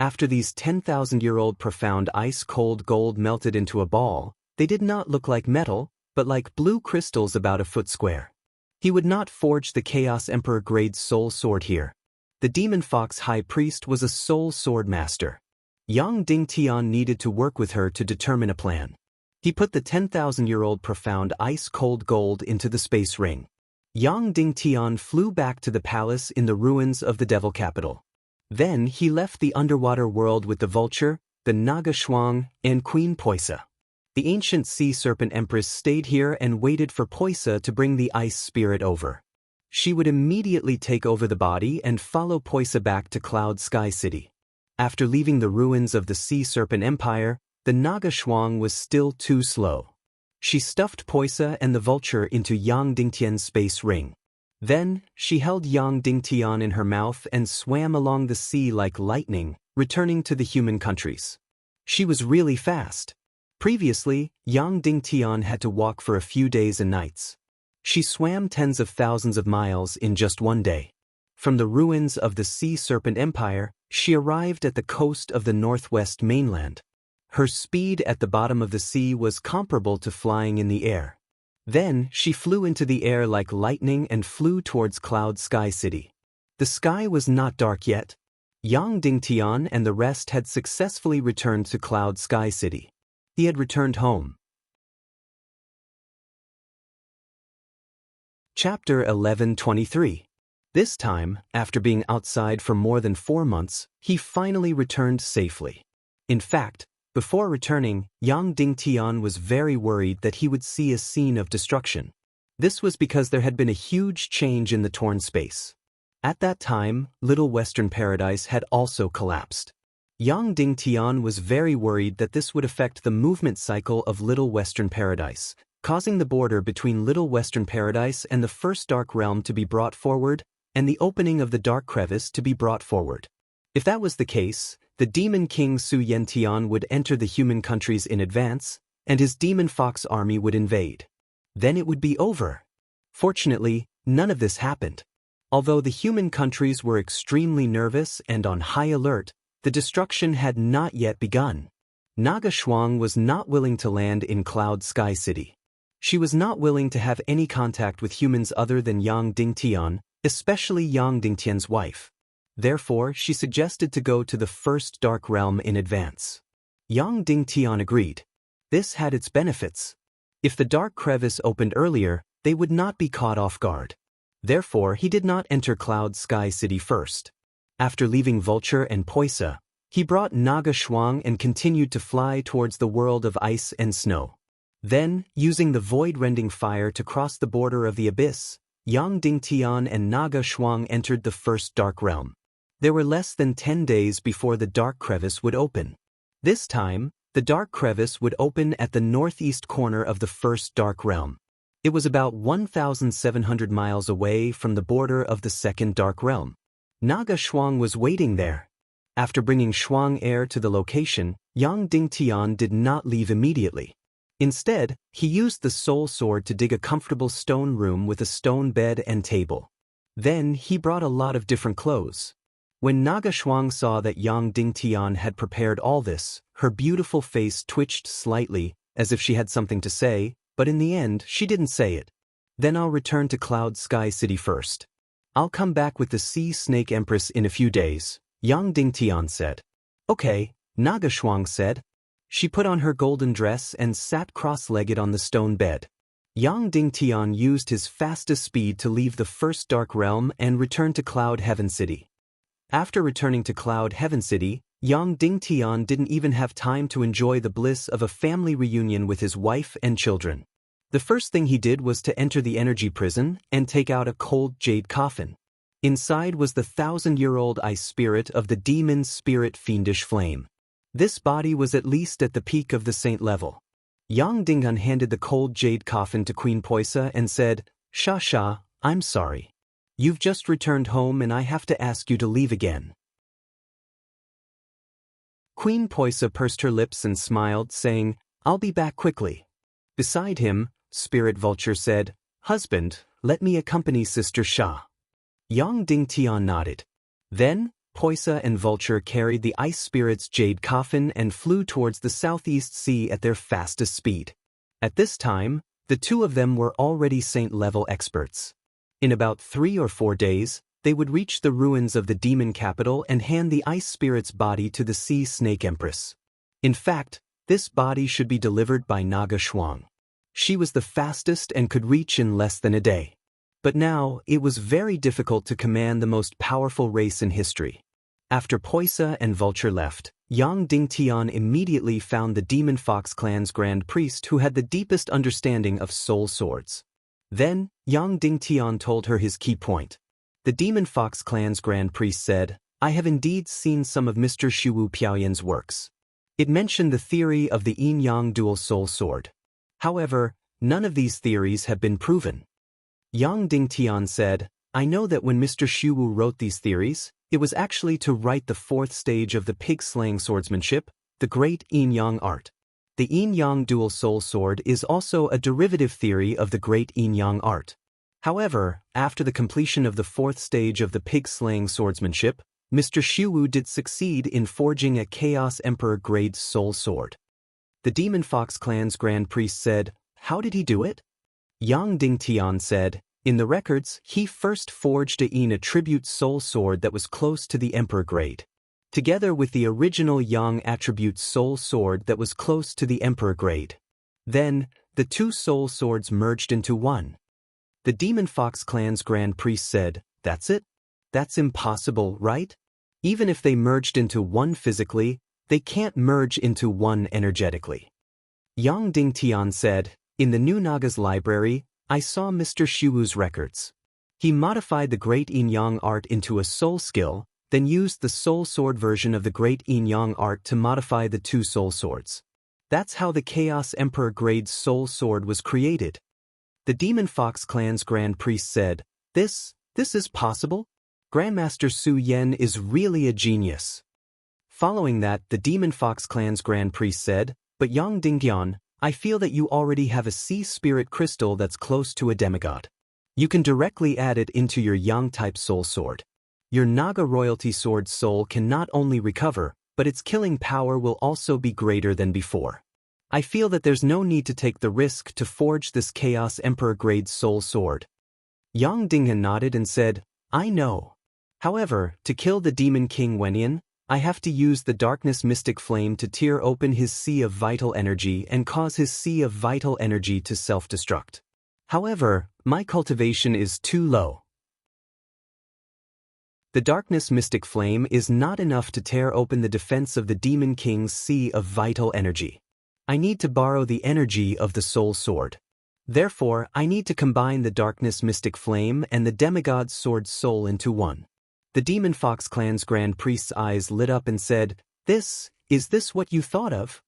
After these 10,000-year-old profound ice-cold gold melted into a ball, they did not look like metal, but like blue crystals about a foot square. He would not forge the Chaos Emperor grade soul sword here. The Demon Fox High Priest was a soul sword master. Yang Dingtian needed to work with her to determine a plan. He put the 10,000-year-old profound ice-cold gold into the space ring. Yang Dingtian flew back to the palace in the ruins of the Devil Capital. Then he left the underwater world with the Vulture, the Naga Shuang, and Queen Poisa. The ancient Sea Serpent Empress stayed here and waited for Poisa to bring the ice spirit over. She would immediately take over the body and follow Poisa back to Cloud Sky City. After leaving the ruins of the Sea Serpent Empire, the Naga Shuang was still too slow. She stuffed Poisa and the Vulture into Yang Dingtian's space ring. Then, she held Yang Dingtian in her mouth and swam along the sea like lightning, returning to the human countries. She was really fast. Previously, Yang Dingtian had to walk for a few days and nights. She swam tens of thousands of miles in just one day. From the ruins of the Sea Serpent Empire, she arrived at the coast of the northwest mainland. Her speed at the bottom of the sea was comparable to flying in the air. Then, she flew into the air like lightning and flew towards Cloud Sky City. The sky was not dark yet. Yang Dingtian and the rest had successfully returned to Cloud Sky City. He had returned home. Chapter 11:23. This time, after being outside for more than 4 months, he finally returned safely. In fact, before returning, Yang Dingtian was very worried that he would see a scene of destruction. This was because there had been a huge change in the torn space. At that time, Little Western Paradise had also collapsed. Yang Dingtian was very worried that this would affect the movement cycle of Little Western Paradise, causing the border between Little Western Paradise and the First Dark Realm to be brought forward, and the opening of the Dark Crevice to be brought forward. If that was the case, the Demon King Su Yentian would enter the human countries in advance, and his Demon Fox army would invade. Then it would be over. Fortunately, none of this happened. Although the human countries were extremely nervous and on high alert, the destruction had not yet begun. Naga Shuang was not willing to land in Cloud Sky City. She was not willing to have any contact with humans other than Yang Dingtian, especially Yang Dingtian's wife. Therefore, she suggested to go to the First Dark Realm in advance. Yang Dingtian agreed. This had its benefits. If the Dark Crevice opened earlier, they would not be caught off guard. Therefore, he did not enter Cloud Sky City first. After leaving Vulture and Poisa, he brought Naga Shuang and continued to fly towards the world of ice and snow. Then, using the void-rending fire to cross the border of the abyss, Yang Dingtian and Naga Shuang entered the First Dark Realm. There were less than 10 days before the Dark Crevice would open. This time, the Dark Crevice would open at the northeast corner of the First Dark Realm. It was about 1,700 miles away from the border of the Second Dark Realm. Naga Shuang was waiting there. After bringing Shuang Air to the location, Yang Dingtian did not leave immediately. Instead, he used the soul sword to dig a comfortable stone room with a stone bed and table. Then, he brought a lot of different clothes. When Naga Shuang saw that Yang Dingtian had prepared all this, her beautiful face twitched slightly, as if she had something to say, but in the end, she didn't say it. Then I'll return to Cloud Sky City first. I'll come back with the Sea Snake Empress in a few days, Yang Dingtian said. Okay, Naga Shuang said. She put on her golden dress and sat cross-legged on the stone bed. Yang Dingtian used his fastest speed to leave the First Dark Realm and return to Cloud Heaven City. After returning to Cloud Heaven City, Yang Dingtian didn't even have time to enjoy the bliss of a family reunion with his wife and children. The first thing he did was to enter the energy prison and take out a cold jade coffin. Inside was the 1,000-year-old ice spirit of the demon spirit Fiendish Flame. This body was at least at the peak of the saint level. Yang Dingtian handed the cold jade coffin to Queen Poisa and said, Sha, I'm sorry. You've just returned home and I have to ask you to leave again. Queen Poisa pursed her lips and smiled, saying, I'll be back quickly. Beside him, Spirit Vulture said, Husband, let me accompany Sister Sha. Yang Dingtian nodded. Then, Poisa and Vulture carried the ice spirit's jade coffin and flew towards the southeast sea at their fastest speed. At this time, the two of them were already saint-level experts. In about 3 or 4 days, they would reach the ruins of the demon capital and hand the ice spirit's body to the Sea Snake Empress. In fact, this body should be delivered by Naga Shuang. She was the fastest and could reach in less than a day. But now, it was very difficult to command the most powerful race in history. After Poisa and Vulture left, Yang Dingtian immediately found the Demon Fox clan's Grand Priest who had the deepest understanding of soul swords. Then, Yang Dingtian told her his key point. The Demon Fox clan's Grand Priest said, I have indeed seen some of Mr. Shuwu Piaoyan's works. It mentioned the theory of the yin-yang dual soul sword. However, none of these theories have been proven. Yang Dingtian said, I know that when Mr. Shuwu wrote these theories, it was actually to write the 4th stage of the pig-slaying swordsmanship, the great yin-yang art. The The yin-yang dual soul sword is also a derivative theory of the great yin-yang art. However, after the completion of the fourth stage of the pig-slaying swordsmanship, Mr. Xiuwu did succeed in forging a Chaos Emperor grade soul sword. The Demon Fox Clan's Grand Priest said, "How did he do it?" Yang Dingtian said, "In the records, he first forged a yin attribute soul sword that was close to the Emperor grade, together with the original Yang attribute soul sword that was close to the Emperor grade. Then, the two soul swords merged into one." The Demon Fox Clan's Grand Priest said, "That's it? That's impossible, right? Even if they merged into one physically, they can't merge into one energetically." Yang Dingtian said, "In the New Naga's library, I saw Mr. Xiuwu's records. He modified the Great Yin-Yang art into a soul skill, then used the soul sword version of the Great Yin-Yang art to modify the two soul swords. That's how the Chaos Emperor grade soul sword was created." The Demon Fox Clan's Grand Priest said, This is possible? Grandmaster Su Yen is really a genius." Following that, the Demon Fox Clan's Grand Priest said, "But Yang Dingyan, I feel that you already have a sea spirit crystal that's close to a demigod. You can directly add it into your Yang-type soul sword. Your Naga royalty sword soul can not only recover, but its killing power will also be greater than before. I feel that there's no need to take the risk to forge this Chaos Emperor grade soul sword." Yang Dingyan nodded and said, "I know. However, to kill the Demon King Wenyan, I have to use the Darkness Mystic Flame to tear open his sea of vital energy and cause his sea of vital energy to self-destruct. However, my cultivation is too low. The Darkness Mystic Flame is not enough to tear open the defense of the Demon King's sea of vital energy. I need to borrow the energy of the Soul Sword. Therefore, I need to combine the Darkness Mystic Flame and the Demigod's Sword Soul into one." The Demon Fox Clan's Grand Priest's eyes lit up and said, Is this what you thought of?"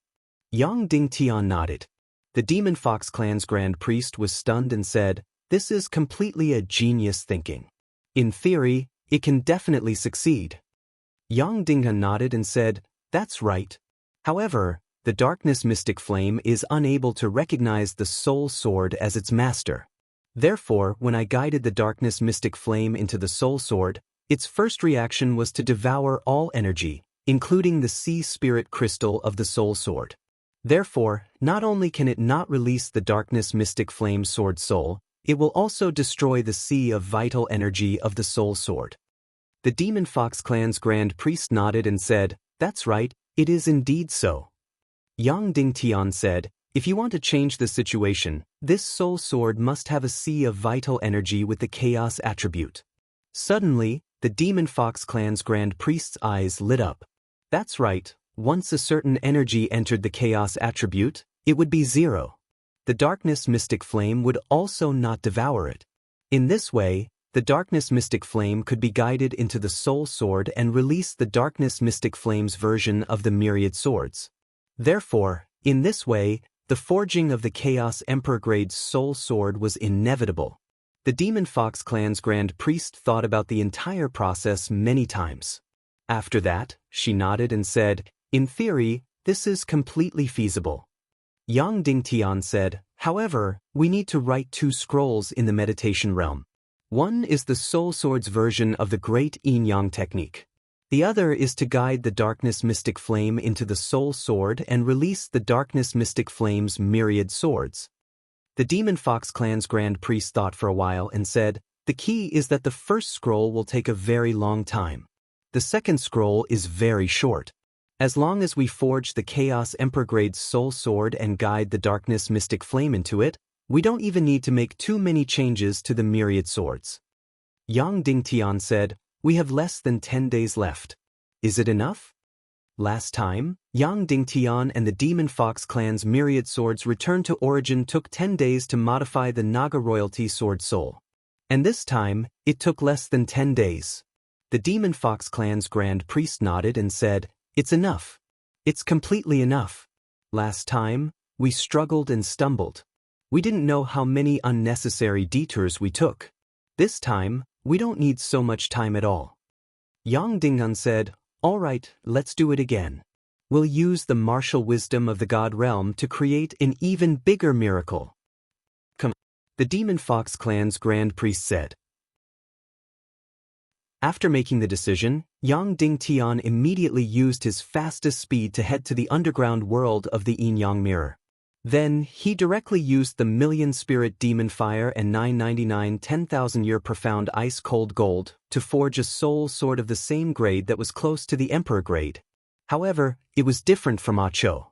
Yang Dingtian nodded. The Demon Fox Clan's Grand Priest was stunned and said, "This is completely a genius thinking. In theory, it can definitely succeed." Yang Dinghan nodded and said, "That's right. However, the Darkness Mystic Flame is unable to recognize the Soul Sword as its master. Therefore, when I guided the Darkness Mystic Flame into the Soul Sword, its first reaction was to devour all energy, including the Sea Spirit Crystal of the Soul Sword. Therefore, not only can it not release the Darkness Mystic Flame Sword Soul, it will also destroy the Sea of Vital Energy of the Soul Sword." The Demon Fox Clan's Grand Priest nodded and said, "That's right, it is indeed so." Yang Dingtian said, "If you want to change the situation, this soul sword must have a sea of vital energy with the chaos attribute." Suddenly, the Demon Fox Clan's Grand Priest's eyes lit up. "That's right, once a certain energy entered the chaos attribute, it would be zero. The Darkness Mystic Flame would also not devour it. In this way, the Darkness Mystic Flame could be guided into the Soul Sword and release the Darkness Mystic Flame's version of the Myriad Swords. Therefore, in this way, the forging of the Chaos Emperor grade Soul Sword was inevitable." The Demon Fox Clan's Grand Priest thought about the entire process many times. After that, she nodded and said, "In theory, this is completely feasible." Yang Dingtian said, "However, we need to write two scrolls in the meditation realm. One is the Soul Sword's version of the Great Yin-Yang technique. The other is to guide the Darkness Mystic Flame into the Soul Sword and release the Darkness Mystic Flame's myriad swords." The Demon Fox Clan's Grand Priest thought for a while and said, "The key is that the first scroll will take a very long time. The second scroll is very short. As long as we forge the Chaos Emperor grade Soul Sword and guide the Darkness Mystic Flame into it, we don't even need to make too many changes to the myriad swords." Yang Dingtian said, "We have less than 10 days left. Is it enough?" Last time, Yang Dingtian and the Demon Fox Clan's myriad swords returned to origin took 10 days to modify the Naga royalty sword soul. And this time, it took less than 10 days. The Demon Fox Clan's Grand Priest nodded and said, "It's enough. It's completely enough. Last time, we struggled and stumbled. We didn't know how many unnecessary detours we took. This time, we don't need so much time at all." Yang Dinghan said, "All right, let's do it again. will use the martial wisdom of the god realm to create an even bigger miracle. Come, the Demon Fox clan's grand priest said. After making the decision, Yang Dingtian immediately used his fastest speed to head to the underground world of the Yin Yang Mirror. Then, he directly used the Million-Spirit Demon Fire and 999 10,000-year profound ice-cold gold to forge a soul sword of the same grade that was close to the Emperor grade. However, it was different from Acho.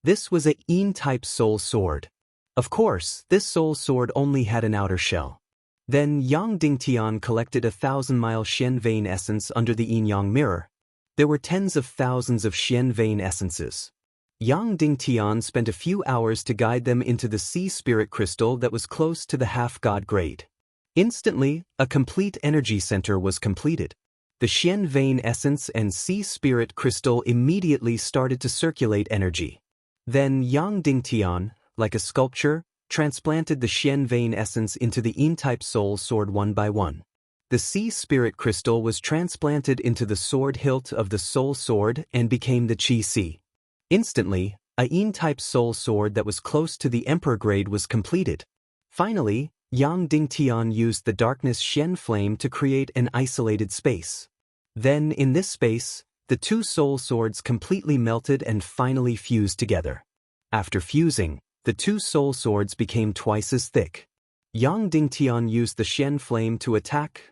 This was a Yin-type soul sword. Of course, this soul sword only had an outer shell. Then Yang Dingtian collected 1,000-mile Xian vein essence under the Yin Yang Mirror. There were tens of thousands of Xian vein essences. Yang Dingtian spent a few hours to guide them into the sea spirit crystal that was close to the half-god grade. Instantly, a complete energy center was completed. The Xian vein essence and sea spirit crystal immediately started to circulate energy. Then Yang Dingtian, like a sculpture, transplanted the Xian vein essence into the Yin-type soul sword one by one. The sea spirit crystal was transplanted into the sword hilt of the soul sword and became the Qi Si. Instantly, a Yin-type soul sword that was close to the Emperor grade was completed. Finally, Yang Dingtian used the darkness Xian flame to create an isolated space. Then, in this space, the two soul swords completely melted and finally fused together. After fusing, the two soul swords became twice as thick. Yang Dingtian used the Xian flame to attack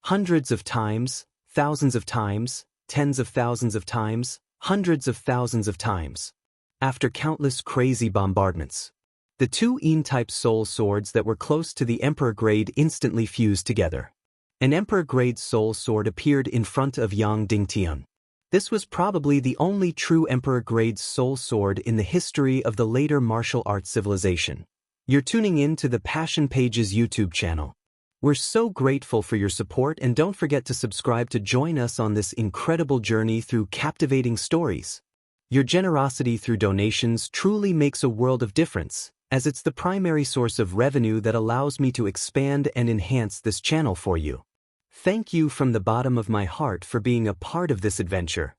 hundreds of times, thousands of times, tens of thousands of times, hundreds of thousands of times. After countless crazy bombardments, the two Yin-type soul swords that were close to the Emperor grade instantly fused together. An Emperor grade soul sword appeared in front of Yang Dingtian. This was probably the only true Emperor grade soul sword in the history of the later martial arts civilization. You're tuning in to the Passion Pages YouTube channel. We're so grateful for your support, and don't forget to subscribe to join us on this incredible journey through captivating stories. Your generosity through donations truly makes a world of difference, as it's the primary source of revenue that allows me to expand and enhance this channel for you. Thank you from the bottom of my heart for being a part of this adventure.